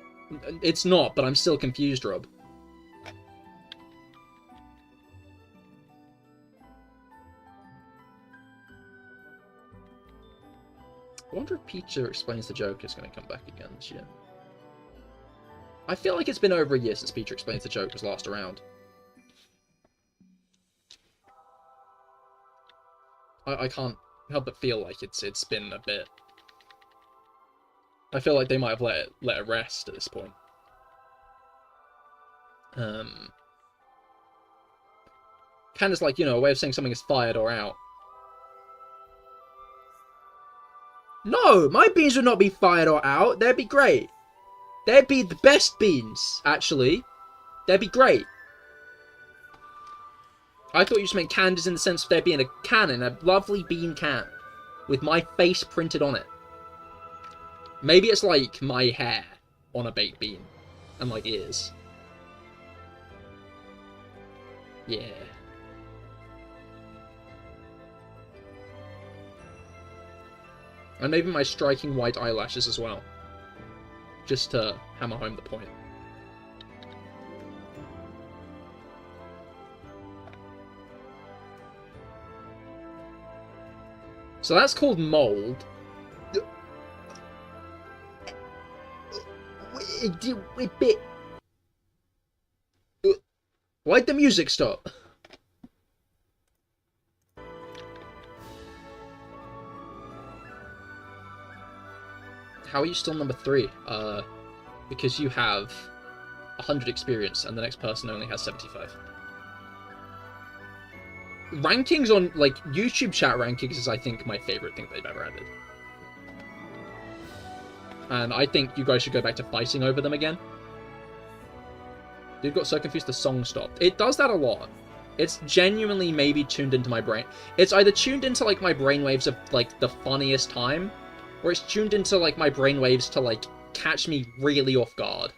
B: It's not, but I'm still confused, Rob. I wonder if Peter Explains the Joke is going to come back again this year. I feel like it's been over a year since Peter Explains the Joke was last around. I can't help but feel like it's been a bit. I feel like they might have let it rest at this point. Kind of like, you know, a way of saying something is fired or out. No, my beans would not be fired or out. They'd be great. They'd be the best beans, actually. They'd be great. I thought you just meant canned as in the sense of there being a can in a lovely bean can with my face printed on it. Maybe it's like my hair on a baked bean and like ears. Yeah. And maybe my striking white eyelashes as well. Just to hammer home the point. So that's called mold. Why'd the music stop? How are you still number 3? Because you have 100 experience and the next person only has 75. Rankings on, like, YouTube chat rankings is, I think, my favorite thing they've ever added. And I think you guys should go back to fighting over them again. Dude got so confused the song stopped. It does that a lot. It's genuinely maybe tuned into my brain. It's either tuned into, like, my brainwaves of, like, the funniest time, or it's tuned into, like, my brainwaves to, like, catch me really off guard.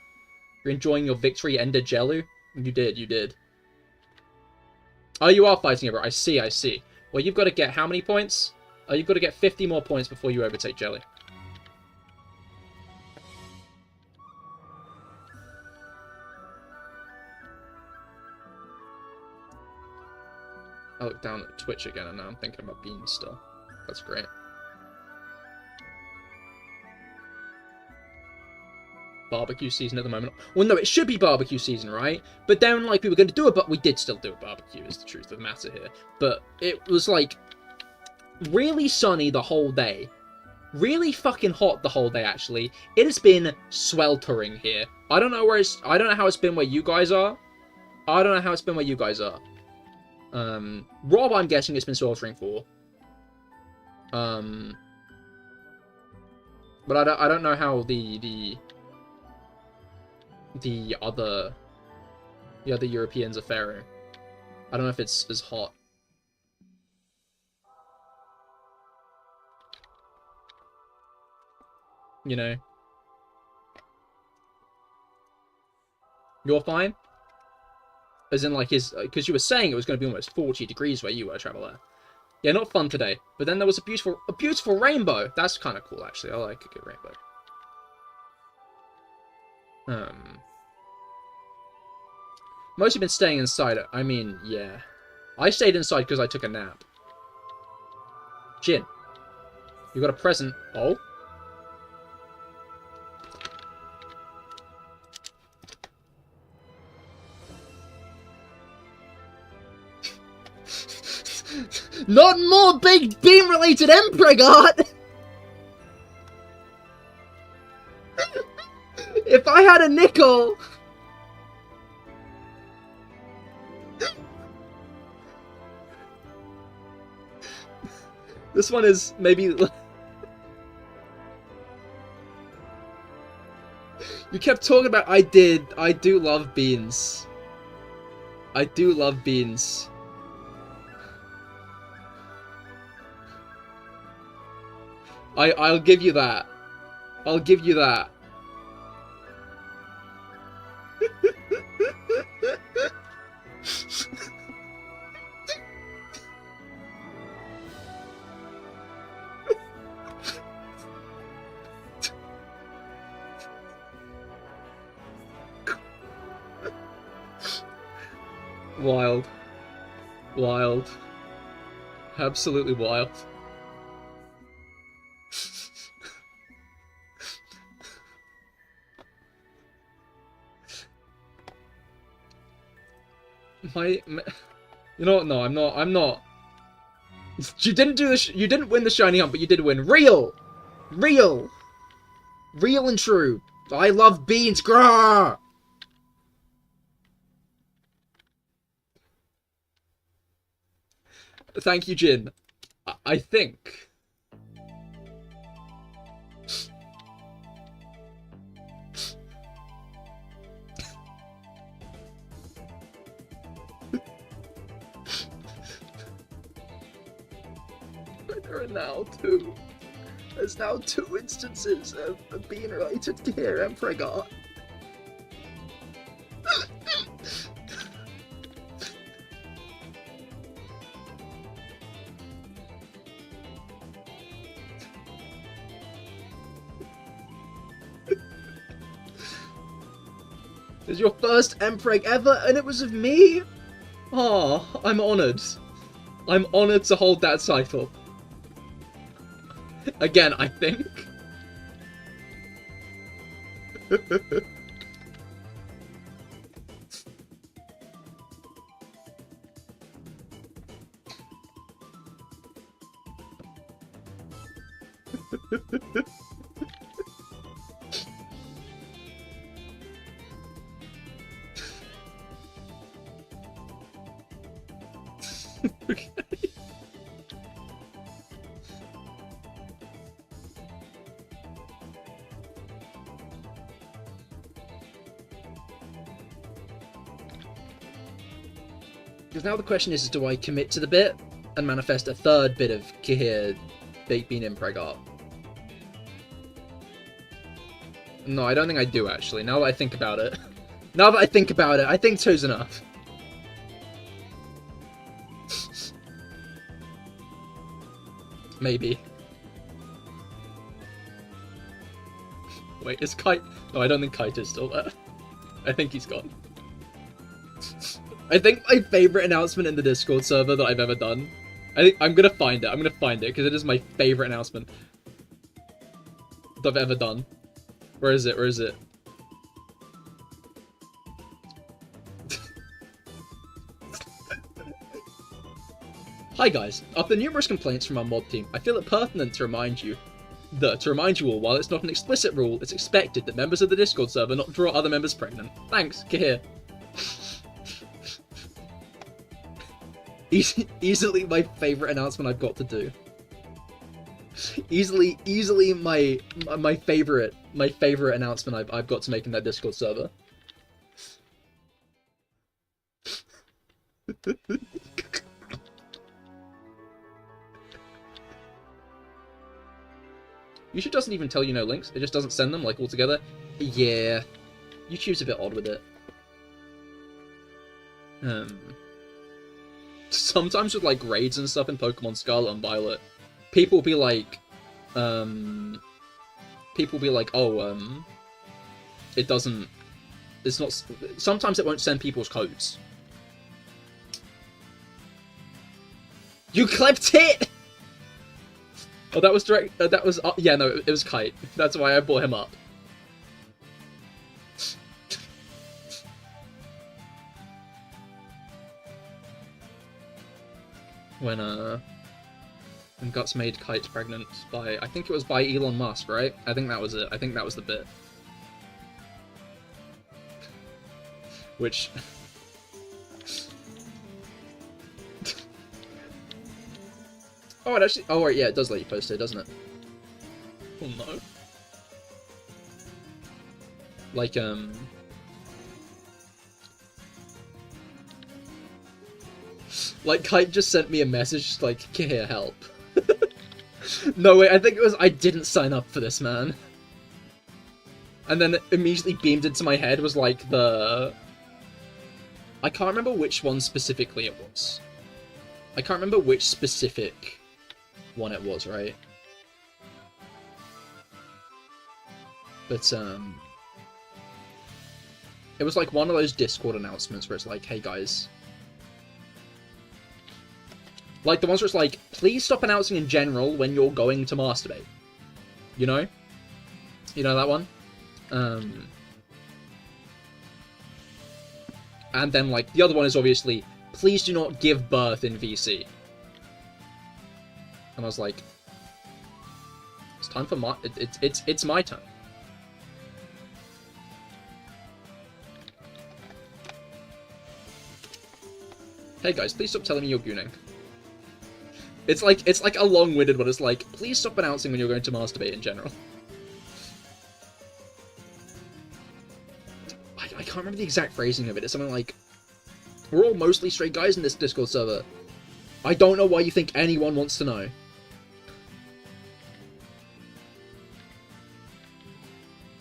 B: You're enjoying your victory, Ender Jellu? You did. Oh, you are fighting over. I see. Well, you've got to get how many points? Oh, you've got to get 50 more points before you overtake Jelly. I look down at Twitch again, and now I'm thinking about beans still. That's great. Barbecue season at the moment. Well, no, it should be barbecue season, right? But then, like, we were going to do it, but we did still do a barbecue, is the truth of the matter here. But it was, like, really sunny the whole day. Really fucking hot the whole day, actually. It has been sweltering here. I don't know how it's been where you guys are. Rob, I'm guessing it's been sweltering for. But I don't know how the other Europeans are faring. I don't know if it's as hot. You know? You're fine? As in, like, because you were saying it was going to be almost 40 degrees where you were, Traveler. Yeah, not fun today. But then there was a beautiful rainbow. That's kind of cool, actually. I like a good rainbow. Mostly been staying inside. I mean, yeah. I stayed inside because I took a nap. Jin, you got a present. Oh? Not more big beam-related Emperor God! If I had a nickel... This one is maybe... You kept talking about I do love beans. I do love beans. I'll give you that. I'll give you that. Wild. Wild. Absolutely wild. You know what? No, I'm not. You didn't do this. You didn't win the shiny hunt, but you did win. Real and true. I love beans. Grah! Thank you, Jin. I think. There's now two instances of being related to Cahir Emperor God. It's your first Emperor ever, and it was of me? Oh, I'm honoured. I'm honoured to hold that title. Again, I think. Okay. Because now the question is, do I commit to the bit and manifest a third bit of Cahir baked bean impreg art? No, I don't think I do, actually. Now that I think about it. Now that I think about it, I think two's enough. Maybe. Wait, is Kite... No, I don't think Kite is still there. I think he's gone. I think my favourite announcement in the Discord server that I've ever done... I'm gonna find it. I'm gonna find it, because it is my favourite announcement that I've ever done. Where is it? Where is it? Hi guys, after numerous complaints from our mod team, I feel it pertinent to remind you all, while it's not an explicit rule, it's expected that members of the Discord server not draw other members pregnant. Thanks, Cahir. Easily my favourite announcement I've got to do. Easily my favourite announcement I've got to make in that Discord server. YouTube doesn't even tell you no links, it just doesn't send them, like, altogether. Yeah, YouTube's a bit odd with it. Sometimes with, like, raids and stuff in Pokemon Scarlet and Violet, people will be like, oh, it doesn't, it's not, sometimes it won't send people's codes. You clipped it! Oh, that was direct, yeah, no, it was Kite. That's why I brought him up. When Guts made Kite pregnant by, I think it was by Elon Musk, right? I think that was it. I think that was the bit. Which... Oh, it actually... Oh, right, yeah, it does let you post it, doesn't it? Oh, no. Like, Like, Kite just sent me a message, like, Cahir, help. No, wait, I think it was, I didn't sign up for this, man. And then it immediately beamed into my head was, like, the... I can't remember which one specifically it was. I can't remember which specific one it was, right? But, it was, like, one of those Discord announcements where it's like, hey, guys... Like, the ones where it's like, please stop announcing in general when you're going to masturbate. You know? You know that one? And then, like, the other one is obviously, please do not give birth in VC. And I was like, it's time for my... It's my turn. Hey guys, please stop telling me you're gooning. It's like a long-winded one. It's like, please stop announcing when you're going to masturbate in general. I can't remember the exact phrasing of it. It's something like, we're all mostly straight guys in this Discord server. I don't know why you think anyone wants to know.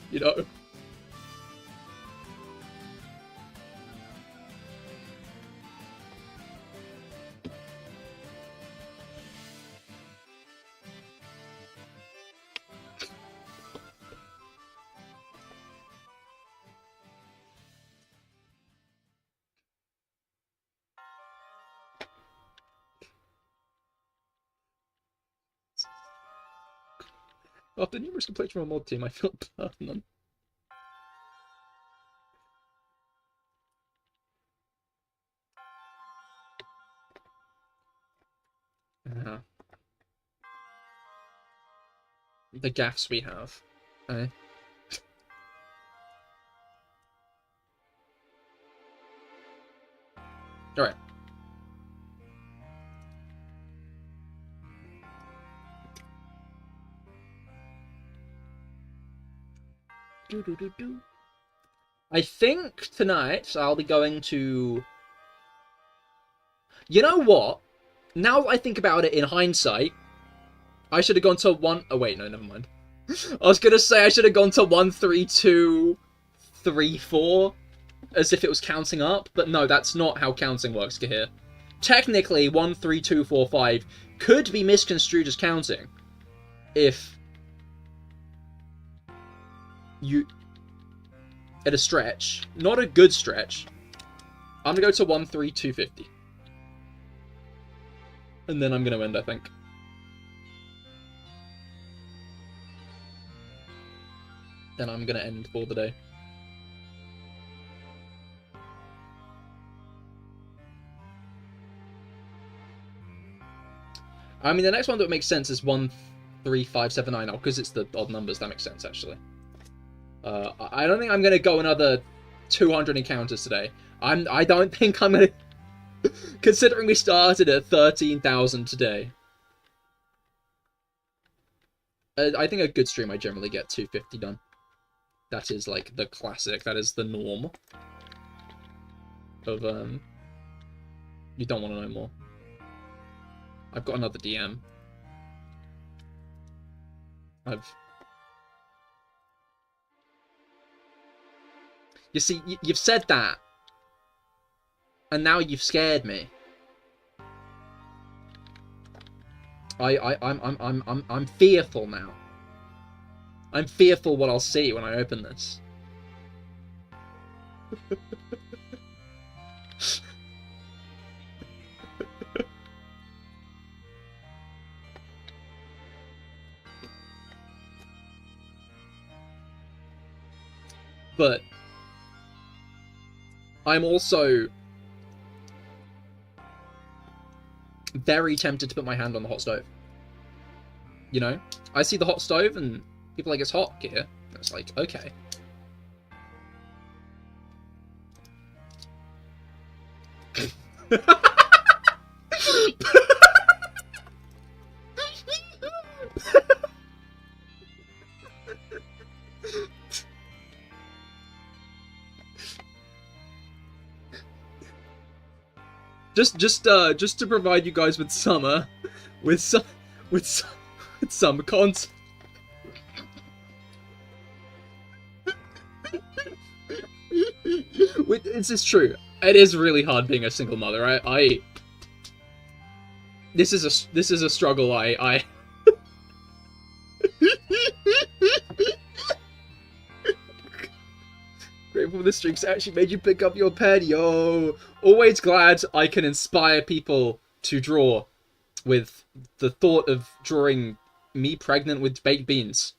B: You know? After numerous complaints from a mod team, I feel permanent. The gaffs we have. Eh? Alright. I think tonight I'll be going to... You know what? Now I think about it in hindsight, I should have gone to one... Oh wait, no, never mind. I was gonna say I should have gone to 1, 3, 2, 3, 4, as if it was counting up, but no, that's not how counting works, Cahir. Technically, 1, 3, 2, 4, 5 could be misconstrued as counting if you... At a stretch, not a good stretch, I'm gonna go to 1, 3, 250. And then I'm gonna end, I think. Then I'm gonna end for the day. I mean, the next one that makes sense is 1, 3, 5, 7, 9. Because it's the odd numbers, that makes sense, actually. I don't think I'm gonna go another 200 encounters today. I don't think I'm gonna... Considering we started at 13,000 today. I think a good stream I generally get 250 done. That is like the classic, that is the norm. Of, you don't want to know more. I've got another DM. You see, you've said that. And now you've scared me. I'm fearful now. I'm fearful what I'll see when I open this. But I'm also very tempted to put my hand on the hot stove. You know? I see the hot stove and people are like, it's hot here. And it's like, okay. Just to provide you guys with some content. This is true. It is really hard being a single mother. This is a struggle. Grateful this streak's actually made you pick up your pen, yo. Always glad I can inspire people to draw with the thought of drawing me pregnant with baked beans.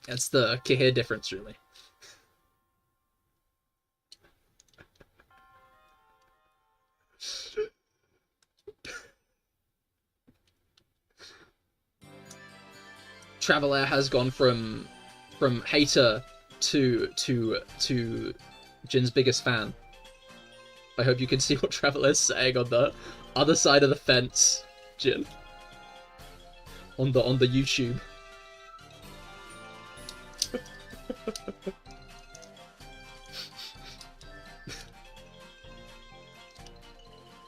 B: That's the Cahir difference, really. Traveler has gone from hater to Jin's biggest fan. I hope you can see what Traveler's saying on the other side of the fence, Jin. On the YouTube.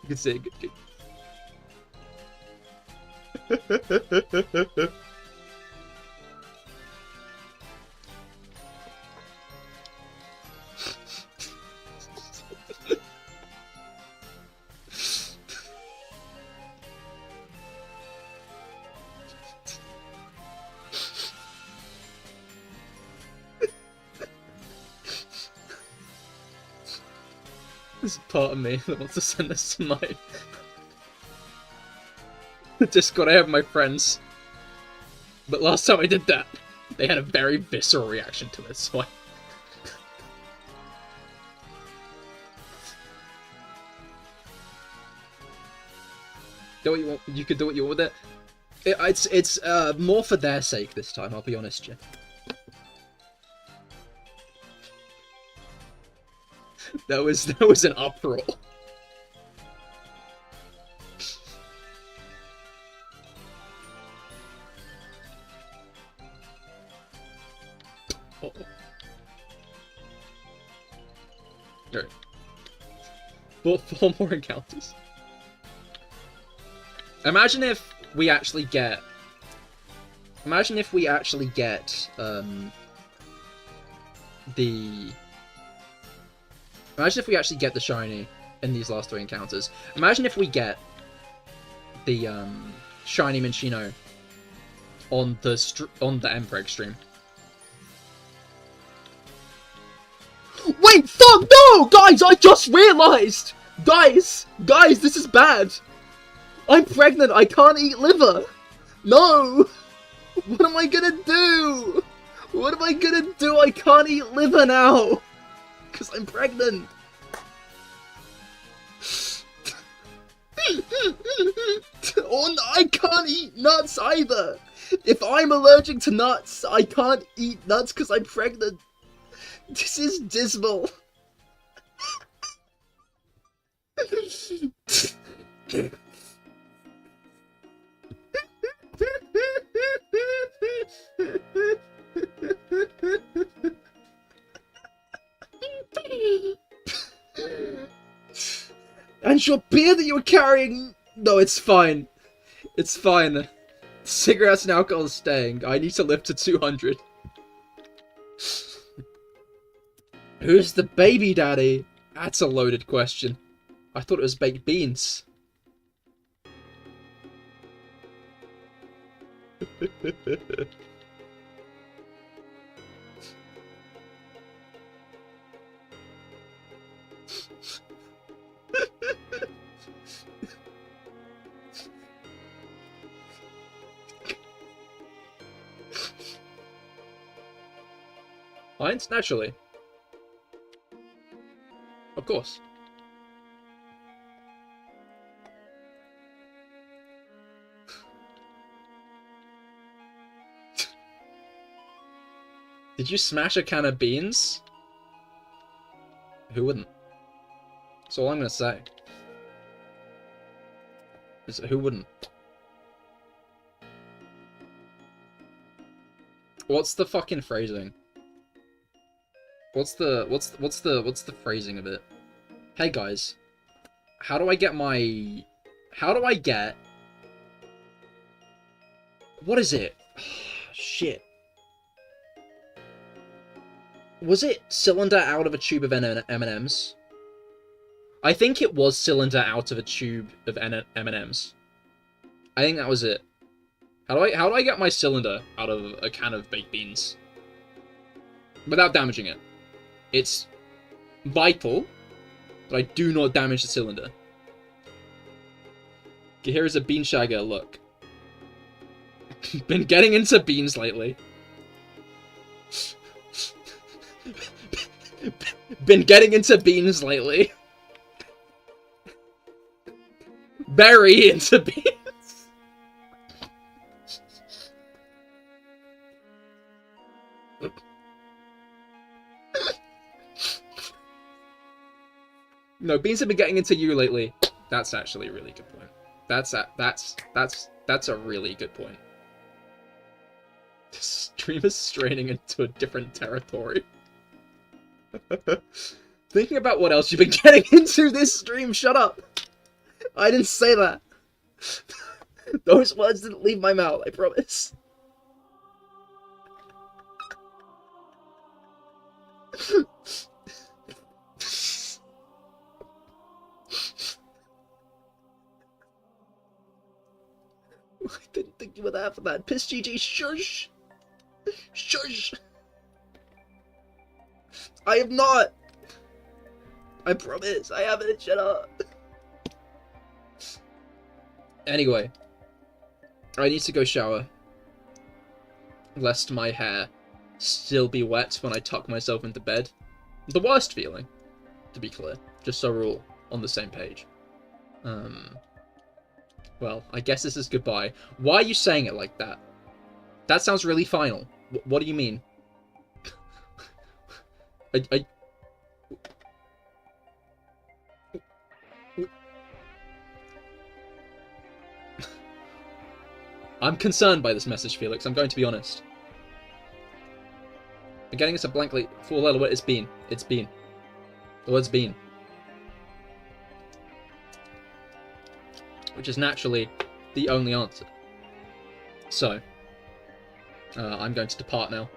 B: You can see it. There's a part of me that wants to send this to my Discord. I have my friends. But last time I did that, they had a very visceral reaction to it, so I... Do what you want. You could do what you want with it. It's more for their sake this time, I'll be honest, Jim. That was an uproar. Oh. Alright. 4 more encounters. Imagine if we actually get... Imagine if we actually get, Imagine if we actually get the shiny in these last 3 encounters. Imagine if we get the, shiny Minccino on the Empreg stream. Wait, fuck, no! Guys, I just realised! Guys, this is bad! I'm pregnant, I can't eat liver! No! What am I gonna do? What am I gonna do? I can't eat liver now! Because I'm pregnant! Oh, I can't eat nuts either! If I'm allergic to nuts, I can't eat nuts because I'm pregnant! This is dismal! And your beer that you were carrying... No, it's fine. It's fine. Cigarettes and alcohol is staying. I need to live to 200. Who's the baby daddy? That's a loaded question. I thought it was baked beans. Lines? Naturally. Of course. Did you smash a can of beans? Who wouldn't? That's all I'm gonna say. Is who wouldn't? What's the fucking phrasing? What's the phrasing of it? Hey guys, how do I get... What is it? Shit. Was it cylinder out of a tube of M&Ms? I think it was cylinder out of a tube of M&Ms. I think that was it. How do I get my cylinder out of a can of baked beans without damaging it? It's vital that I do not damage the cylinder. Cahir is a bean shagger, look. Been getting into beans lately. Been getting into beans lately. Very into beans. No, beans have been getting into you lately. That's actually a really good point. That's a really good point. The stream is straining into a different territory. Thinking about what else you've been getting into this stream, shut up! I didn't say that. Those words didn't leave my mouth, I promise. I didn't think you were there for that. Piss GG, shush! Shush! I am not! I promise, I haven't, shut up! Anyway. I need to go shower. lest my hair still be wet when I tuck myself into bed. The worst feeling, to be clear, just so we're all on the same page. Well, I guess this is goodbye. Why are you saying it like that? That sounds really final. What do you mean? I'm concerned by this message, Felix. I'm going to be honest. I'm getting us a blankly four-letter word. It's been. It's been. The word's been. Which is naturally the only answer. So, I'm going to depart now.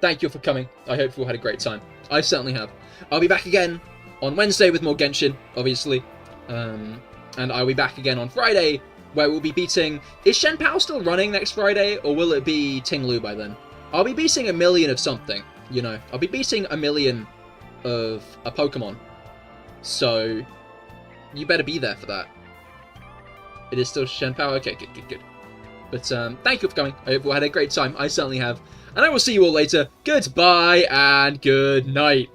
B: Thank you for coming. I hope you all had a great time. I certainly have. I'll be back again on Wednesday with more Genshin, obviously. And I'll be back again on Friday, where we'll be beating... Is Shen Pao still running next Friday, or will it be Ting Lu by then? I'll be beating 1 million of something, you know. I'll be beating 1 million of a Pokemon. So, you better be there for that. It is still Shen Pao? Okay, good. But, thank you for coming. I hope you all had a great time. I certainly have. And I will see you all later. Goodbye, and good night.